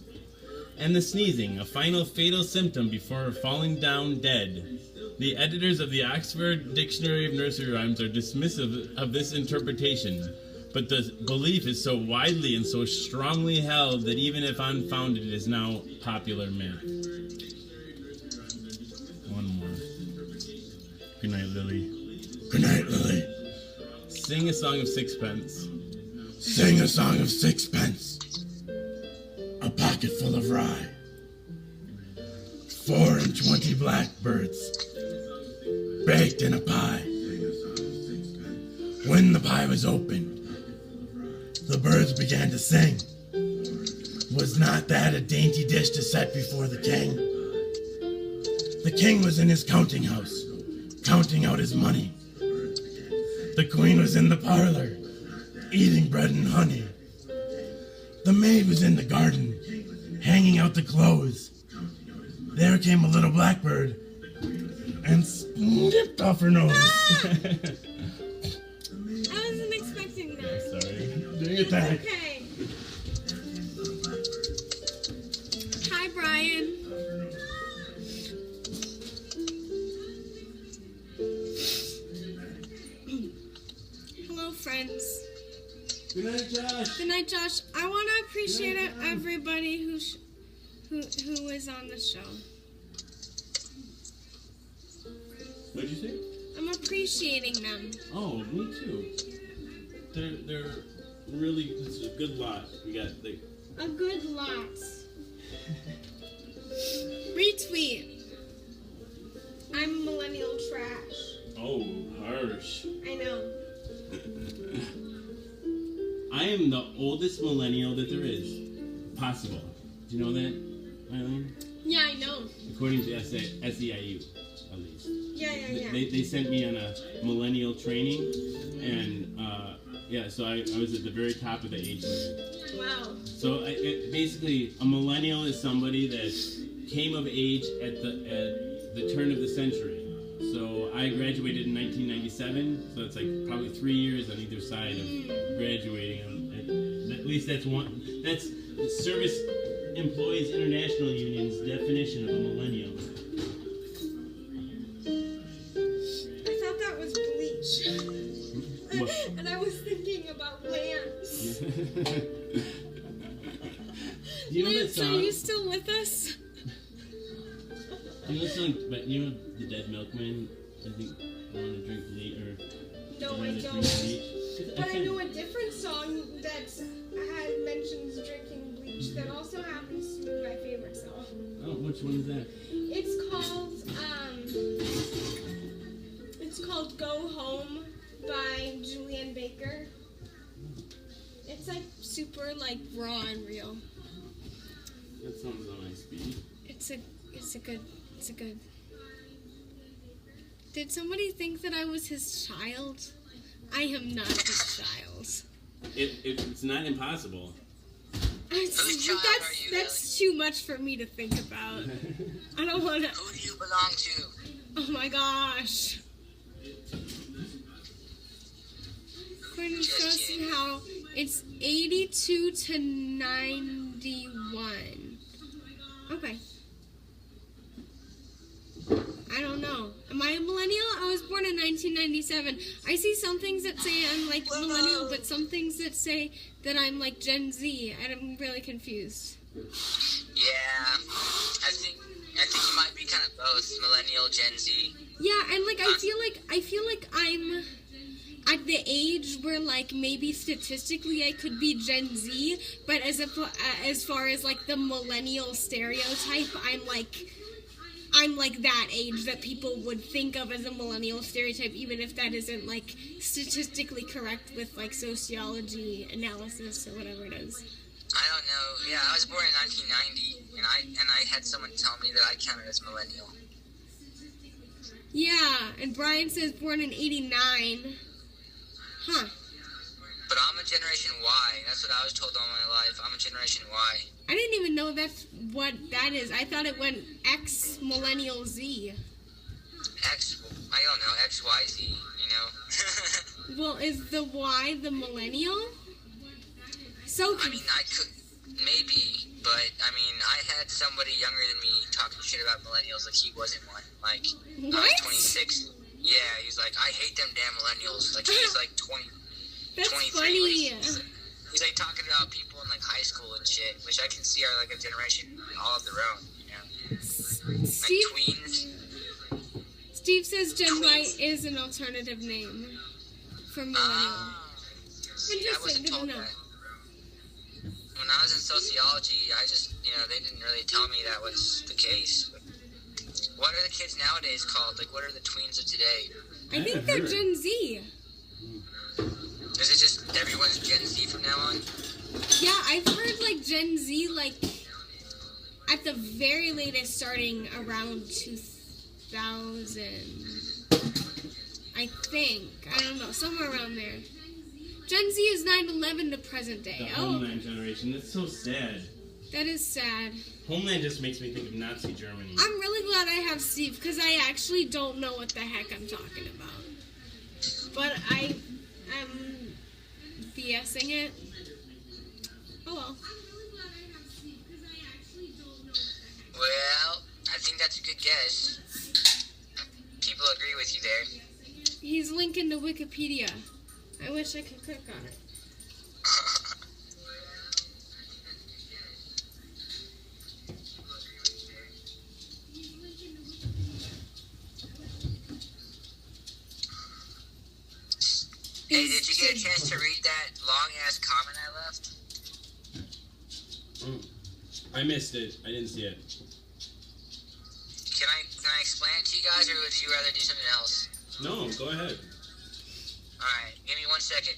And the sneezing, a final fatal symptom before falling down dead. The editors of the Oxford Dictionary of Nursery Rhymes are dismissive of this interpretation, but the belief is so widely and so strongly held that even if unfounded, it is now popular myth. One more. Good night, Lily. Good night, Lily. Sing a song of sixpence. Sing a song of sixpence. A pocket full of rye. 24 blackbirds baked in a pie. When the pie was open, the birds began to sing. Was not that a dainty dish to set before the king? The king was in his counting house, counting out his money. The queen was in the parlor, eating bread and honey. The maid was in the garden, hanging out the clothes. There came a little blackbird and snipped off her nose. I wasn't expecting that. Sorry. Doing it back. Okay. Hi, Brian. Hello, friends. Good night, Josh. Good night, Josh. I want to appreciate everybody who is on the show. What'd you say? I'm appreciating them. Oh, me too. They're really, it's a good lot. We got A good lot. Retweet. I'm millennial trash. oh, harsh. I know. I am the oldest millennial that there is. Possible. Do you know that, Eileen? Yeah, I know. According to SEIU, at least. Yeah. They sent me on a millennial training, and so I was at the very top of the age limit. Wow. So basically, a millennial is somebody that came of age the turn of the century. So I graduated in 1997, so it's like probably 3 years on either side of graduating. At least that's Service Employees International Union's definition of a millennial. I thought that was bleach. What? And I was thinking about Lance. Do you know that Lance, song? are you still with us? Do you know that song? But you know the Dead Milkmen? I think I want to drink bleach or. No, I wanna don't. drink bleach. But I know a different song that had mentions drinking bleach that also happens to be my favorite song. Oh, which one is that? It's called Go Home by Julian Baker. It's like super like raw and real. That song's on my speed. It's a good. Did somebody think that I was his child? I am not his child. It's not impossible. Whose child are you, That's too much for me to think about. I don't want to. Who do you belong to? Oh my gosh. Quentin shows you how it's 82 to 91. Okay. I don't know. Am I a millennial? I was born in 1997. I see some things that say I'm like millennial, but some things that say that I'm like Gen Z, and I'm really confused. Yeah, I think you might be kind of both, millennial, Gen Z. Yeah, and like I feel like I'm at the age where like maybe statistically I could be Gen Z, but as far as like the millennial stereotype, I'm like that age that people would think of as a millennial stereotype, even if that isn't like statistically correct with like sociology analysis or whatever it is. I don't know. Yeah, I was born in 1990, and I had someone tell me that I counted as millennial. Yeah, and Brian says born in 89. Huh. But I'm a Generation Y. That's what I was told all my life. I'm a Generation Y. I didn't even know that's what that is. I thought it went X millennial Z. I don't know, XYZ, you know? Well, is the Y the millennial? So I mean, I could, maybe, but, I mean, I had somebody younger than me talking shit about millennials like he wasn't one. Like, I was What? 26. Yeah, he's like, I hate them damn millennials. Like, he's like 20, That's 23. funny. He's like talking about people in like high school and shit, which I can see are like a generation all of their own, you know? Like Steve, tweens. Steve says Gen Y is an alternative name for millennial. See, I wasn't Interesting, told didn't know. that. When I was in sociology, I just, they didn't really tell me that was the case. But what are the kids nowadays called? Like, what are the tweens of today? I think they're Gen Z. Is it just everyone's Gen Z from now on? Yeah, I've heard like Gen Z like at the very latest starting around 2000. I think. I don't know, somewhere around there. Gen Z is 9/11 to present day. The Oh, Homeland generation. That's so sad. that is sad. Homeland just makes me think of Nazi Germany. I'm really glad I have Steve because I actually don't know what the heck I'm talking about. But I am BSing it. Oh well. Well, I think that's a good guess. People agree with you there. He's linking to Wikipedia. I wish I could click on it. Hey, did you get a chance to read that long-ass comment I left? I missed it. I didn't see it. Can I explain it to you guys, or would you rather do something else? No, go ahead. Alright, give me 1 second.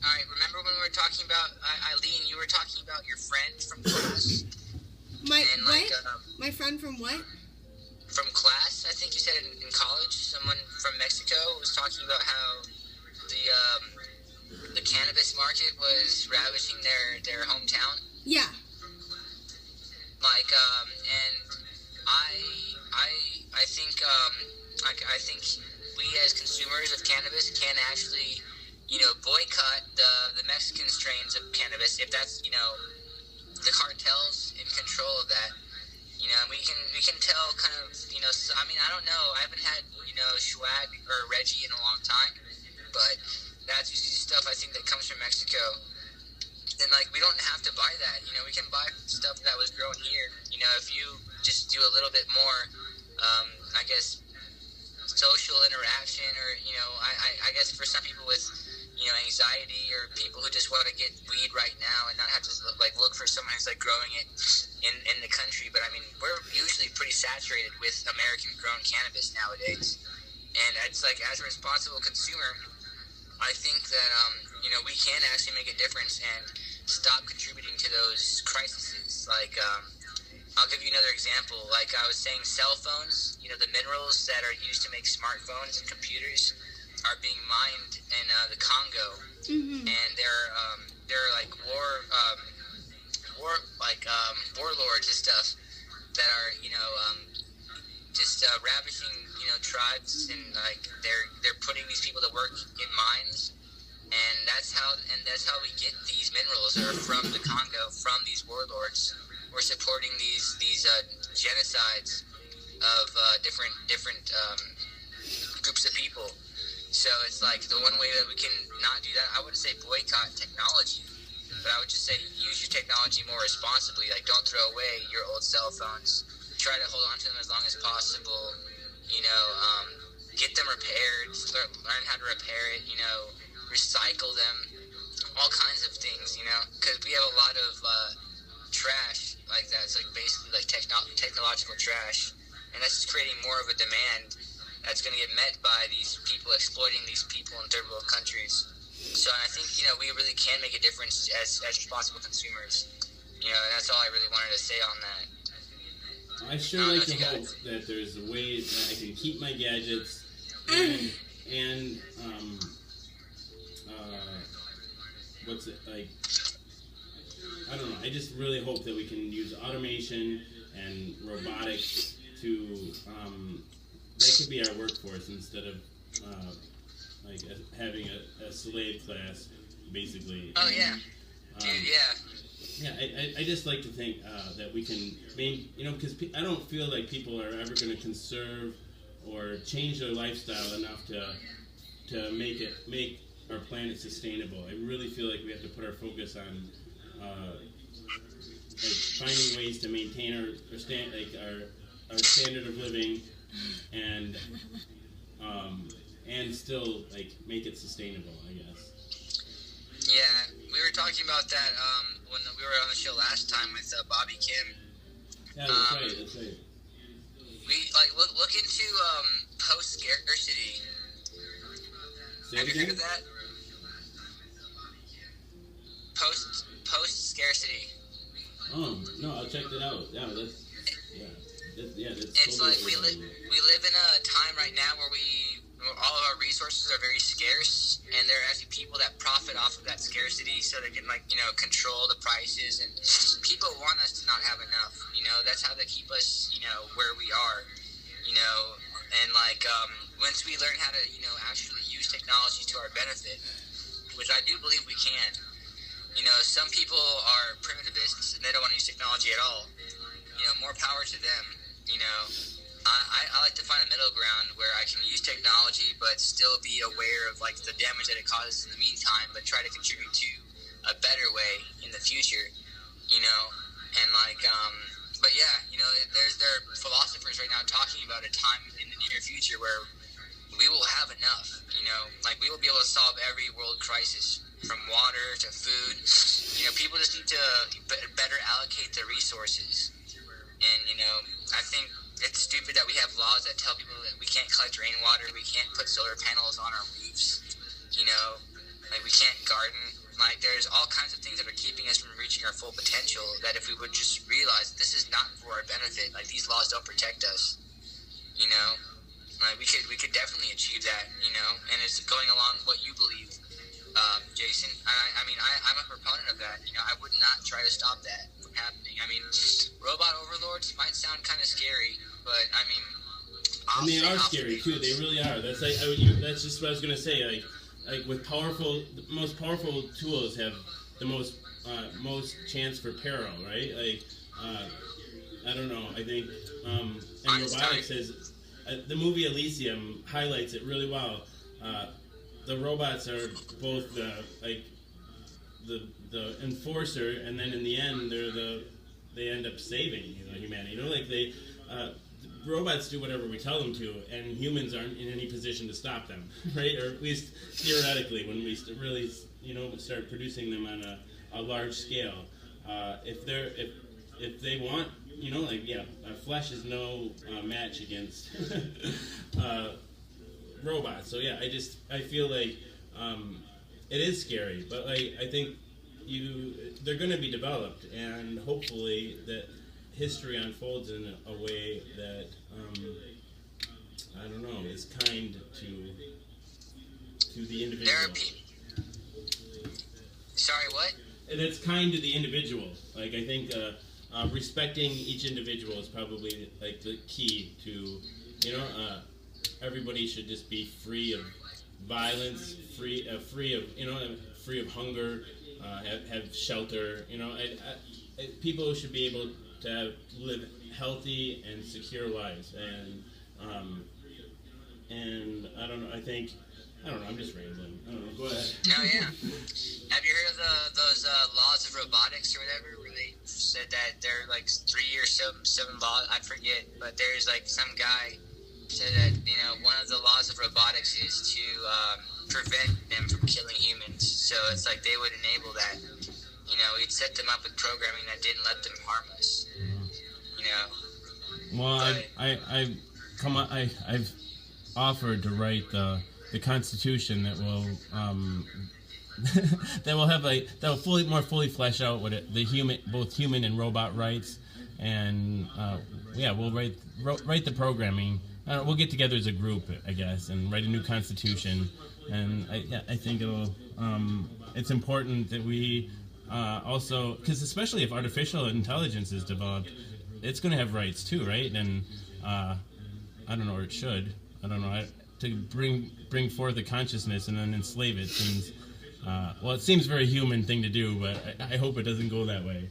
Alright, remember when we were talking about, Eileen, you were talking about your friend from class? My friend from what? From class, I think you said in college, someone from Mexico was talking about how the cannabis market was ravaging their hometown. Yeah. Like, and I think I think we as consumers of cannabis can actually, boycott the Mexican strains of cannabis if that's, the cartels in control of that. And we can tell kind of, I mean, I don't know. I haven't had, Schwag or Reggie in a long time, but that's usually stuff I think that comes from Mexico. And, like, we don't have to buy that. We can buy stuff that was grown here. If you just do a little bit more, I guess, social interaction or, I guess for some people with, anxiety or people who just want to get weed right now and not have to, like, look for someone who's, like, growing it in the country. But, I mean, we're usually pretty saturated with American-grown cannabis nowadays. And it's, like, as a responsible consumer, I think that, we can actually make a difference and stop contributing to those crises. Like, I'll give you another example. Like I was saying, cell phones, the minerals that are used to make smartphones and computers are being mined in the Congo. Mm-hmm. And they're like warlords and stuff that are, just ravaging, tribes, and like they're putting these people to work in mines. And that's how we get these minerals are from the Congo, from these warlords. We're supporting these genocides of different groups of people. So it's like the one way that we can not do that. I wouldn't say boycott technology, but I would just say use your technology more responsibly. Like, don't throw away your old cell phones. Try to hold on to them as long as possible. Get them repaired. Learn how to repair it. Recycle them, all kinds of things, because we have a lot of trash like that. It's like basically like technological trash, and that's just creating more of a demand that's going to get met by these people exploiting these people in third world countries. So I think we really can make a difference as responsible consumers. And that's all I really wanted to say on that. I sure like to hope that there's a way that I can keep my gadgets and what's it like? I don't know. I just really hope that we can use automation and robotics to that could be our workforce instead of having a slave class, basically. Oh yeah, dude, yeah. Yeah, I just like to think that we can, because I don't feel like people are ever going to conserve or change their lifestyle enough to make our planet sustainable. I really feel like we have to put our focus on finding ways to maintain our standard of living and still make it sustainable, I guess. Yeah, we were talking about that when we were on the show last time with Bobby Kim. Yeah, that's right. We look into post scarcity. Have you heard of that? Post scarcity. Oh no, I'll check that out. That's it's totally like we live in a time right now where all of our resources are very scarce, and there are actually people that profit off of that scarcity, so they can control the prices, and people want us to not have enough. That's how they keep us where we are. And once we learn how to actually use technology to our benefit, which I do believe we can. Some people are primitivists and they don't want to use technology at all. More power to them. I like to find a middle ground where I can use technology but still be aware of the damage that it causes in the meantime, but try to contribute to a better way in the future. And but yeah, there are philosophers right now talking about a time in the near future where we will have enough. We will be able to solve every world crisis, from water to food. People just need to better allocate their resources. And I think it's stupid that we have laws that tell people that we can't collect rainwater, we can't put solar panels on our roofs. We can't garden. There's all kinds of things that are keeping us from reaching our full potential that that if we would just realize this is not for our benefit, like these laws don't protect us, you know, like we could definitely achieve that, you know, and it's going along what you believe, Jason. I mean, I'm a proponent of that. You know, I would not try to stop that from happening. I mean, robot overlords might sound kind of scary, but I mean, And they are scary too. They really are. That's like that's just what I was gonna say. Like with the most powerful tools have the most chance for peril, right? Like I don't know. I think and robotics is the movie Elysium highlights it really well. The robots are both the enforcer, and then in the end they end up saving humanity. You know, like robots do whatever we tell them to, and humans aren't in any position to stop them, right? Or at least theoretically, when we really start producing them on a large scale. If they want, flesh is no match against robots. So yeah, I feel like it is scary, but I think they're going to be developed, and hopefully that history unfolds in a way that I don't know, is kind to the individual. Sorry, what? That's kind to the individual. Like I think respecting each individual is probably like the key to everybody should just be free of violence, free of hunger, have shelter. People should be able to live healthy and secure lives, and I don't know. I don't know. I'm just rambling. I don't know. Go ahead. No, yeah. Have you heard of those laws of robotics or whatever, where they said that they're like 3 or seven laws? I forget, but there's like some guy said that one of the laws of robotics is to prevent them from killing humans. So it's like they would enable that. We'd set them up with programming that didn't let them harm us. Well, I've offered to write the Constitution that will more fully flesh out what both human and robot rights, and we'll write the programming. We'll get together as a group, I guess, and write a new Constitution. And I think it's important that we also, because especially if artificial intelligence is developed, it's going to have rights too, right? And I don't know, or it should. I don't know. To bring forth a consciousness and then enslave it seems, it seems a very human thing to do, but I hope it doesn't go that way.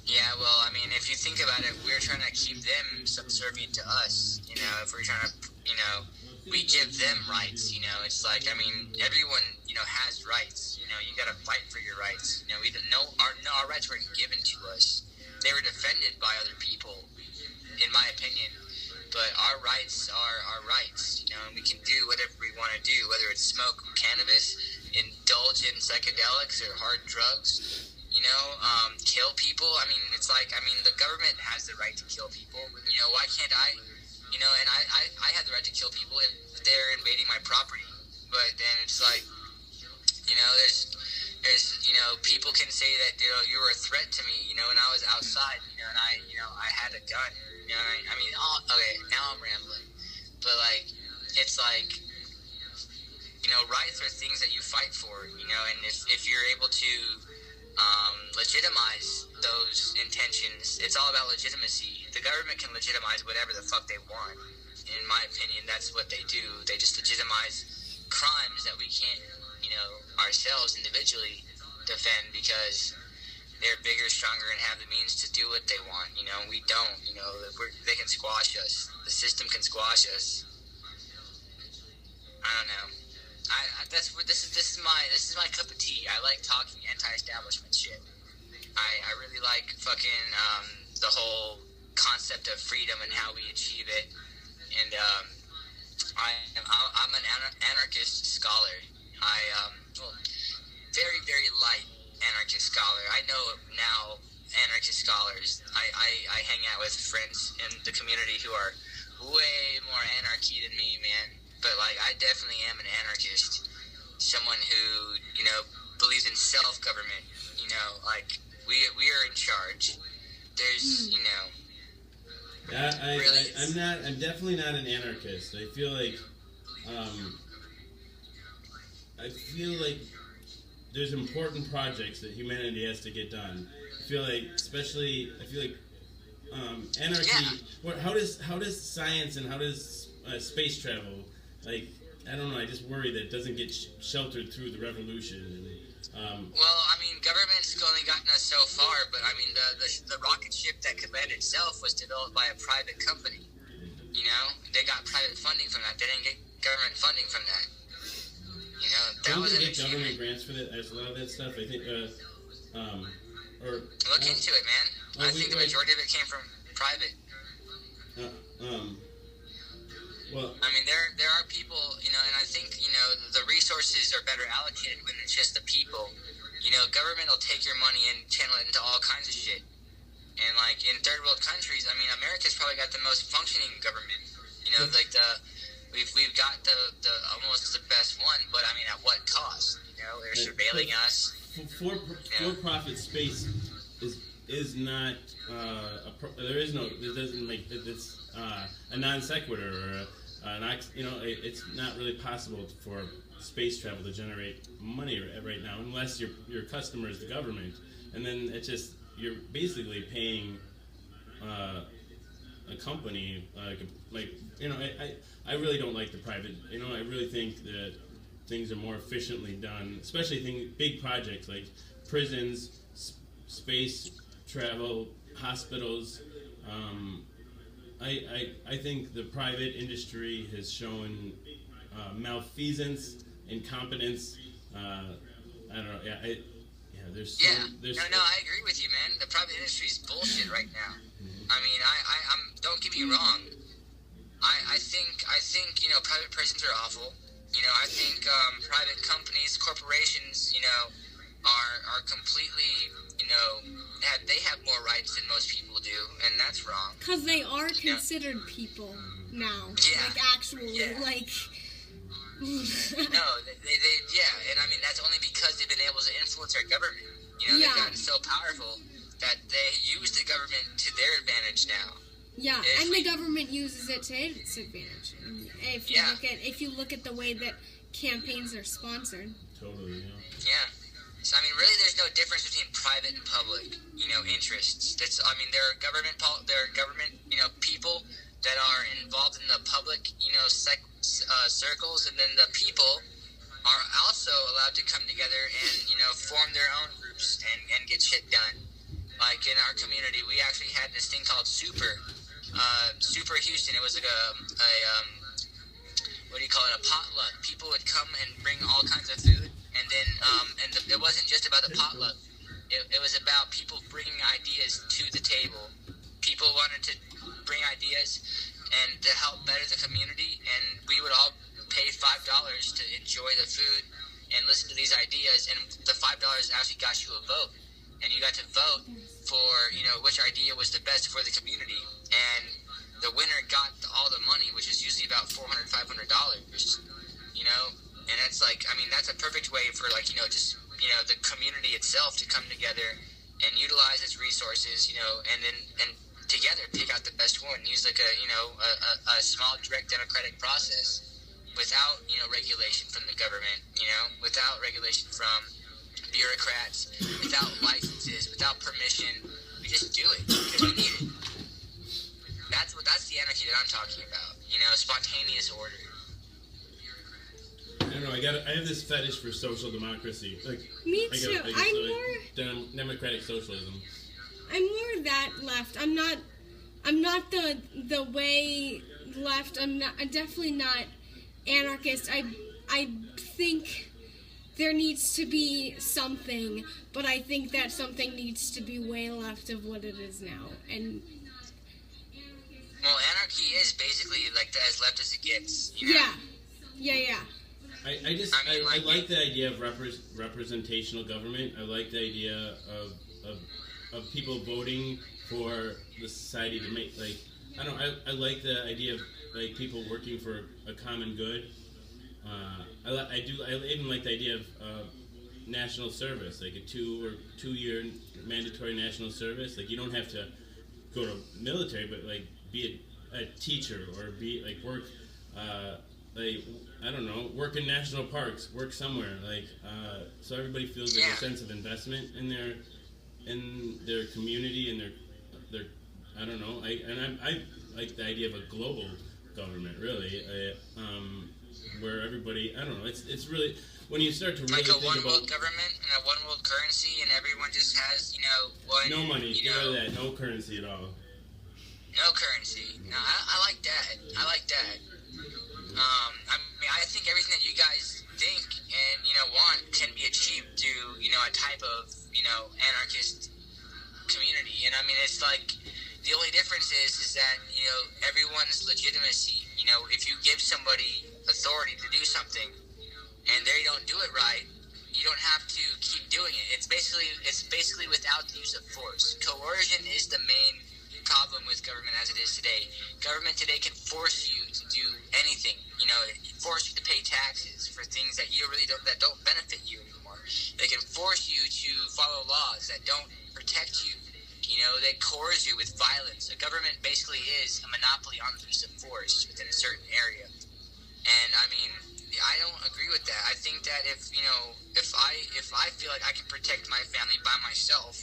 Yeah, well, I mean, if you think about it, we're trying to keep them subservient to us. If we're trying to, we give them rights. It's like, I mean, everyone, has rights. You got to fight for your rights. We don't know our rights weren't given to us. They were defended by other people, in my opinion. But our rights are our rights, and we can do whatever we want to do, whether it's smoke cannabis, indulge in psychedelics or hard drugs, kill people. I mean, it's like, the government has the right to kill people. Why can't I? And I have the right to kill people if they're invading my property. But then it's like, there's people can say that, you were a threat to me, when I was outside, and I had a gun. Okay, now I'm rambling. But, it's like, rights are things that you fight for, and if you're able to legitimize those intentions, it's all about legitimacy. The government can legitimize whatever the fuck they want. In my opinion, that's what they do. They just legitimize crimes that we can't, ourselves individually defend because they're bigger, stronger, and have the means to do what they want. We don't. They can squash us. The system can squash us. I don't know. This is my cup of tea. I like talking anti-establishment shit. I really like fucking the whole concept of freedom and how we achieve it. And I'm an anarchist scholar. Very, very light anarchist scholar. I know now anarchist scholars. I hang out with friends in the community who are way more anarchy than me, man. But I definitely am an anarchist. Someone who believes in self-government. We are in charge. There's, you know. I'm definitely not an anarchist. I feel like there's important projects that humanity has to get done. I feel like anarchy. How does science and how does space travel? Like, I don't know. I just worry that it doesn't get sheltered through the revolution. Well, I mean, government's only gotten us so far, but I mean, the rocket ship that could land itself was developed by a private company. You know, they got private funding from that. They didn't get government funding from that. You know, that was an get government achievement. grants for that. There's a lot of that stuff. I think, Look into it, man. I think the majority of it came from private. Well, I mean, there are people, you know, and I think, you know, the resources are better allocated when it's just the people. You know, government will take your money and channel it into all kinds of shit. And, like, in third world countries, I mean, America's probably got the most functioning government. You know, like, we've got the almost the best one, but, I mean, at what cost? You know, they're surveilling us. For-profit space is not it's a non sequitur or it's not really possible for space travel to generate money right now unless your customer is the government, and then it's just you're basically paying a company I really don't like the private. I really think that things are more efficiently done, especially big projects like prisons, space travel, hospitals. I think the private industry has shown malfeasance, incompetence. I don't know. There's I agree with you, man. The private industry is bullshit right now. Mm-hmm. I mean, I'm don't get me wrong. I think private prisons are awful. I think private companies, corporations, are completely, they have more rights than most people do, and that's wrong. Because they are considered people now. Yeah. Like, actually, like... No, and I mean, that's only because they've been able to influence our government. They've gotten so powerful that they use the government to their advantage now. Yeah, and the government uses it to its advantage. If you look at the way that campaigns are sponsored. Totally, yeah. So, I mean, really, there's no difference between private and public, interests. There are government, people that are involved in the public, circles, and then the people are also allowed to come together and, form their own groups and get shit done. Like in our community, we actually had this thing called Super Houston. It was like a potluck. People would come and bring all kinds of food, and then it wasn't just about the potluck. It was about people bringing ideas to the table. People wanted to bring ideas and to help better the community, and we would all pay $5 to enjoy the food and listen to these ideas, and the $5 actually got you a vote, and you got to vote for which idea was the best for the community, and the winner got all the money, which is usually about $400-500, and that's that's a perfect way for the community itself to come together and utilize its resources, and together pick out the best one, use a small direct democratic process without regulation from the government, without regulation from bureaucrats, without licenses, without permission. We just do it because we need it. That's the anarchy that I'm talking about. Spontaneous order. I don't know. I have this fetish for social democracy. Me too. Democratic socialism. I'm more that left. I'm not the way left. I'm definitely not anarchist. I think there needs to be something, but I think that something needs to be way left of what it is now. And well, anarchy is basically as left as it gets. Yeah. I like the idea of representational government. I like the idea of people voting for the society to make I like the idea of people working for a common good. I even like the idea of national service, like a 2-year mandatory national service. Like you don't have to go to military, but like be a teacher or be like work, like I don't know, work in national parks, work somewhere. Like so everybody feels like a sense of investment in their community and their I don't know. I like the idea of a global government, really, where everybody, I don't know, it's really, when you start to really like a think one about... world government and a one world currency, and everyone just has, one... No money, get rid of that, no currency at all. No currency. No, I like that. I like that. I mean, I think everything that you guys think and, want can be achieved through, a type of, anarchist community. And, I mean, it's like... The only difference is that, everyone's legitimacy, if you give somebody authority to do something and they don't do it right, you don't have to keep doing it. It's basically without the use of force. Coercion is the main problem with government as it is today. Government today can force you to do anything, force you to pay taxes for things that that don't benefit you anymore. They can force you to follow laws that don't protect you. They coerce you with violence. A government basically is a monopoly on the use of force within a certain area. And I mean, I don't agree with that. I think that if I feel like I can protect my family by myself,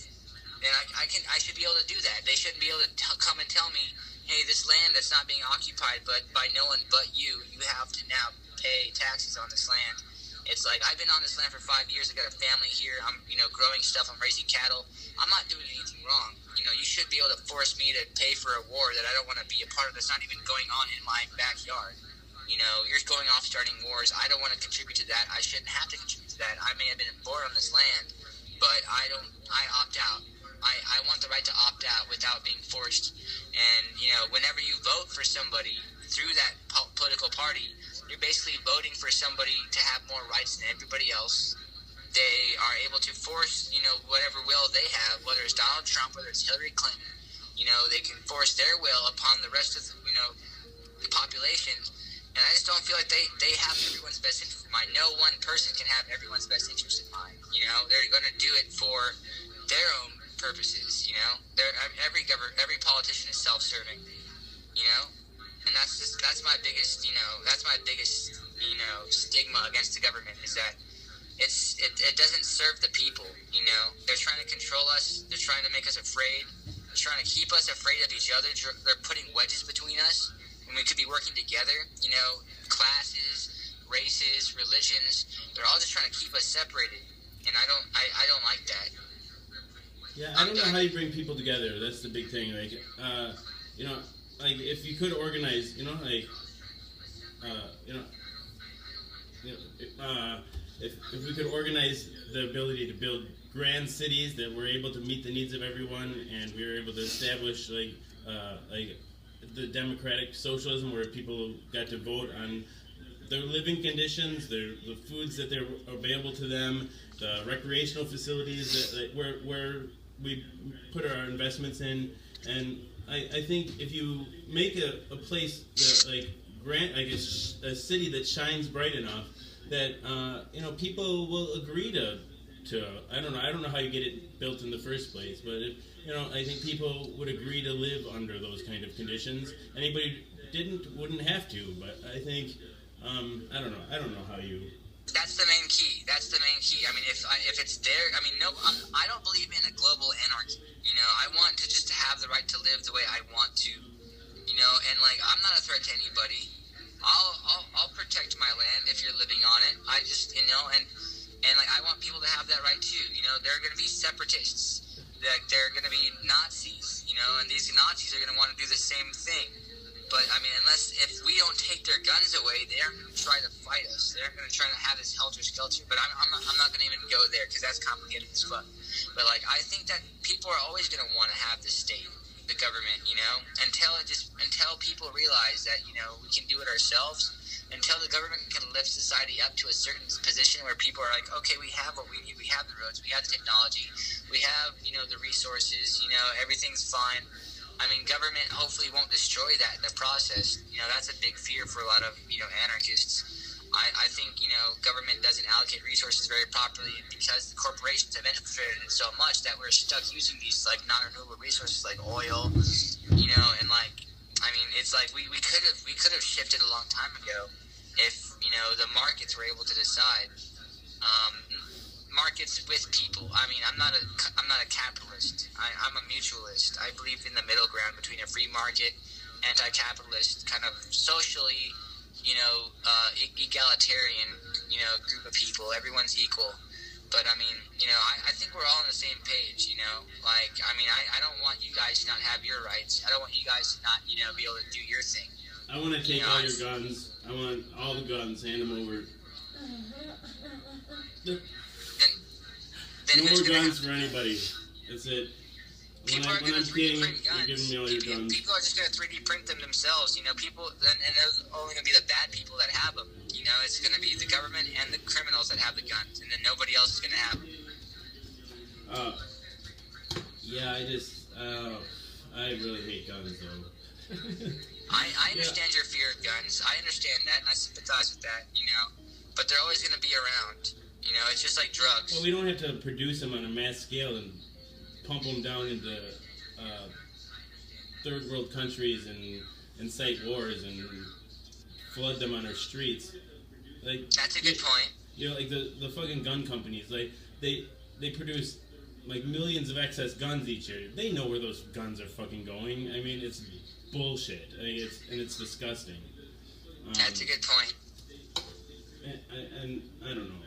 then I should be able to do that. They shouldn't be able to come and tell me, hey, this land that's not being occupied but by no one but you have to now pay taxes on this land. It's like, I've been on this land for 5 years. I've got a family here. I'm, growing stuff. I'm raising cattle. I'm not doing anything wrong. You should be able to force me to pay for a war that I don't want to be a part of, that's not even going on in my backyard. You're going off starting wars. I don't want to contribute to that. I shouldn't have to contribute to that. I may have been born on this land, but I opt out. I want the right to opt out without being forced. And, whenever you vote for somebody through that political party, you're basically voting for somebody to have more rights than everybody else. They are able to force, whatever will they have, whether it's Donald Trump, whether it's Hillary Clinton, they can force their will upon the rest of, the population. And I just don't feel like they have everyone's best interest in mind. No one person can have everyone's best interest in mind. They're going to do it for their own purposes, every politician is self-serving, and that's my biggest, stigma against the government is that it doesn't serve the people, They're trying to control us. They're trying to make us afraid. They're trying to keep us afraid of each other. They're putting wedges between us when we could be working together, classes, races, religions. They're all just trying to keep us separated, and I don't like that. Yeah, I don't know how you bring people together. That's the big thing. Like, like if you could organize, if we could organize the ability to build grand cities that were able to meet the needs of everyone, and we were able to establish like the democratic socialism where people got to vote on their living conditions, the foods that they're available to them, the recreational facilities that where we put our investments in, and I think if you make a place that a city that shines bright enough that people will agree to I don't know how you get it built in the first place, but I think people would agree to live under those kind of conditions. Anybody wouldn't have to, but I think I don't know how you. That's the main key. I mean, if it's there, I mean, no, I don't believe in a global anarchy. I want to just have the right to live the way I want to. And like, I'm not a threat to anybody. I'll protect my land if you're living on it. I just, and like, I want people to have that right too. There are going to be separatists. There are going to be Nazis. And these Nazis are going to want to do the same thing. But, I mean, if we don't take their guns away, they're going to try to fight us. They're going to try to have this helter-skelter. But I'm not going to even go there because that's complicated as fuck. But, like, I think that people are always going to want to have the state, the government, until people realize that, we can do it ourselves, until the government can lift society up to a certain position where people are like, okay, we have what we need. We have the roads. We have the technology. We have, the resources. Everything's fine. I mean, government hopefully won't destroy that in the process. That's a big fear for a lot of, anarchists. I think, government doesn't allocate resources very properly because the corporations have infiltrated it so much that we're stuck using these, like, non-renewable resources like oil, and, like, I mean, it's like we could have shifted a long time ago if, the markets were able to decide. Markets with people. I mean, I'm not a capitalist. I'm a mutualist. I believe in the middle ground between a free market, anti-capitalist, kind of socially, egalitarian, group of people. Everyone's equal. But I mean, I think we're all on the same page. Like, I mean, I don't want you guys to not have your rights. I don't want you guys to not, be able to do your thing. I want to take all your guns. I want all the guns. Hand them over. Then No who's more gonna guns for anybody. That's it. When I'm gonna 3D kidding, print you're guns. giving me all your guns. People are just gonna 3D print them themselves. People, and those are only gonna be the bad people that have them. It's gonna be the government and the criminals that have the guns, and then nobody else is gonna have them. Yeah, I really hate guns though. I understand your fear of guns. I understand that, and I sympathize with that. But they're always gonna be around. It's just like drugs. Well, we don't have to produce them on a mass scale and pump them down into third world countries and incite wars and flood them on our streets. Like, That's a good point. Like the fucking gun companies, like they produce like millions of excess guns each year. They know where those guns are fucking going. I mean, it's bullshit. It's disgusting. That's a good point. And I don't know.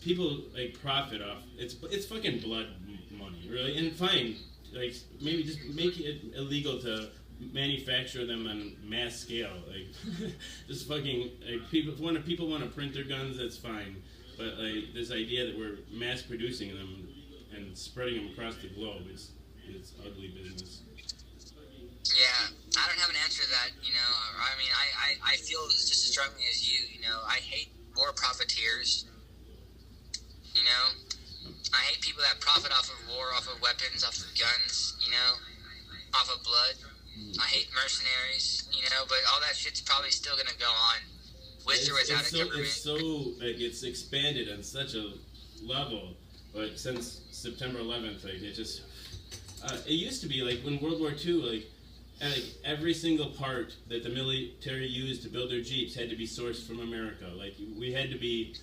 People like profit off. It's fucking blood money, really. And fine, like maybe just make it illegal to manufacture them on mass scale. Like just fucking like people. If people want to print their guns, that's fine. But like this idea that we're mass producing them and spreading them across the globe is ugly business. Yeah, I don't have an answer to that, I mean, I feel just as strongly as you, I hate war profiteers, I hate people that profit off of war, off of weapons, off of guns, off of blood. I hate mercenaries, but all that shit's probably still gonna go on, with or without a government. It's expanded on such a level, but since September 11th, like, it just, it used to be, like, when World War II, like, every single part that the military used to build their Jeeps had to be sourced from America. Like, we had to be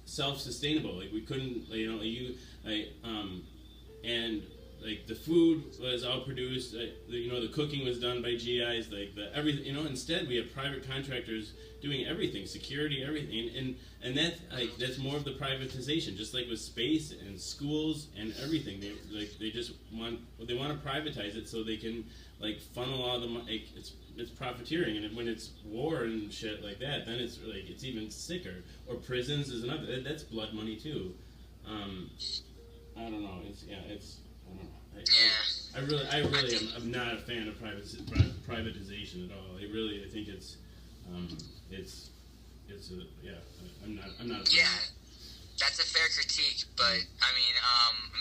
self-sustainable. Like, we couldn't, and like the food was all produced. The cooking was done by GIs. Like everything. Instead we have private contractors doing everything, security, everything, and that's more of the privatization. Just like with space and schools and everything, they just want to privatize it so they can like funnel all the money. It's profiteering, and when it's war and shit like that, then it's like it's even sicker. Or prisons is another. That's blood money too. I don't know. I don't know. I really am not a fan of privatization at all. I think it's I'm not a fan. Yeah, that's a fair critique, but I mean,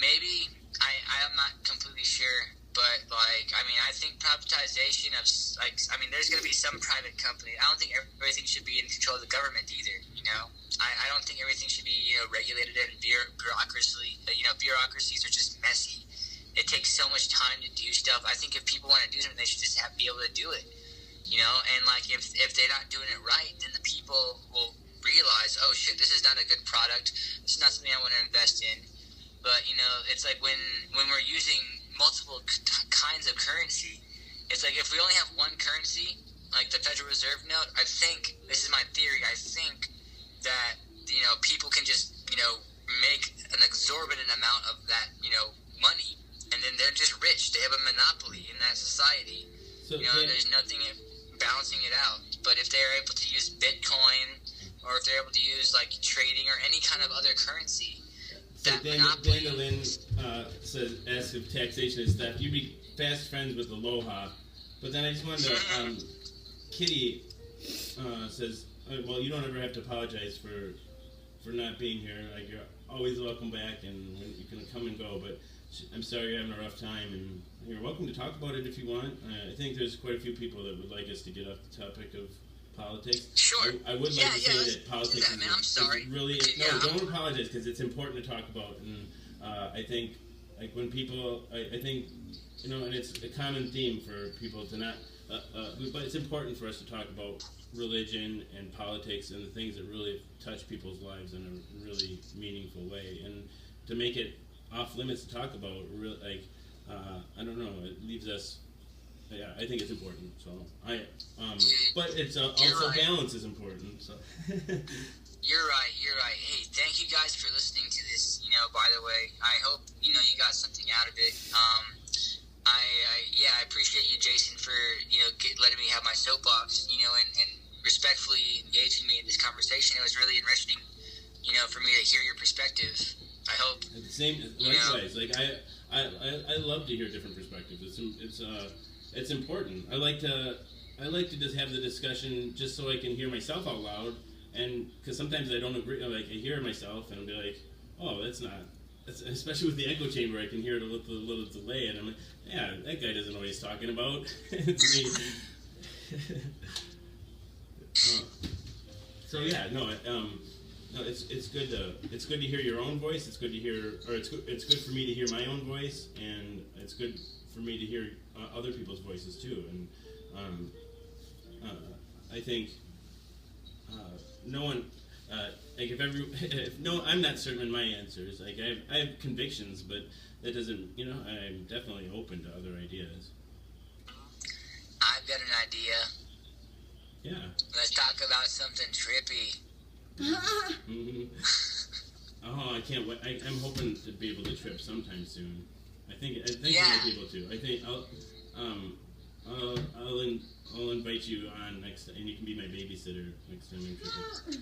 maybe I'm not completely sure, but I think privatization of there's going to be some private company. I don't think everything should be in control of the government either. I don't think everything should be regulated and bureaucracy. Bureaucracies are just messy. It takes so much time to do stuff. I think if people want to do something, they should just be able to do it. And like if they're not doing it right, then the people will realize, oh shit, this is not a good product. This is not something I want to invest in. But it's like when we're using multiple kinds of currency, it's like if we only have one currency, like the Federal Reserve note, I think, this is my theory, I think that people can just make an exorbitant amount of that money, and then they're just rich. They have a monopoly in that society. So, there's nothing balancing it out. But if they're able to use Bitcoin, or if they're able to use like trading or any kind of other currency, that monopoly. Daniel Lynn asks if taxation is theft. You'd be fast friends with Aloha, but then I just wanted to. Kitty says, "Well, you don't ever have to apologize for not being here. Like, you're always welcome back, and you can come and go. But I'm sorry you're having a rough time, and you're welcome to talk about it if you want. I think there's quite a few people that would like us to get off the topic of politics. Sure. I would like Yeah, to yeah, say let's that politics do that, man. I'm sorry. is really Yeah, no. Don't apologize because it's important to talk about, and I think like when people, I think and it's a common theme for people to not. But it's important for us to talk about religion and politics and the things that really touch people's lives in a really meaningful way, and to make it off limits to talk about. I don't know. It leaves us. Yeah, I think it's important. So but it's also right. balance is important. So. You're right. Hey, thank you guys for listening to this. By the way, I hope you got something out of it. I appreciate you, Jason, for letting me have my soapbox. And respectfully engaging me in this conversation. It was really enriching. For me to hear your perspective. I hope. The same. Likewise, like I love to hear different perspectives. It's important. I like to just have the discussion just so I can hear myself out loud, and because sometimes I don't agree. Like I hear myself and I'll be like, oh, that's not. Especially with the echo chamber, I can hear it with a little delay, and I'm like, yeah, that guy doesn't know what he's talking about. It's me. So yeah, no, it's good to hear your own voice. It's good to hear, or it's good for me to hear my own voice, and it's good for me to hear other people's voices too. And I think no one. I'm not certain in my answers. Like I have convictions, but that doesn't. I'm definitely open to other ideas. I've got an idea. Yeah. Let's talk about something trippy. Mm-hmm. Oh, I can't wait. I'm hoping to be able to trip sometime soon. I think Yeah. I'll be able to. I think I'll invite you on next, and you can be my babysitter next time I'm tripping.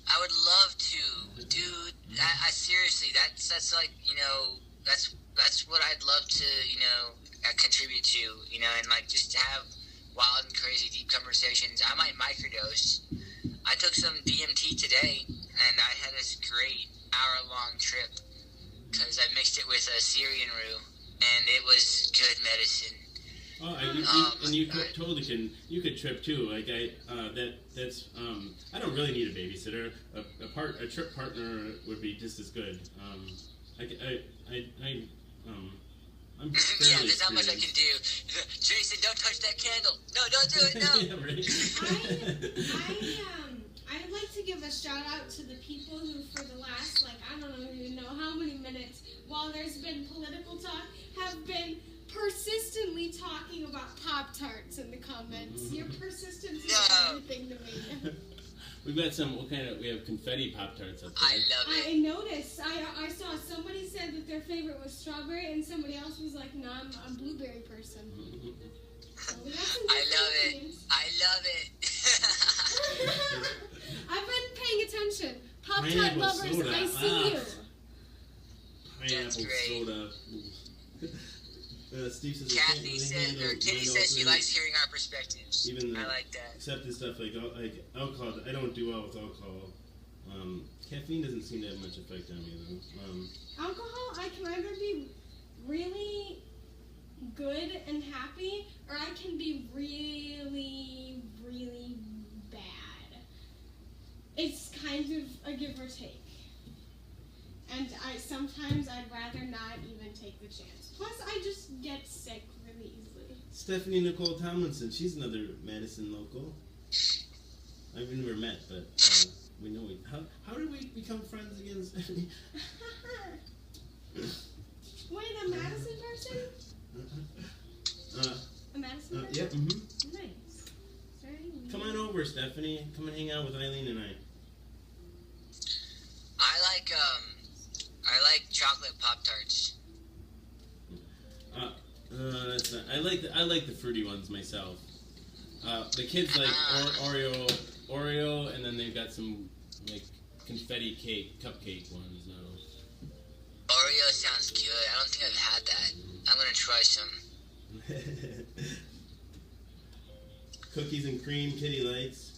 I would love to, dude. I seriously, that's like that's what I'd love to contribute to, and like just to have wild and crazy deep conversations. I might microdose. I took some DMT today, and I had this great hour-long trip because I mixed it with a Syrian rue, and it was good medicine. Oh, and you totally can. You could trip too. Like that's. I don't really need a babysitter. A trip partner would be just as good. I'm yeah, there's not much I can do. Jason, don't touch that candle. No, don't do it. No. Yeah, right. I'd like to give a shout out to the people who, for the last, I don't even know how many minutes, while there's been political talk, have been persistently talking about Pop-Tarts in the comments. Your persistence is everything to me. We've got we have confetti Pop-Tarts up there. I love it. I noticed. I saw somebody said that their favorite was strawberry, and somebody else was like, no, I'm a blueberry person. So we got some I love it. opinions. I love it. I've been paying attention. Pop-Tart Pineapple lovers, soda. I see you. Pineapple That's great. soda. Steve says Katie says she likes hearing our perspectives. Even I like that. Except this stuff like alcohol. I don't do well with alcohol. Caffeine doesn't seem to have much effect on me though. Alcohol, I can either be really good and happy, or I can be really, really bad. It's kind of a give or take. And sometimes I'd rather not even take the chance. Plus, I just get sick really easily. Stephanie Nicole Tomlinson, she's another Madison local. I've never met, but we know how did we become friends again, Stephanie? Wait, a Madison person? A Madison person? Yeah. Mm-hmm. Nice. Sorry. Come on over, Stephanie. Come and hang out with Eileen and I. I like chocolate Pop-Tarts. That's not, I like the fruity ones myself. The kids like Oreo, and then they've got some like confetti cupcake ones now. Oreo sounds good. I don't think I've had that. I'm gonna try some. Cookies and cream, Kitty likes.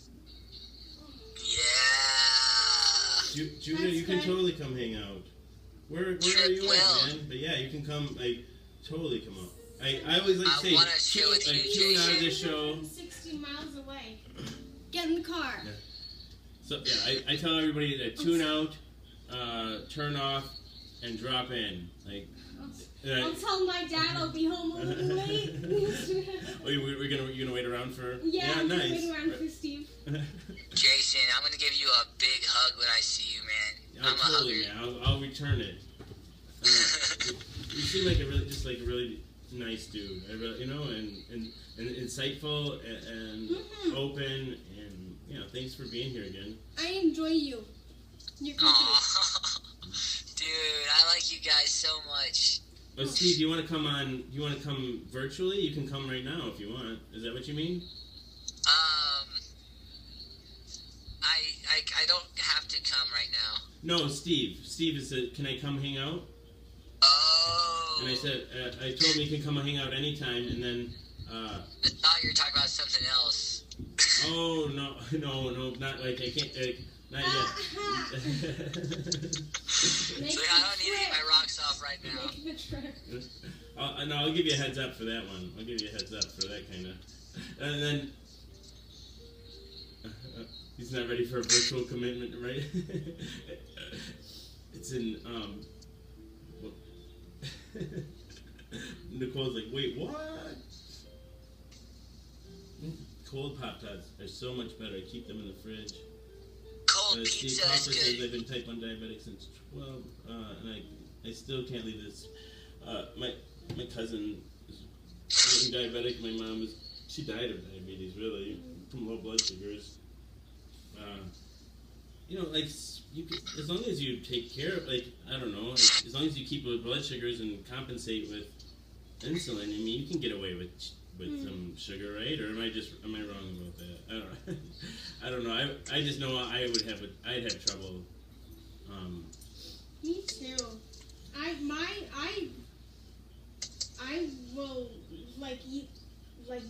Yeah. Judah, you can totally come hang out. Where are you at, man? But yeah, you can come. Totally come up. I always like to say, wanna chill with you, tune out of this show. 60 miles away. Get in the car. Yeah. So yeah, I tell everybody to tune out, turn off, and drop in. Like, I'll tell my dad I'll be home a little late. you're gonna wait around for? Yeah, I'm nice. gonna wait around for Steve. Jason, I'm gonna give you a big hug when I see you, man. I'm a Totally, hugger. man. I'll return it. You seem like a really nice dude. I really, and insightful and open, and thanks for being here again. I enjoy you. Your company. Aw. Dude, I like you guys so much. But Steve, do you want to come on? You want to come virtually? You can come right now if you want. Is that what you mean? I don't have to come right now. No, Steve. Steve said, "Can I come hang out?" Oh. And I said, I told him he can come hang out anytime, and then. I thought you were talking about something else. Oh no, not like I can't. Not yet. So I don't need to get my rocks off right now. Make the trip. No, I'll give you a heads up for that one. I'll give you a heads up for that kind of. And then he's not ready for a virtual commitment, right? It's in Nicole's like, wait, what? Cold Pop-Tarts are so much better. I keep them in the fridge. Cold Steve pizza Copper is says good. I've been type 1 diabetic since 12, and I still can't leave this. My cousin is diabetic. My mom she died of diabetes, really, from low blood sugars. As long as you take care of, I don't know, as long as you keep with blood sugars and compensate with insulin, I mean, you can get away with some sugar, right? Or am I wrong about that? I don't know. I just know I'd have trouble. Me too. I will eat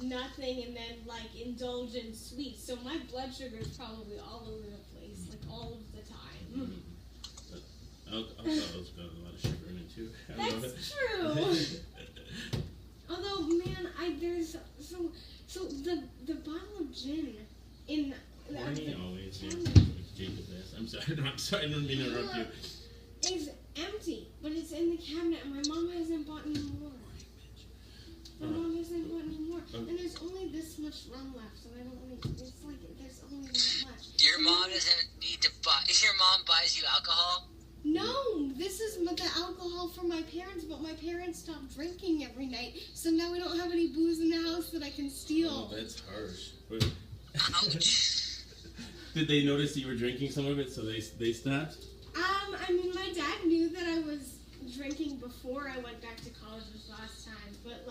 nothing and then indulge in sweets. So my blood sugar is probably all over the place, all of the time. Alcohol's got a lot of sugar in it too. That's true. Although, man, there's the bottle of gin in Morning always. Yeah. Jacob's ass. I'm sorry. I don't mean to interrupt you. is empty, but it's in the cabinet, and my mom hasn't bought any more. And there's only this much rum left, and I don't want to. It's there's only that much. Your mom doesn't need to buy. Your mom buys you alcohol? No, this is the alcohol for my parents, but my parents stopped drinking every night, so now we don't have any booze in the house that I can steal. Oh, that's harsh. Wait. Ouch. Did they notice you were drinking some of it, so they stopped? I mean, my dad knew that I was drinking before I went back to college this last time, but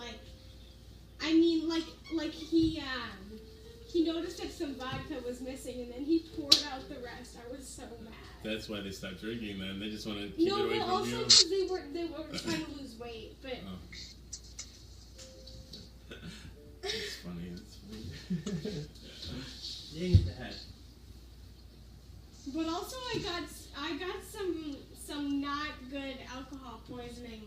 he noticed that some vodka was missing, and then he poured out the rest. I was so mad. That's why they stopped drinking. Then they just want to keep it No, away but from also you. because they were trying to lose weight, but. Oh. That's funny. Dang it. But also, I got some not good alcohol poisoning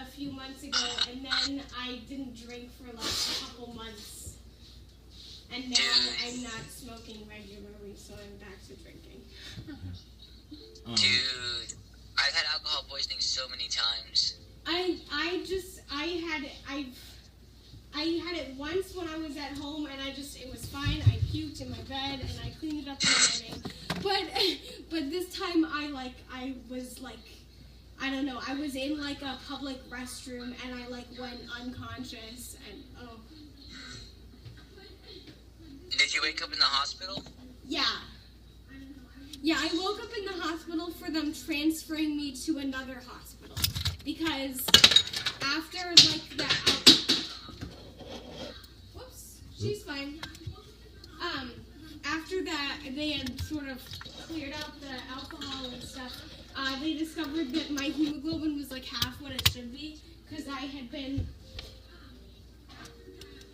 a few months ago, and then I didn't drink for a couple months, and now I'm not smoking regularly, so I'm back to drinking. Dude, I've had alcohol poisoning so many times. I had it once when I was at home, and it was fine. I puked in my bed, and I cleaned it up in the morning. But this time I was I don't know, I was in a public restroom, and I went unconscious, and oh. Did you wake up in the hospital? Yeah. Yeah, I woke up in the hospital for them transferring me to another hospital, because after that. She's fine. After that, they had sort of cleared out the alcohol and stuff. They discovered that my hemoglobin was half what it should be, because I had been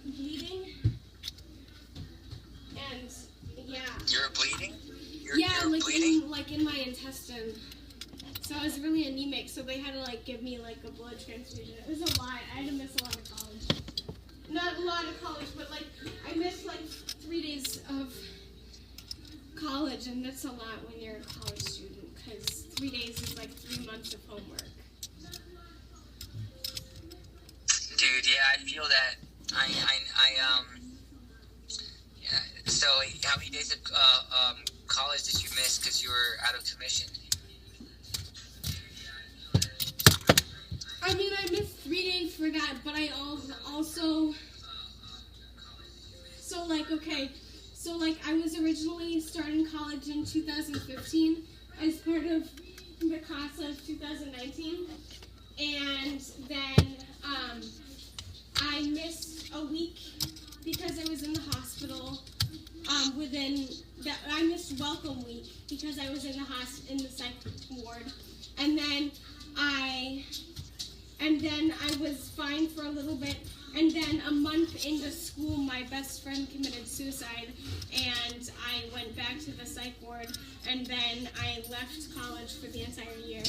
bleeding. And yeah. You were bleeding? You're bleeding? bleeding? In my intestine. So I was really anemic. So they had to give me a blood transfusion. It was a lot. I had to miss a lot of college. not a lot of college, but like I missed like 3 days of college, and that's a lot when you're a college student, because 3 days is like 3 months of homework. Dude, yeah, I feel that. Yeah. So, how many days of college did you miss because you were out of commission? I mean, I missed 3 days for that, but I also, so like, okay, so like I was originally starting college in 2015 as part of the class of 2019, and then I missed a week because I was in the hospital. I missed welcome week because I was in the psych ward, and then I was fine for a little bit, and then a month into school, my best friend committed suicide, and I went back to the psych ward, and then I left college for the entire year,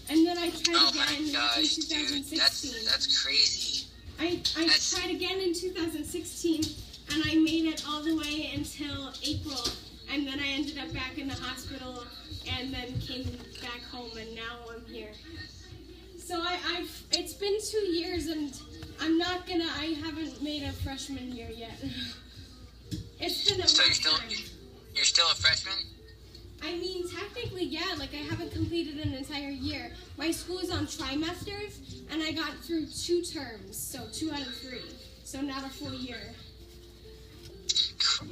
and then I tried again in 2016. Dude, that's crazy. I tried again in 2016, and I made it all the way until April, and then I ended up back in the hospital, and then came back home, and now I'm here. So it's been 2 years, and I haven't made a freshman year yet. It's been a long time. You're still a freshman? I mean, technically, yeah, like I haven't completed an entire year. My school is on trimesters, and I got through 2 terms, so 2 out of 3. So not a full year.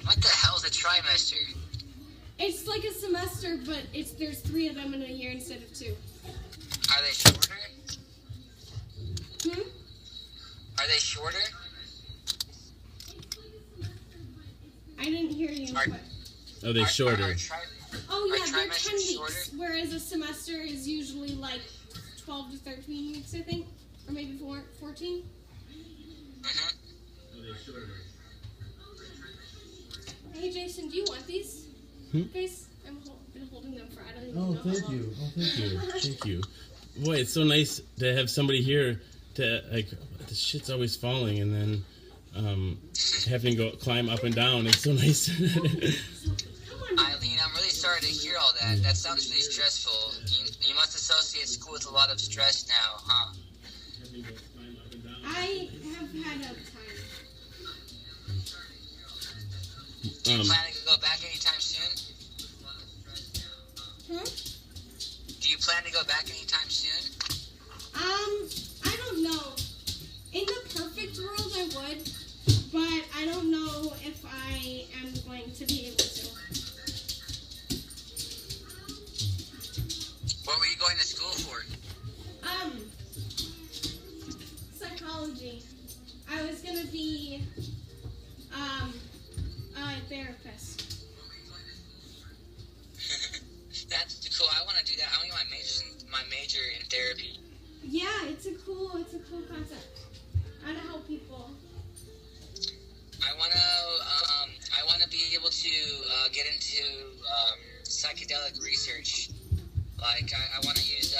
What the hell is a trimester? It's like a semester, but there's 3 of them in a year instead of 2. Are they shorter? Hmm? Are they shorter? I didn't hear you. Are they shorter? Oh yeah, are they're 10 trimesters weeks, shorter? whereas a semester is usually like 12 to 13 weeks, I think, or maybe 14. Mm-hmm. Hey Jason, do you want these? Guys, I've been holding them for I don't even know how Thank long. you. Oh, thank you. Thank you. Boy, it's so nice to have somebody here to, like, the shit's always falling, and then having to climb up and down. It's so nice. Come on. Eileen, I'm really sorry to hear all that. That sounds really stressful. You must associate school with a lot of stress now, huh? I have had a time. Do you plan to go back anytime soon? Huh? Do you plan to go back anytime soon? I don't know. In the perfect world, I would, but I don't know if I am going to be able to. What were you going to school for? Psychology. I was gonna be, a therapist. That's cool. I want to do that. I want to get my major in therapy. Yeah, it's a cool concept. How to help people. I want to be able to get into psychedelic research. Like I want to use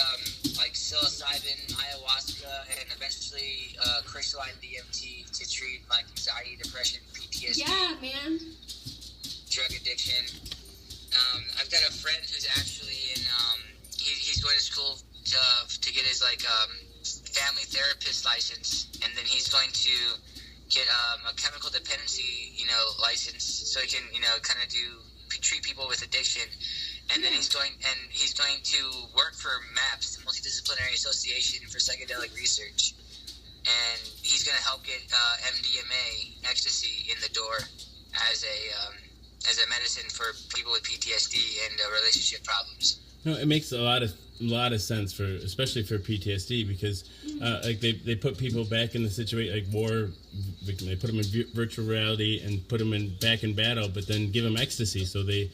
like psilocybin, ayahuasca, and eventually crystalline DMT to treat like anxiety, depression, PTSD, Yeah, man. drug addiction. I've got a friend who's actually in. He's going to school to get his like family therapist license, and then he's going to get a chemical dependency, license, so he can kind of treat people with addiction. And then he's going to work for MAPS, the Multidisciplinary Association for Psychedelic Research, and he's going to help get MDMA, ecstasy, in the door as a medicine for people with PTSD and relationship problems. No, it makes a lot of sense especially for PTSD, because like they put people back in the situation, like war. They put them in virtual reality and put them back in battle, but then give them ecstasy, so they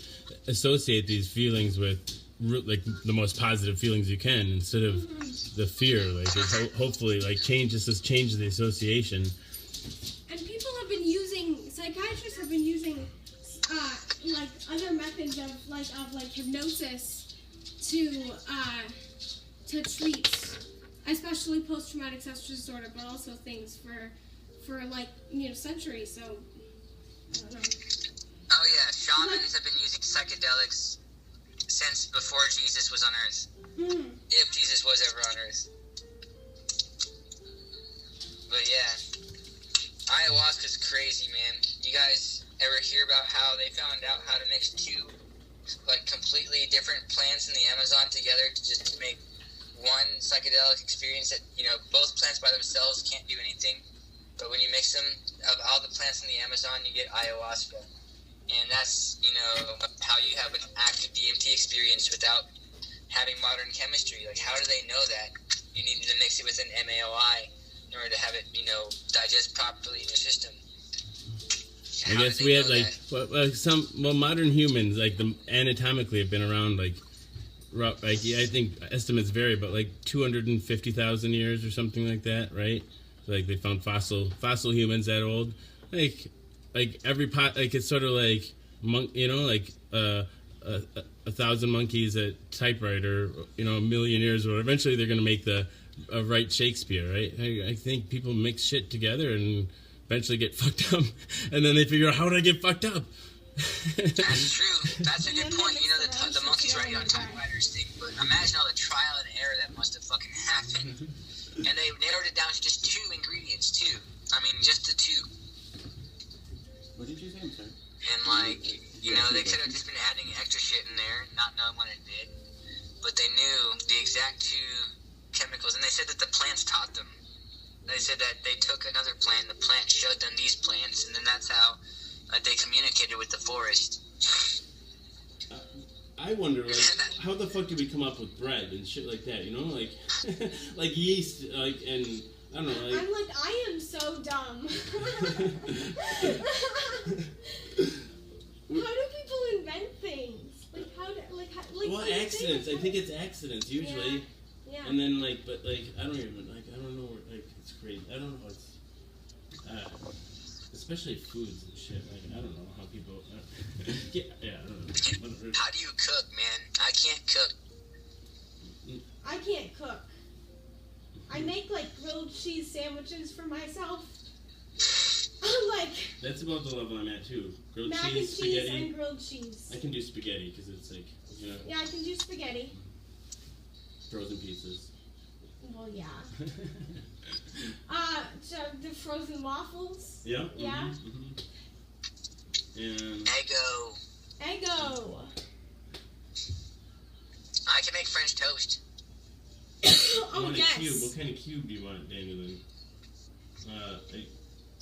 associate these feelings with like the most positive feelings you can instead of the fear. Like hopefully, like change the association. And psychiatrists have been using like other methods of hypnosis to treat especially post-traumatic stress disorder, but also things for for like centuries. So I don't know. Oh yeah, shamans have been using psychedelics since before Jesus was on Earth. If Jesus was ever on Earth. But yeah, ayahuasca's crazy, man. You guys ever hear about how they found out how to mix two like completely different plants in the Amazon together to make one psychedelic experience that both plants by themselves can't do anything, but when you mix them of all the plants in the Amazon, you get ayahuasca, and that's how you have an active DMT experience without having modern chemistry. Like, how do they know that you needed to mix it with an MAOI in order to have it digest properly in your system? I guess we had modern humans anatomically have been around I think estimates vary, but 250,000 years or something like that, right? Like they found fossil humans that old, every pot, it's sort of like monk, a thousand monkeys at typewriter, a million years, or eventually they're gonna make write Shakespeare, right? I think people mix shit together and eventually get fucked up, and then they figure out, how did I get fucked up? That's true. That's a good point. The monkeys writing on typewriters thing, but imagine all the trial and error that must have fucking happened. And they narrowed it down to just 2 ingredients, too. I mean, just the 2. What did you say? I'm sorry. And they could have just been adding extra shit in there, not knowing what it did. But they knew the exact 2 chemicals, and they said that the plants taught them. They said that they took another plant, the plant showed them these plants, and then that's how they communicated with the forest. I wonder, how the fuck did we come up with bread and shit like that? Like yeast, and I don't know. I am so dumb. How do people invent things? Well, accidents. I think it's accidents usually. Yeah. And then I don't know. It's crazy. I don't know. It's especially foods and shit. I don't know how people. I don't know. How do you cook, man? I can't cook. I can't cook. I make grilled cheese sandwiches for myself. That's about the level I'm at too. Grilled mac cheese, and cheese spaghetti. and grilled cheese. I can do spaghetti because it's Yeah, I can do spaghetti. Frozen pizzas. Well, yeah. So the frozen waffles. Yeah. Yeah. And Eggo. I can make French toast. Oh, a yes. cube. What kind of cube do you want, Daniel?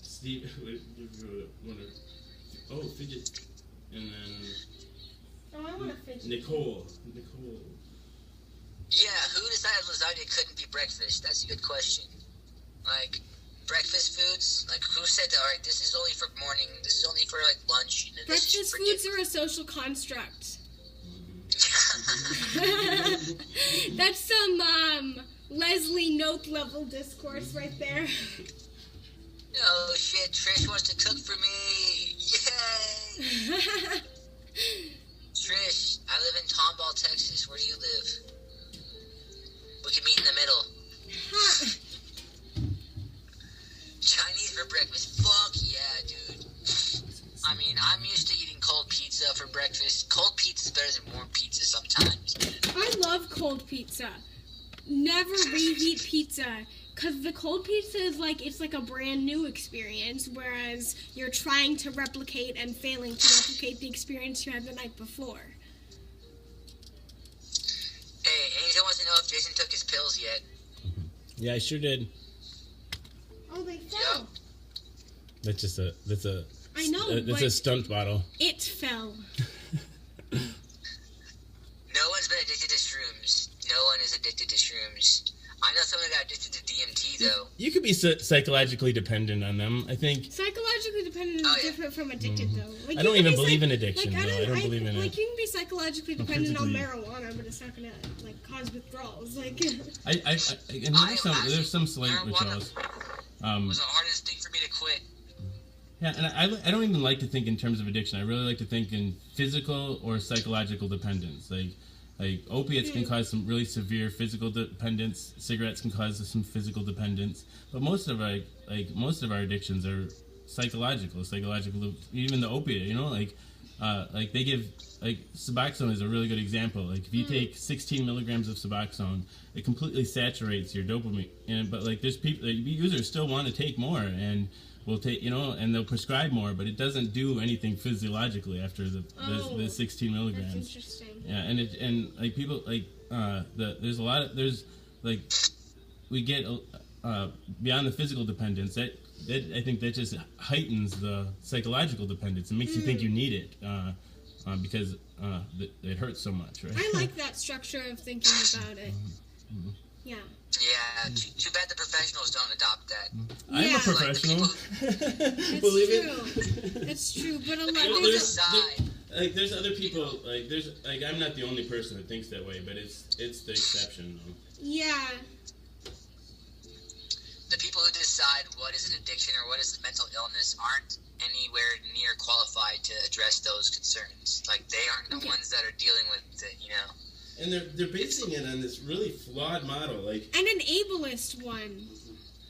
Steve. Fidget. And then. Oh, I want a fidget. Nicole. Yeah, who decided lasagna couldn't be breakfast? That's a good question. Breakfast foods? Who said that, alright, this is only for morning, this is only for, lunch, and then this is Breakfast for foods dinner? are a social construct. That's some, Leslie Note level discourse right there. Oh shit, Trish wants to cook for me! Yay! Trish, I live in Tomball, Texas. Where do you live? We can meet in the middle. Chinese for breakfast. Fuck yeah, dude. I mean, I'm used to eating cold pizza for breakfast. Cold pizza's better than warm pizza sometimes, man. I love cold pizza. Never reheat pizza. Because the cold pizza is it's a brand new experience, whereas you're trying to replicate and failing to replicate the experience you had the night before. Hey, Angel wants to know if Jason took his pills yet. Yeah, I sure did. Oh, they fell. That's a I know, that's but a stunt bottle. it fell. No one's been addicted to shrooms. No one is addicted to shrooms. I know someone who got addicted to DMT, though. You could be psychologically dependent on them, I think. Psychologically dependent is different from addicted, though. I don't even believe in addiction, I don't believe in it. you can be psychologically dependent on marijuana, but it's not gonna, cause withdrawals. There's some slight withdrawals. It was the hardest thing for me to quit. Yeah, and I don't even like to think in terms of addiction. I really like to think in physical or psychological dependence. like opiates can cause some really severe physical dependence. Cigarettes can cause some physical dependence, but most of our addictions are psychological. Even the opiate, like they give, like Suboxone is a really good example. Like if you take 16 milligrams of Suboxone, it completely saturates your dopamine. But like there's people, like, users still want to take more and will take, and they'll prescribe more, but it doesn't do anything physiologically after the 16 milligrams. That's interesting. Yeah, and like people like we get beyond the physical dependence that I think that just heightens the psychological dependence. It makes you think you need it because it hurts so much, right? I like that structure of thinking about it. Yeah. Yeah, too bad the professionals don't adopt that. I'm a Yeah. professional. It's true. It's true, but a lot People there's decide. Like there's other people like I'm not the only person that thinks that way, but it's the exception though. yeah. The people who decide what is an addiction or what is a mental illness aren't anywhere near qualified to address those concerns. Like, they aren't the ones that are dealing with it, And they're basing it on this really flawed model, like. And an ableist one.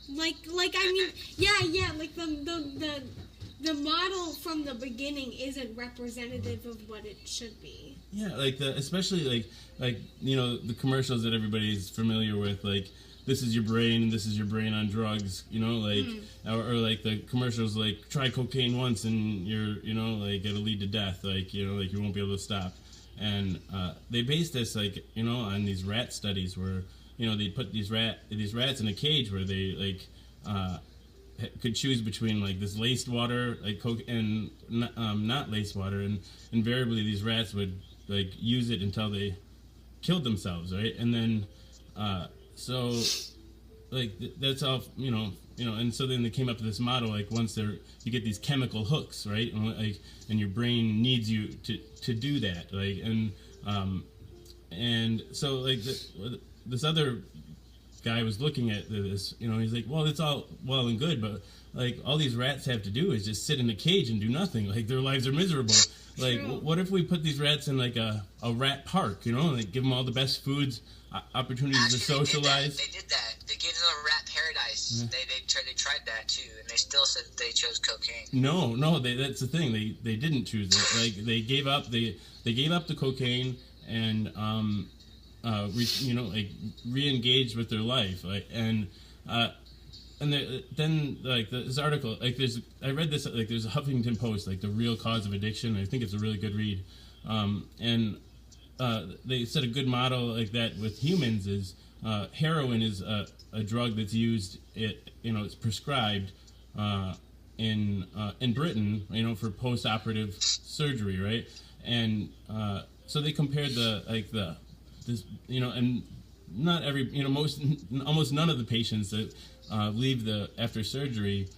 Like I mean, yeah, like the model from the beginning isn't representative of what it should be. Yeah, like especially like the commercials that everybody's familiar with, like this is your brain and this is your brain on drugs, or like the commercials like try cocaine once and you're like it'll lead to death, like you won't be able to stop. And they base this on these rat studies where they put these rats in a cage where they could choose between like this laced water like coke and not laced water, and invariably these rats would like use it until they killed themselves, right? And then so like that's all and so then they came up with this model like once you get these chemical hooks, right? And your brain needs you to do that, like and so like this other guy was looking at this, he's like, well, it's all well and good, but like all these rats have to do is just sit in a cage and do nothing. Like their lives are miserable. Like what if we put these rats in like a rat park, like give them all the best foods, opportunities to socialize. They did that. They gave them a rat paradise. Yeah. They tried that too, and they still said they chose cocaine. No, that's the thing. They didn't choose it. Like they gave up the cocaine and re-engaged with their life, like then like this article, like I read this, like there's a Huffington Post, like the real cause of addiction. I think it's a really good read, and they said a good model like that with humans is heroin is a drug that's used. It's prescribed in Britain, for post-operative surgery, right? And so they compared and not every, almost none of the patients that leave after surgery,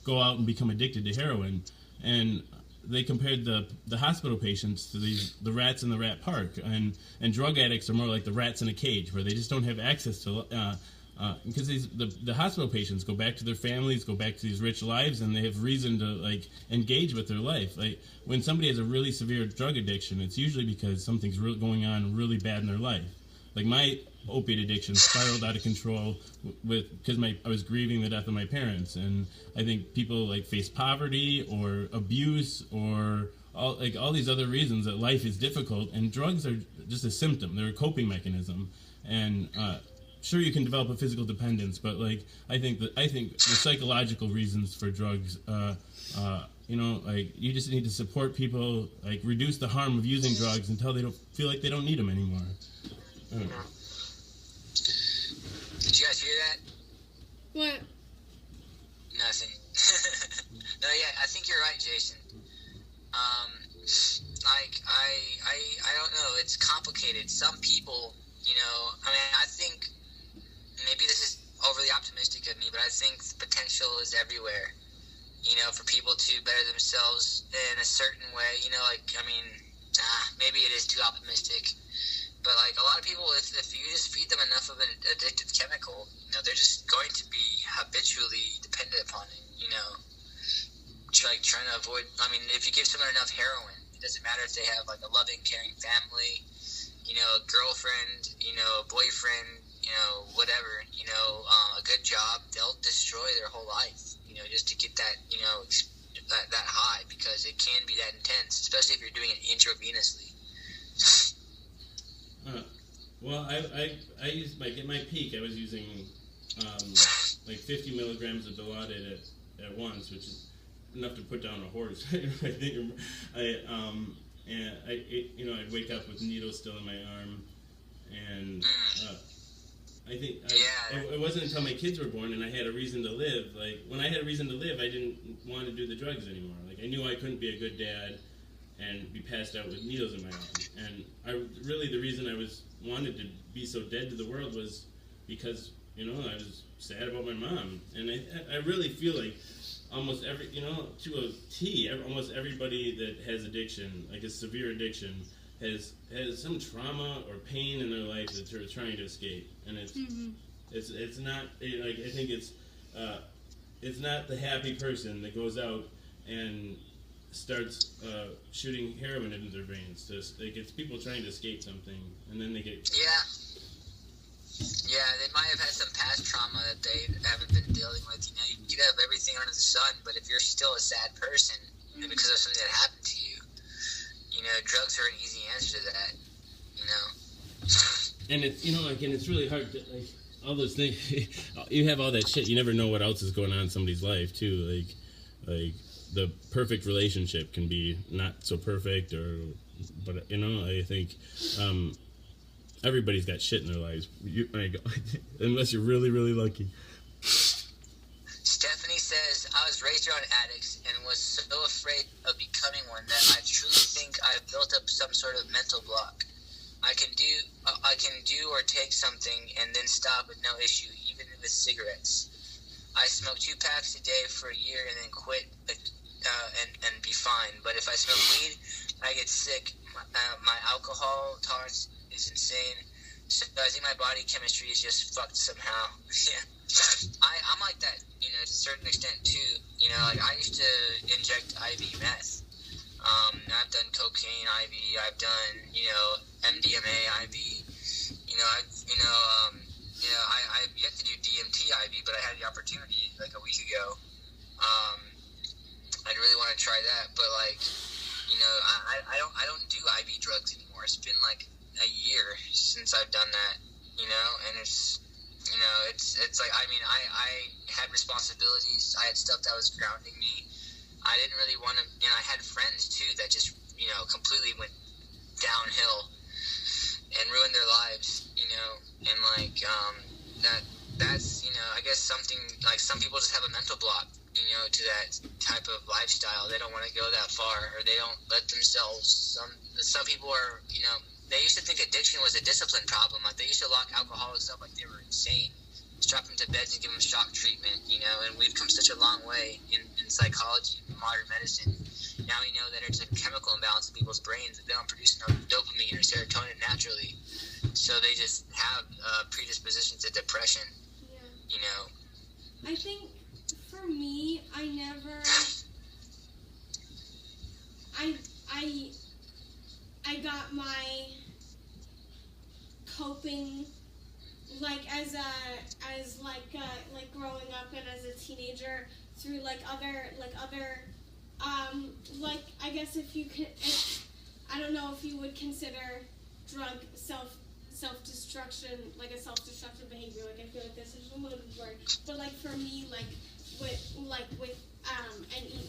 go out and become addicted to heroin. And they compared the hospital patients to the rats in the rat park, and drug addicts are more like the rats in a cage where they just don't have access to. Because the hospital patients go back to their families, go back to these rich lives, and they have reason to like engage with their life. Like when somebody has a really severe drug addiction, it's usually because something's going on really bad in their life. Like my opiate addiction spiraled out of control because I was grieving the death of my parents, and I think people like face poverty or abuse or all these other reasons that life is difficult, and drugs are just a symptom. They're a coping mechanism, and sure, you can develop a physical dependence, but like I think the psychological reasons for drugs, like you just need to support people, like reduce the harm of using drugs until they don't feel like they don't need them anymore. Did you guys hear that? What? Nothing. No, yeah, I think you're right, Jason. I don't know. It's complicated. Some people, I think. Maybe this is overly optimistic of me, but I think the potential is everywhere, for people to better themselves in a certain way, maybe it is too optimistic, but like a lot of people, if you just feed them enough of an addictive chemical, they're just going to be habitually dependent upon it, like trying to avoid. I mean, if you give someone enough heroin, it doesn't matter if they have like a loving, caring family, you know, a girlfriend, you know, a boyfriend, you know, whatever, you know, a good job. They'll destroy their whole life, you know, just to get that, you know, that high, because it can be that intense, especially if you're doing it intravenously. Well, I used at my peak. I was using like 50 milligrams of Dilaudid at once, which is enough to put down a horse. I think I'd wake up with needles still in my arm, and I think it wasn't until my kids were born and I had a reason to live. Like when I had a reason to live, I didn't want to do the drugs anymore. Like I knew I couldn't be a good dad and be passed out with needles in my arm. And the reason I wanted to be so dead to the world was because, you know, I was sad about my mom. And I really feel like almost every, you know, to a T, almost everybody that has addiction, like a severe addiction, has some trauma or pain in their life that they're trying to escape. And it's not, like, I think it's not the happy person that goes out and starts shooting heroin into their veins. Like, it's people trying to escape something, and then they get... Yeah, they might have had some past trauma that they haven't been dealing with. You know, you can have everything under the sun, but if you're still a sad person, and because of something that happened to you, you know, drugs are an easy answer to that, you know? And it's, you know, like, and it's really hard to, like, all those things, you have all that shit, you never know what else is going on in somebody's life, too, like, the perfect relationship can be not so perfect, but, you know, I think, everybody's got shit in their lives, unless you're really, really lucky. Stephanie says, I was raised around addicts and was so afraid of becoming one that I truly think I've built up some sort of mental block. I can do or take something and then stop with no issue, even with cigarettes. I smoke 2 packs a day for a year and then quit and be fine. But if I smoke weed, I get sick. My alcohol tolerance is insane. So I think my body chemistry is just fucked somehow. Yeah. I'm like that, you know, to a certain extent too. You know, like I used to inject IV meth. I've done cocaine IV. I've done, you know, MDMA IV. You know, I've yet to do DMT IV, but I had the opportunity like a week ago. I'd really want to try that, but like, you know, I don't do IV drugs anymore. It's been like a year since I've done that, you know, and it's, you know, it's like, I mean, I had responsibilities. I had stuff that was grounding me. I didn't really want to, you know, I had friends too that just, you know, completely went downhill and ruined their lives, you know, and like, that's, you know, I guess something, like some people just have a mental block, you know, to that type of lifestyle. They don't want to go that far, or they don't let themselves, some people are, you know, they used to think addiction was a discipline problem. Like, they used to lock alcoholics up like they were insane. Strap them to beds and give them shock treatment, you know, and we've come such a long way in psychology and modern medicine. Now we know that it's a chemical imbalance in people's brains, that they don't produce enough dopamine or serotonin naturally. So they just have predisposition to depression, you know. I think, for me, I got my coping, like growing up and as a teenager through I guess I don't know if you would consider drug self-destruction like a self-destructive behavior. Like, I feel like this is a loaded word, but like for me,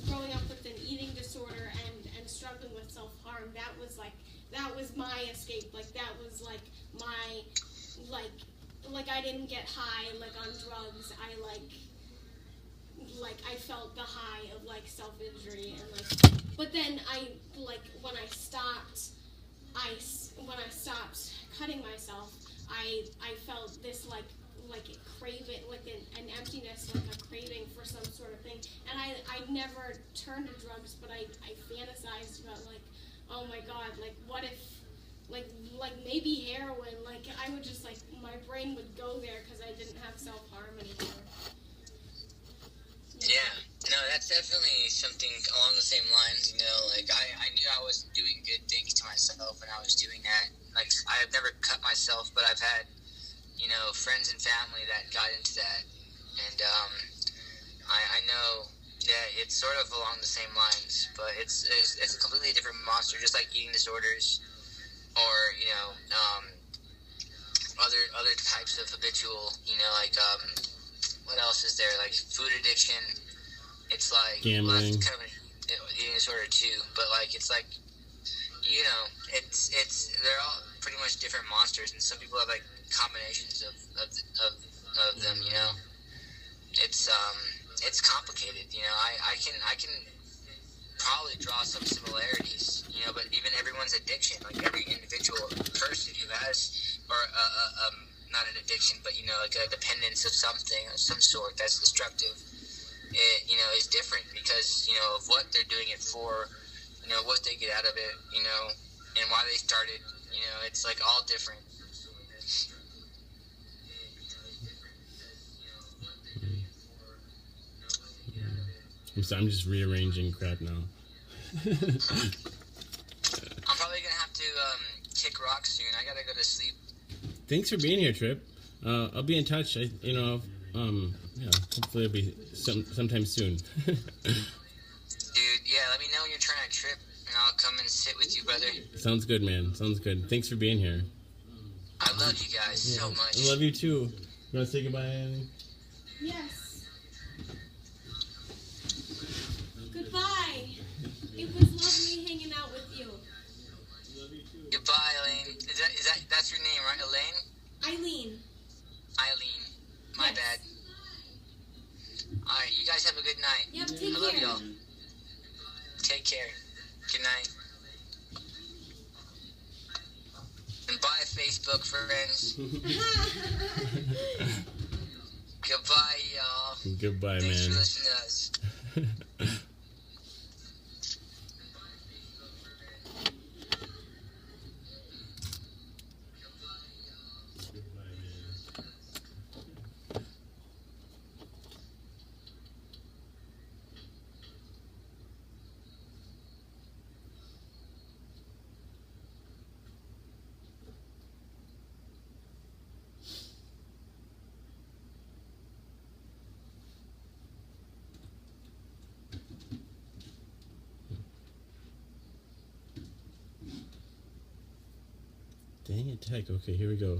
growing up with an eating disorder and struggling with self-harm, that was my escape. Like, that was like my I didn't get high like on drugs. I felt the high of like self-injury and but then when I stopped cutting myself, I felt this like a craving, like an emptiness, like a craving for some sort of thing. And I never turned to drugs, but I fantasized about like, oh my God, like what if, like maybe heroin, like I would just like, my brain would go there because I didn't have self-harm anymore. Yeah, no, that's definitely something along the same lines. You know, like I knew I wasn't doing good things to myself when I was doing that. Like I've never cut myself, but I've had, you know, friends and family that got into that, and I know that it's sort of along the same lines, but it's a completely different monster, just like eating disorders, or you know, other types of habitual, you know, like what else is there? Like food addiction. It's like well, Gambling. that's kind of an eating disorder too, but like it's like, you know, it's they're all pretty much different monsters, and some people have like combinations of them. You know, it's complicated. You know, I can probably draw some similarities. You know, but even everyone's addiction, like every individual person who has or not an addiction, but you know, like a dependence of something of some sort that's destructive. It, you know, is different because, you know, of what they're doing it for, you know, what they get out of it, you know, and why they started, you know, it's like all different. I'm just rearranging crap now. I'm probably gonna have to kick rocks soon. I gotta go to sleep. Thanks for being here, Trip. I'll be in touch. Yeah, hopefully it'll be sometime soon. Dude, yeah, let me know when you're trying to trip, and I'll come and sit with you, brother. Sounds good, man. Sounds good. Thanks for being here. I love you guys so much. I love you too. You want to say goodbye, Annie? Yes. Goodbye. It was lovely hanging out with you. Goodbye, Elaine. That's your name, right, Elaine? Eileen. Eileen. My Yes. bad. Alright, you guys have a good night. Yep, take I love care. y'all. Take care. Good night. And bye, Facebook friends. Goodbye, y'all. Goodbye, Thanks for man. listening to us. Dang it, tech. Okay, here we go.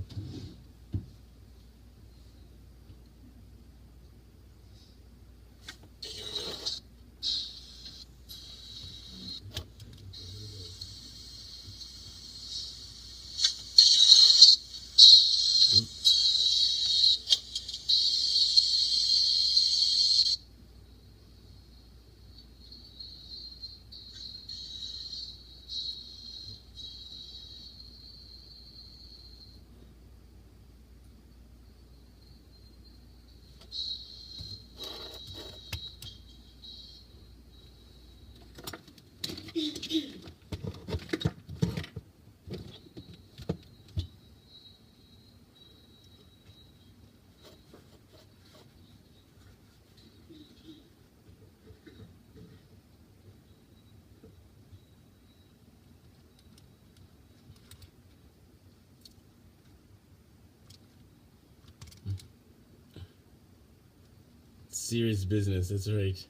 Serious business, that's right.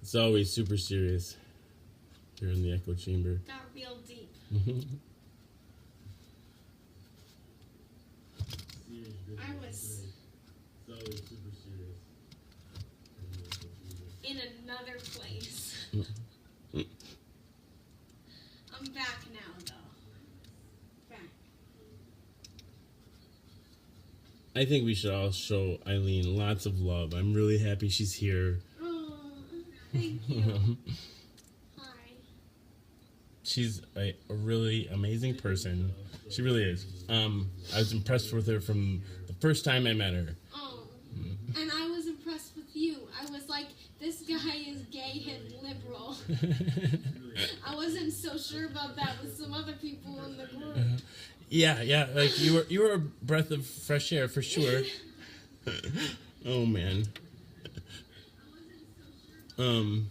It's always super serious here in the echo chamber. Got real deep. I was in another place. I'm back now, though. Back. I think we should all show Eileen lots of love. I'm really happy she's here. Oh, thank you. Hi. She's a really amazing person. She really is. I was impressed with her from the first time I met her. Oh, and I was impressed with you. I was like, this guy is gay and liberal. I wasn't so sure about that with some other people in the group. Yeah, like you were a breath of fresh air for sure. Oh man. Oh,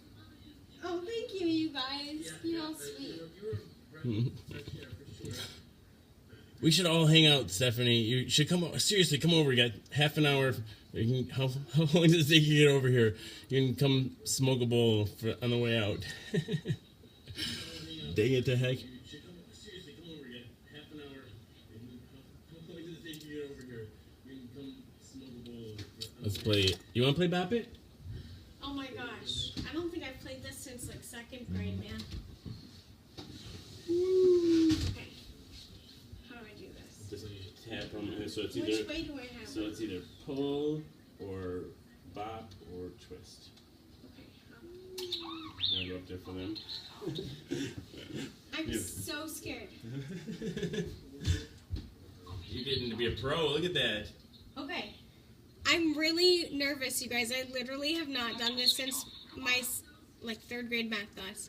thank you, you guys. You're all sweet. We should all hang out, Stephanie. You should come. Seriously, come over. You got half an hour. You can, how long does it take you to get over here? You can come smoke a bowl on the way out. Dang it to heck. Let's play it. You want to play Bop It? Oh my gosh. I don't think I've played this since like 2nd grade, man. Okay. How do I do this? Just tap on it. So it's Which either way do I have so it? it's either pull or bop or twist. Okay. You want to go up there for them? I'm Yeah. so scared. You're getting to be a pro. Look at that. Okay. I'm really nervous, you guys. I literally have not done this since my 3rd grade math class.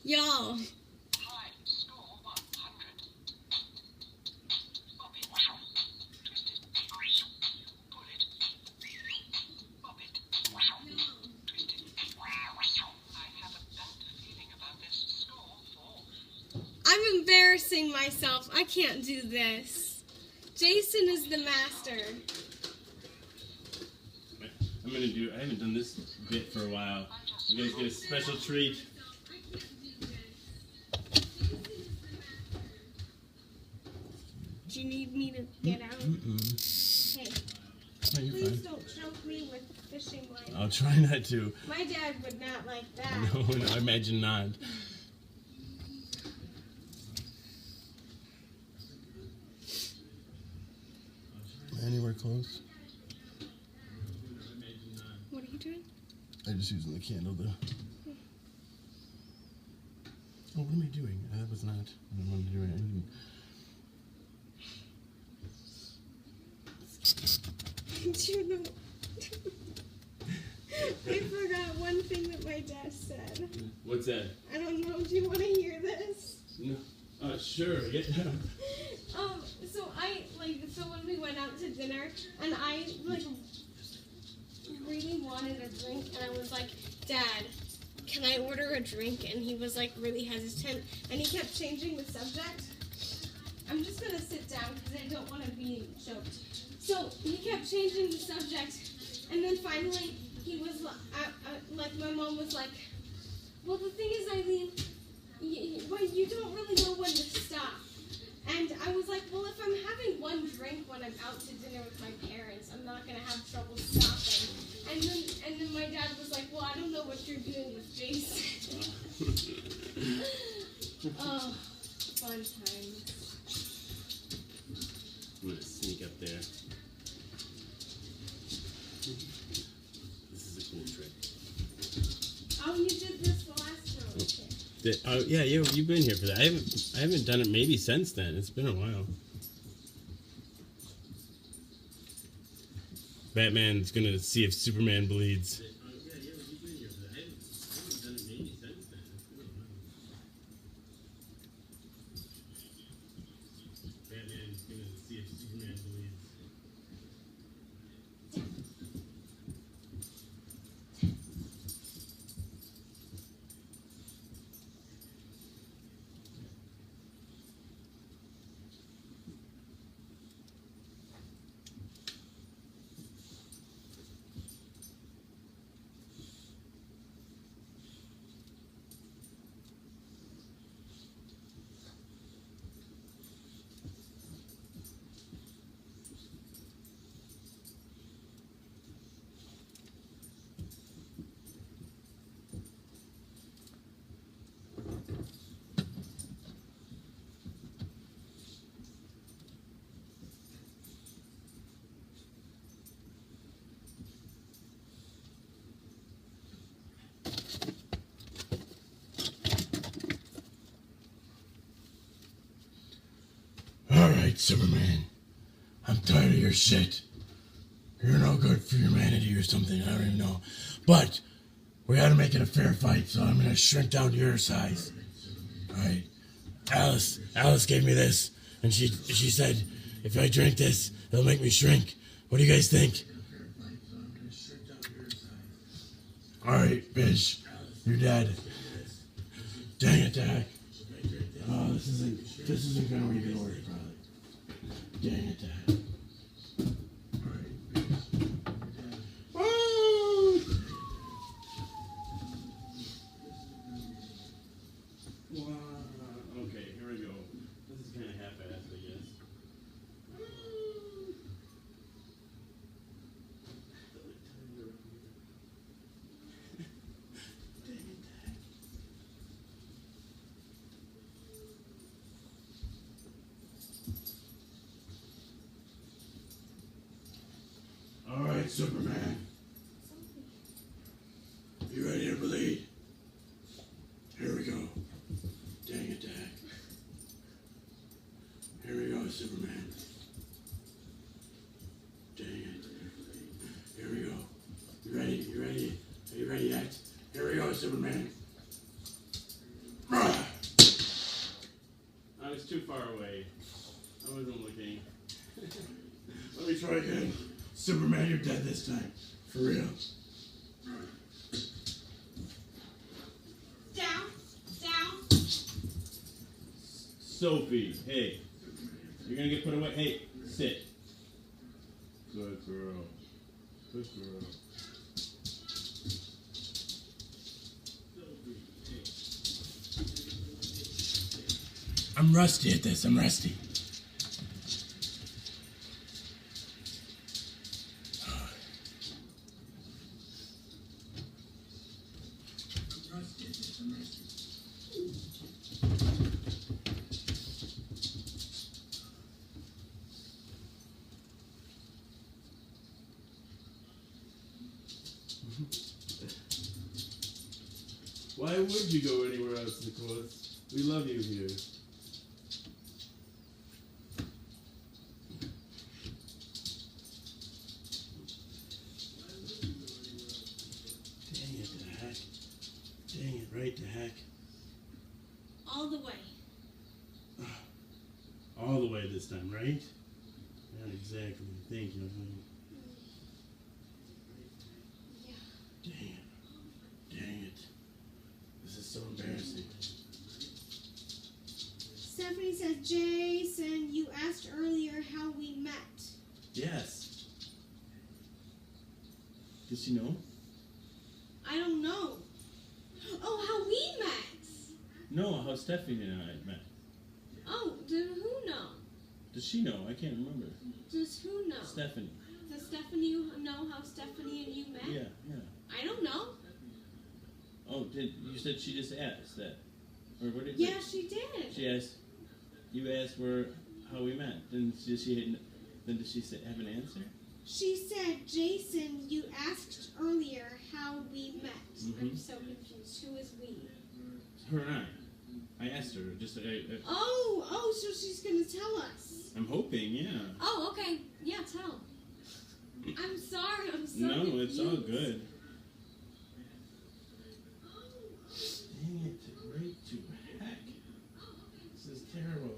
Y'all. I'm embarrassing myself. I can't do this. Jason is the master. I haven't done this bit for a while. You guys get a special treat. Do you need me to get out? Hey, Oh, you're please fine. don't choke me with fishing line. I'll try not to. My dad would not like that. No, I imagine not. Anywhere close? What are you doing? I'm just using the candle though. Oh, what am I doing? That was not what I wanted to do. Do you know? I forgot one thing that my dad said. What's that? I don't know. Do you want to hear this? No. Sure. Yeah. So when we went out to dinner, and I really wanted a drink, and I was like, Dad, can I order a drink? And he was like really hesitant, and he kept changing the subject. I'm just gonna sit down because I don't want to be choked. So he kept changing the subject, and then finally he was like, my mom was like, well, the thing is, Eileen, you don't really know when to stop. And I was like, well, if I'm having one drink when I'm out to dinner with my parents, I'm not gonna have trouble stopping. And then my dad was like, well, I don't know what you're doing with Jason. Oh, fun times. I'm gonna sneak up there. This is a cool trick. Oh, you did this the last time. Okay. Yeah, you've been here for that. I haven't done it maybe since then. It's been a while. Batman's gonna see if Superman bleeds. Batman's gonna see if Superman bleeds. Alright, Superman. I'm tired of your shit. You're no good for humanity or something, I don't even know. But we gotta make it a fair fight, so I'm gonna shrink down to your size. Alright. Alice gave me this, and she said, if I drink this, it'll make me shrink. What do you guys think? Alright, bitch. You're dead. Dang it, Dak. Oh, this isn't gonna even work, probably. Dang it, Dak. Okay, here we go. This is kind of half-assed, I guess. All right, Superman. You ready to bleed? Here we go. Dang it, Dak. Here we go, Superman. Dang it. Here we go. You ready? You ready? Are you ready yet? Here we go, Superman. I was too far away. I wasn't looking. Let me try again. Superman, you're dead this time. For real. Down. Sophie, hey. You're gonna get put away. Hey, sit. Good girl. Good girl. I'm rusty at this. I'm rusty. Why would you go anywhere else, Nicholas? We love you here. Dang it, the heck. Dang it, right the heck. All the way. All the way this time, right? Not exactly. Thank you. Yeah. Dang it. Dang it. This is so embarrassing. Stephanie says, Jason, you asked earlier how we met. Yes. Does she know? I don't know. Oh, how we met. No, how Stephanie and I met. Oh, then who know? Does she know? I can't remember. Does who know? Stephanie. Does Stephanie know how Stephanie and you met? Yeah. I don't know. Oh, you said she just asked that? Or what did Yeah, she did. She asked. You asked how we met. Then did she have an answer? She said, Jason, you asked earlier how we met. I'm Mhm. so confused. Who is we? Her and I asked her. Oh, so she's going to tell us. I'm hoping, yeah. Oh, okay. Yeah, tell. I'm sorry. I'm so No, confused. it's all good. Dang it, right to heck. This is terrible.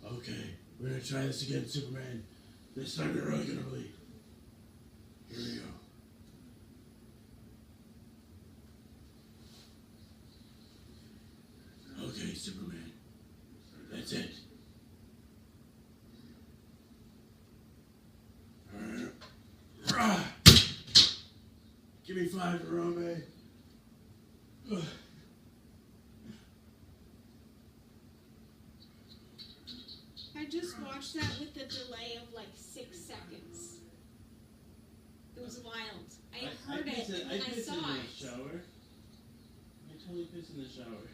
Okay, we're gonna try this again, Superman. This time you're really gonna bleed. Here we go. Okay, Superman. That's it. Give me 5, Harambe. I just watched that with a delay of like 6 seconds. It was wild. I heard it and then I saw in the it. shower. I totally pissed in the shower.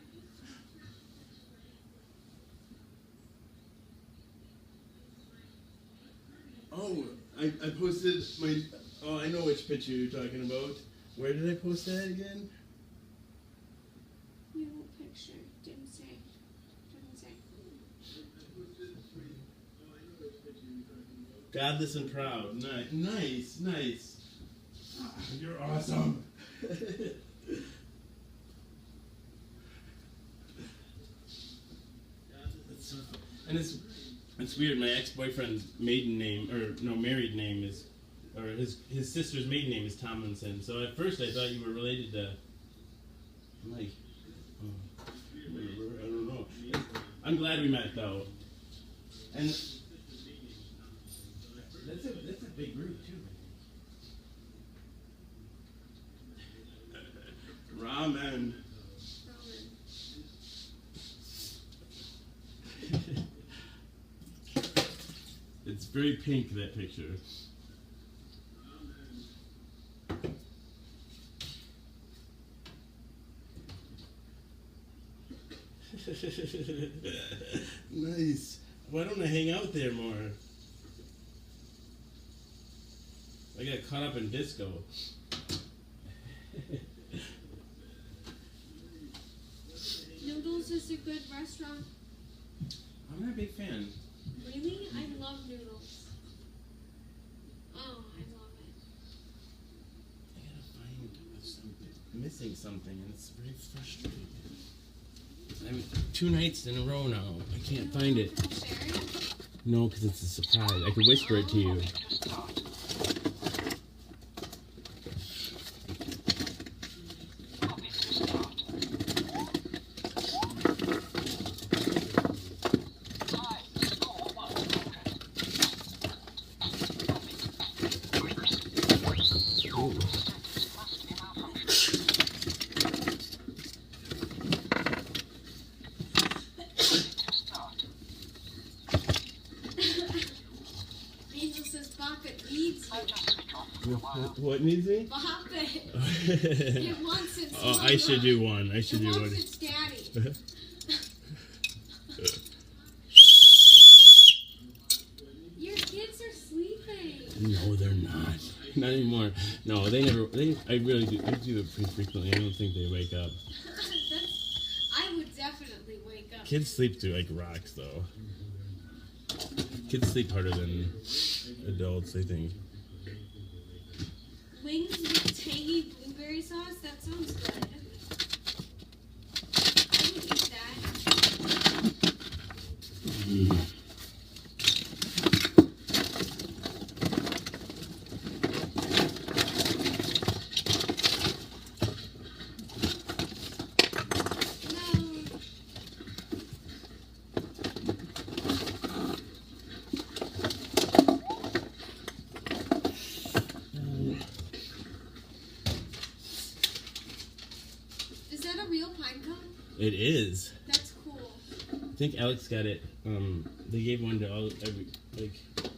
Oh, I posted my. Oh, I know which picture you're talking about. Where did I post that again? New picture. Didn't say. Godless and proud. Nice, nice. You're awesome. And it's weird. My ex-boyfriend's maiden name, or no, married name is, or his sister's maiden name is Tomlinson. So at first I thought you were related to. I'm like, I don't know. I'm glad we met though. And that's a big group too. Ramen. It's very pink, that picture. Nice. Why don't I hang out there more? I got caught up in disco. Noodles is a good restaurant. I'm not a big fan. Really? I love noodles. Oh, I love it. I gotta find something. Missing something, and it's very frustrating. I'm 2 nights in a row now. I can't find it. Share it? No, because it's a surprise. I could whisper it to you. Angel says Bop It needs you. What needs me? Bop It. It wants its Oh, I mama. should do one. I should It do wants one. its daddy. Your kids are sleeping. No, they're not. Not anymore. No, they never. I really do. They do it pretty frequently. I don't think they wake up. I would definitely wake up. Kids sleep through like rocks, though. Kids sleep harder than adults, I think. Wings with tangy blueberry sauce? That sounds good. I would eat that. No. Is that a real pine cone? It is. That's cool. I think Alex got it. They gave one to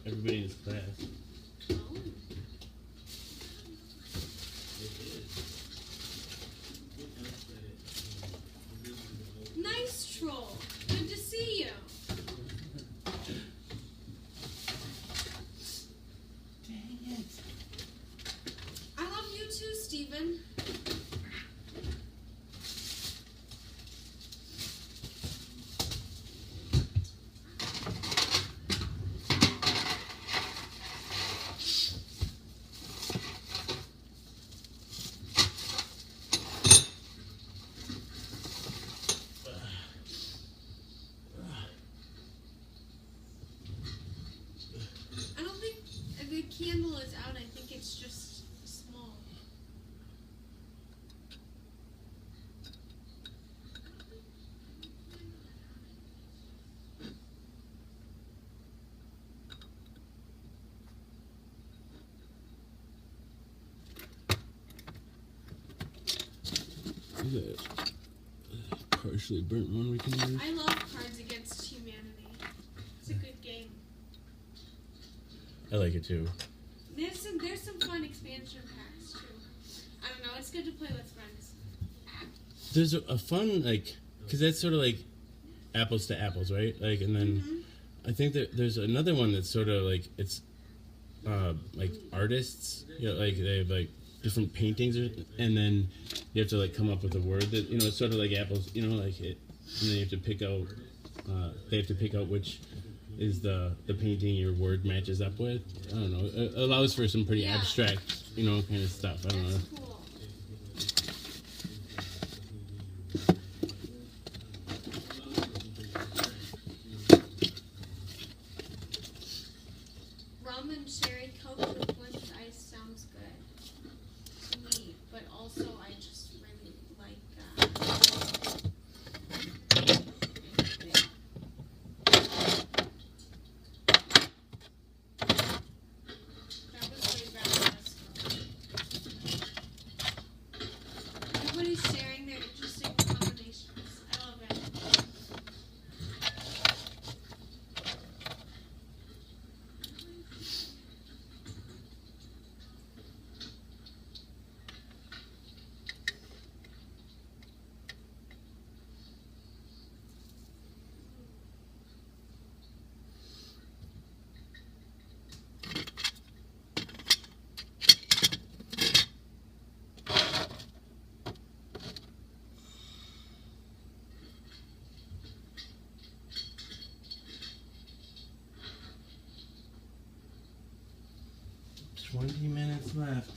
everybody in his class. Oh. Nice troll. Good to see you. Dang it. I love you too, Steven. I don't think the candle is out. I think it's just small. Is it a partially burnt one we can use? I love Cards Against Humanity. It's a good game. I like it too. There's some fun expansion packs too. I don't know. It's good to play with friends. There's a fun, because that's sort of like apples to apples, right? And then I think that there's another one that's sort of like, it's like artists, they have different paintings, and then you have to come up with a word that, it's sort of like apples, and then you have to pick out, they have to pick out which is the painting your word matches up with. I don't know. It allows for some pretty Yeah. abstract, kind of stuff. I don't know. That's cool. Rum and cherry coke with blended ice sounds good to me, but also I just really like that was way better than this one. Everybody's sharing their interesting combinations. I love it. It's 20 minutes left.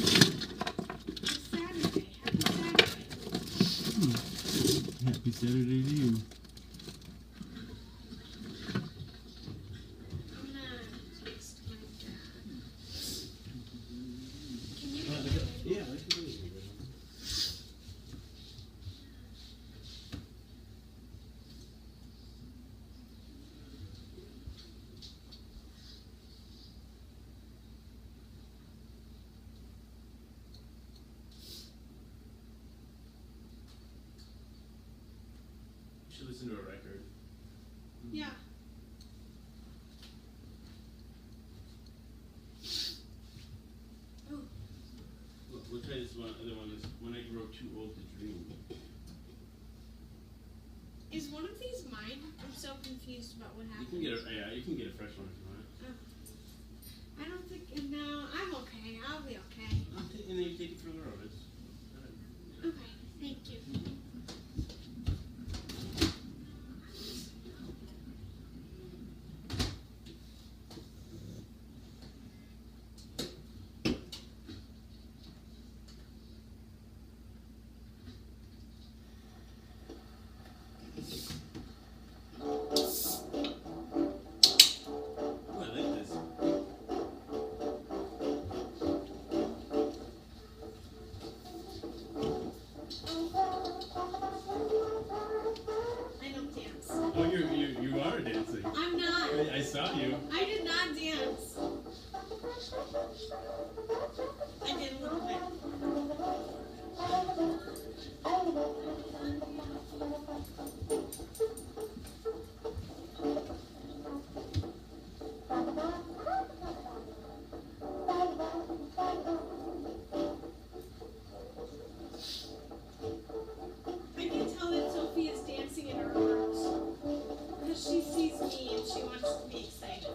It's Saturday. Happy Saturday. Happy Saturday to you. I'm gonna text my dad. Can you Yeah, I can do it. You should listen to a record. Yeah. Oh, We'll try this other one. Is When I Grow Too Old to Dream. is one of these mine? I'm so confused about what You happened. can get a fresh one if you want. I don't think. No, I'm okay. I'll be okay. And then you take it for the road. Okay, thank you. Oh, I like this. I don't dance. Oh, you are dancing. I'm not. I saw you. I did not dance. I did a little bit. I can tell that Sophie is dancing in her arms because she sees me and she wants to be excited.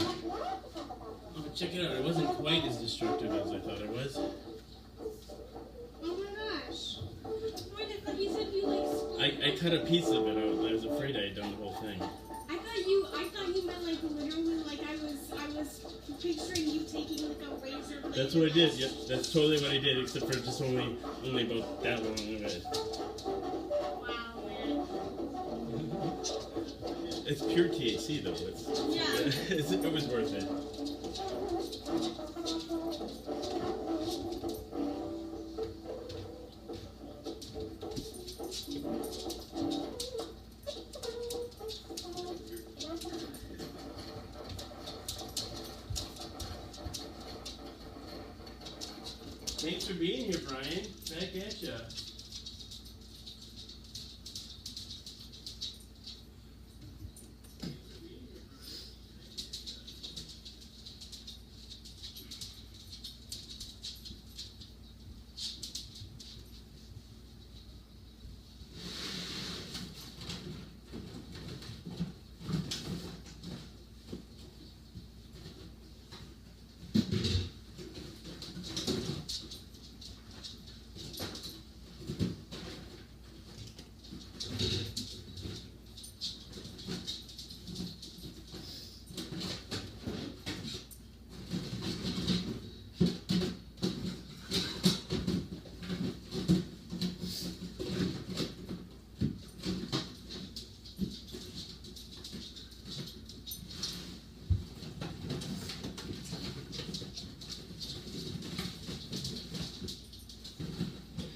Oh, but check it out. It wasn't quite as destructive as I thought it was. Oh my gosh. Wait, I thought you said you like split. I cut a piece of it out. I was afraid I had done the whole thing. I thought you meant like literally like I was picturing you taking like a razor blade. That's what I did. Yep, that's totally what I did, except for just only about that long of it. Wow, man. It's pure THC though. It was worth it. Thanks for being here, Brian. Back at ya.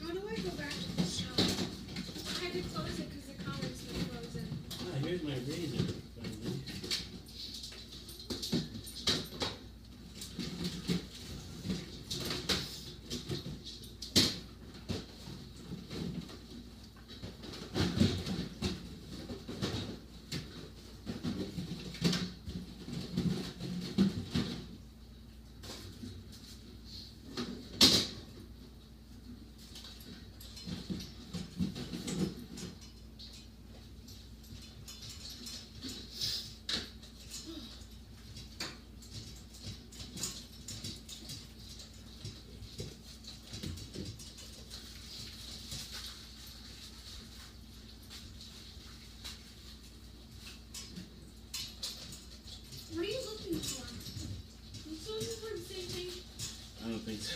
How do I go back to the shop? I had to close it because the counter's been frozen. Ah, here's my razor. Finally. What are you looking for? You still looking for the same thing? I don't think so.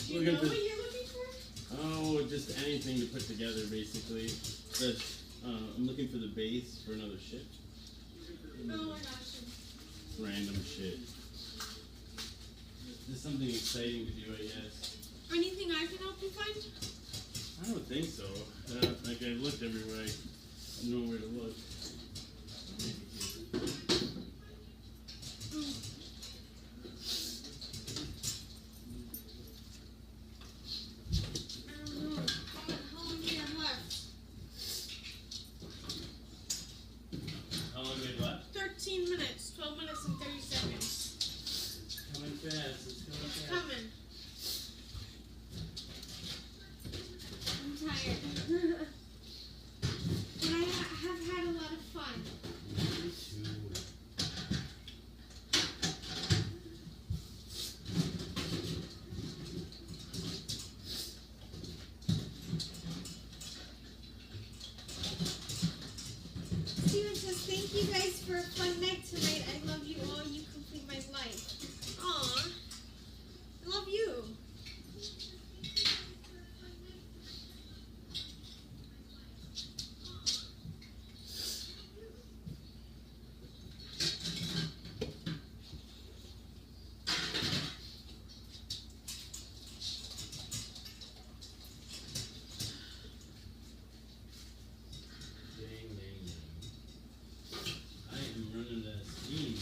Do you know what you're looking for? Oh, just anything to put together, basically. I'm looking for the base for another ship. Oh my gosh. Random shit. Just something exciting to do, I guess. Anything I can help you find? I don't think so. Like I've looked everywhere. I know where to look. I don't know. How long do you have left? How long do we have left? 13 minutes. 12 minutes and 30 seconds. Coming fast. It's coming It's fast. coming. I'm tired. But I have had a lot of fun. Me too. Steven says, thank you guys for a fun night tonight. I love you all. You complete my life. Aw. I love you. Dang, dang, dang. I am running out of steam.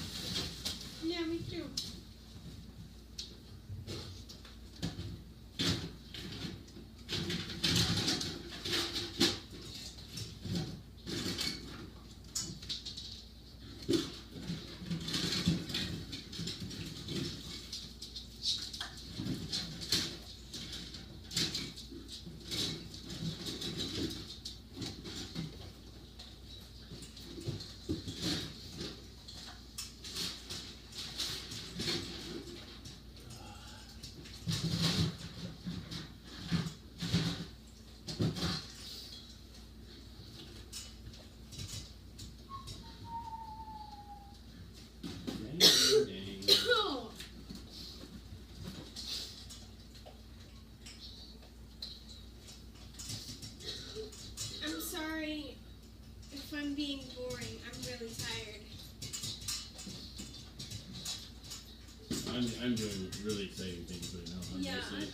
I'm doing really exciting things right now. Yeah. Obviously.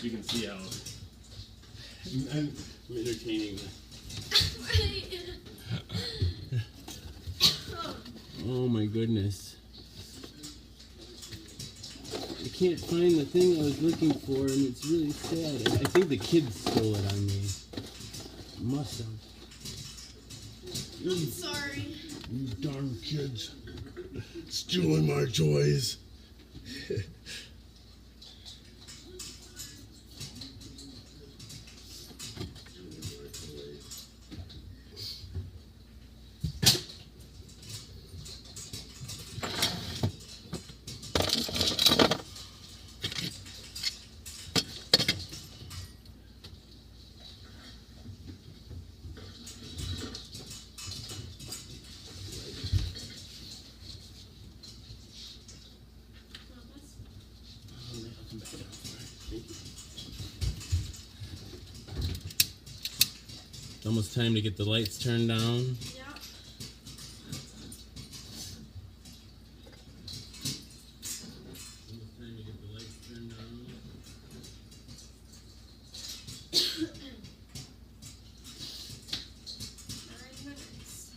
You can see how I'm entertaining this. Oh my goodness. I can't find the thing I was looking for, and it's really sad. I think the kids stole it on me. Must have. I'm sorry. You darn kids. Stealing my toys. It's almost time to get the lights turned down. Yeah. Almost time to get the lights turned down. 9 minutes.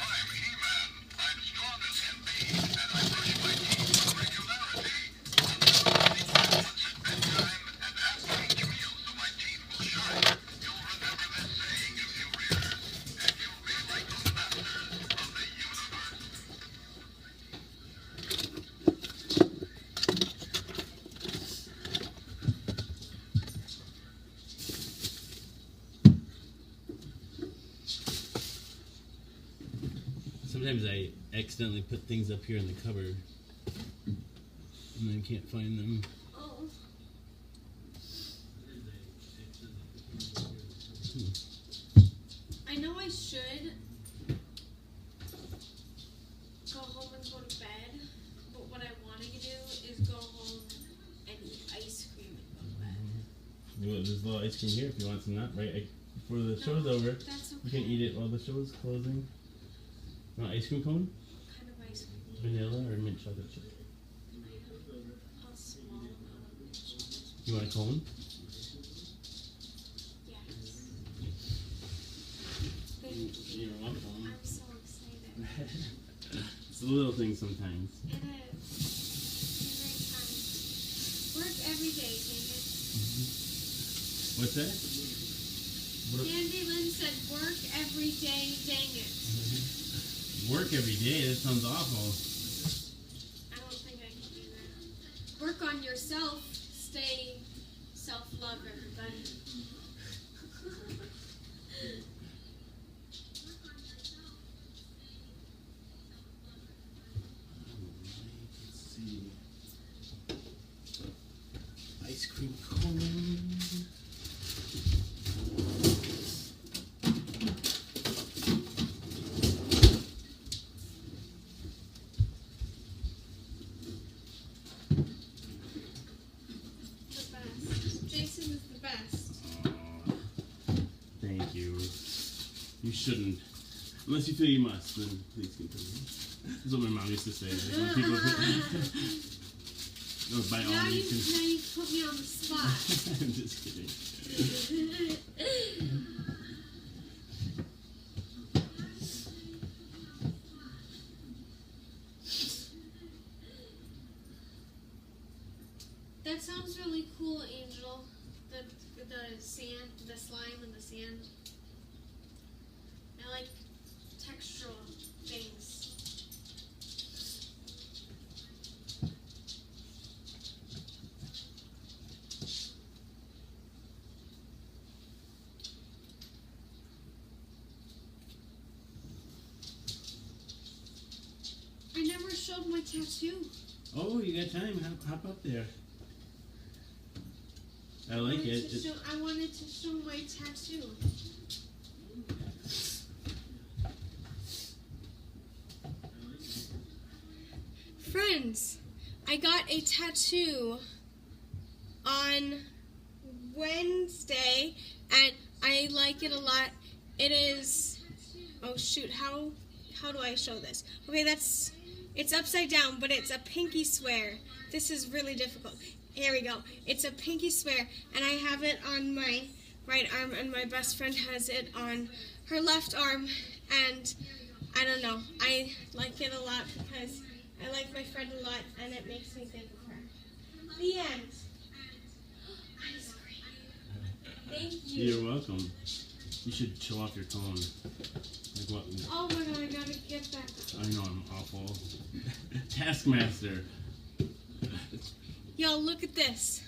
I'm He-Man. I'm strong as can be, and I brush my teeth with regularity. Once at bedtime and after each meal so my teeth will shine. You'll remember this saying a few years, and you'll be like the masters of the universe. Sometimes I accidentally put things up here in the cupboard and then can't find them. Oh. I know I should go home and go to bed, but what I want to do is go home and eat ice cream and go to bed. Well, there's a little ice cream here if you want some. Not right before the show's over. That's okay. You can eat it while the show's closing. Want ice cream cone? What kind of ice cream? Vanilla or mint chocolate chip? A small amount of mint chocolate. You want a cone? Yes. Thank you. You're welcome. I'm so excited. It's the little things sometimes. It is. You're very kind. Work every day, David. What's that? Andy Lynn said, work every day, dang it. Work every day? That sounds awful. I don't think I can do that. Work on yourself. Stay self-love, everybody. Let's see. Ice cream cone. The best. Jason is the best. Thank you. You shouldn't. Unless you feel you must, then please continue. That's what my mom used to say. Like, when people no, by all Now you means. put me on the spot. I'm just kidding. That sounds really cool, Angel. The sand, the slime and the sand. I like textural things. I never showed my tattoo. Oh, you got time. Hop up there. I like it. I wanted to show my tattoo. Friends, I got a tattoo on Wednesday, and I like it a lot. It is, oh shoot, how do I show this? Okay, it's upside down, but it's a pinky swear. This is really difficult. Here we go. It's a pinky swear, and I have it on my right arm, and my best friend has it on her left arm, and I don't know. I like it a lot because I like my friend a lot, and it makes me think of her. The end. Ice cream. Thank you. You're welcome. You should show off your tone. Like what? Oh my god, I gotta get that. I know I'm awful. Taskmaster. Yo, look at this.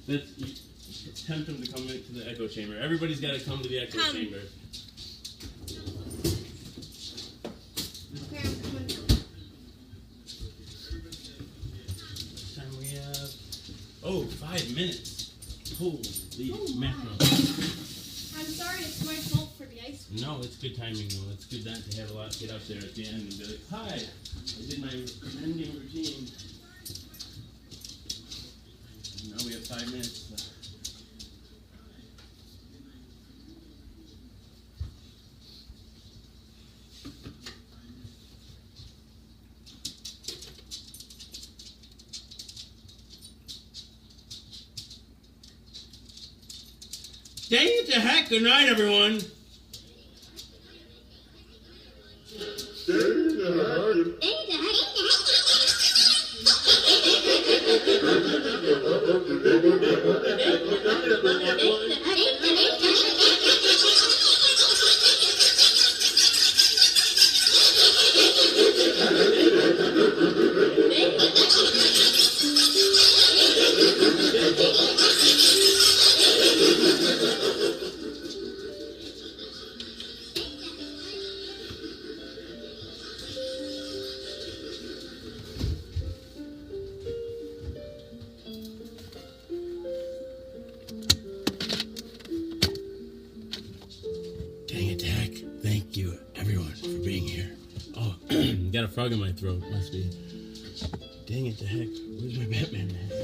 Tempt them to come into the echo chamber. Everybody's got to come to the echo chamber. Okay, I'm coming. What time we have? Oh, 5 minutes. Holy mackerel. I'm sorry, it's my fault for the ice cream. No, it's good timing though. It's good not to have a lot get up there at the end and be like, hi, I did my ending routine. And now we have 5 minutes. Dang it to heck, good night everyone. Dang it, Dak. Thank you, everyone, for being here. Oh, got a frog in my throat. Must be. Dang it, the heck. Where's my Batman mask?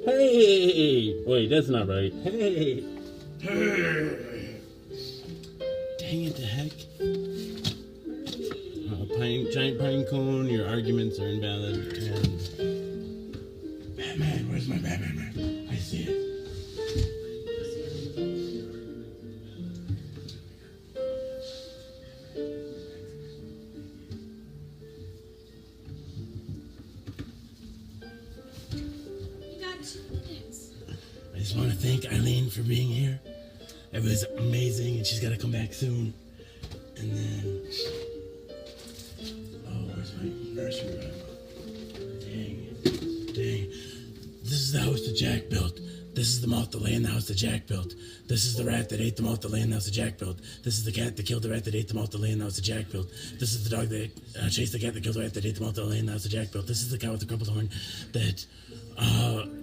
Hey! Wait, that's not right. Hey! Dang it, the heck. Giant pine cone, your arguments are invalid, and... Batman, where's my Batman mask? I see it. You got 2 minutes. I just want to thank Eileen for being here. It was amazing, and she's got to come back soon. And then... Oh, where's my nursery rhyme? Dang. This is the house that Jack built. This is the moth that lay in the house that Jack built. This is the rat that ate the moth that lay in the house that Jack built. This is the cat that killed the rat that ate the moth that lay in the house that Jack built. This is the dog that chased the cat that killed the rat that ate the moth that lay in the house that Jack built. This is the cow with the crumpled horn that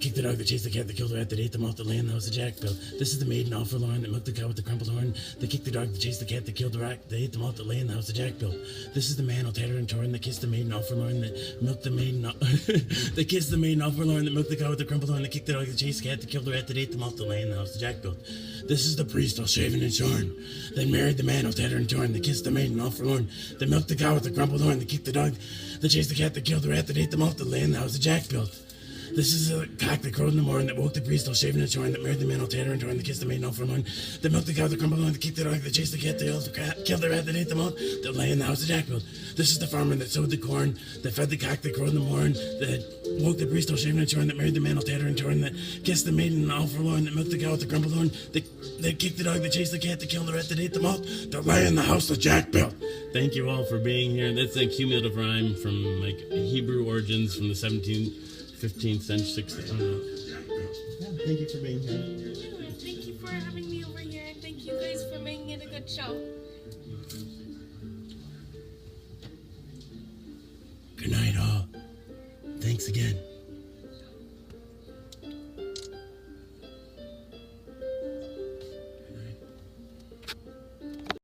kicked the dog that chased the cat that killed the rat that ate the moth that lay in the house that Jack built. This is the maiden all forlorn that milked the cow with the crumpled horn that kicked the dog that chased the cat that killed the rat that ate the moth that lay in the house that Jack built. This is the man all tattered and torn that kissed the maiden all forlorn that milked the maiden that kissed the maiden all forlorn that milked the cow with the crumpled horn that kicked the dog that chased the cat that killed the rat that ate the moth that lay in the house that Jack built. This is the priest all shaven and shorn that married the man all tattered and torn that kissed the maiden all forlorn that milked the cow with the crumpled horn that kicked the dog that chased the cat that killed the rat that ate the moth that lay in the house that Jack built. This is a cock that crowed in the morn that woke the priest all shaven and shorn that married the man all tattered and torn that kissed the maiden all forlorn that milked the cow that crumpled horn that kicked the dog that chased the cat that killed the rat that ate the moth that lay in the house that Jack built. This is the farmer that sowed the corn that fed the cock that crowed in the morn that woke the priest all shaven and shorn that married the man all tattered and torn that kissed the maiden all forlorn that milked the cow with the crumpled horn that kicked the dog that chased the cat that killed the rat that ate the moth that lay in the house that Jack built. Thank you all for being here. That's a cumulative rhyme from like Hebrew origins from the 15th century, 16th. I don't know. Yeah, thank you for being here. Thank you for having me over here. show. Good night, all. Thanks again.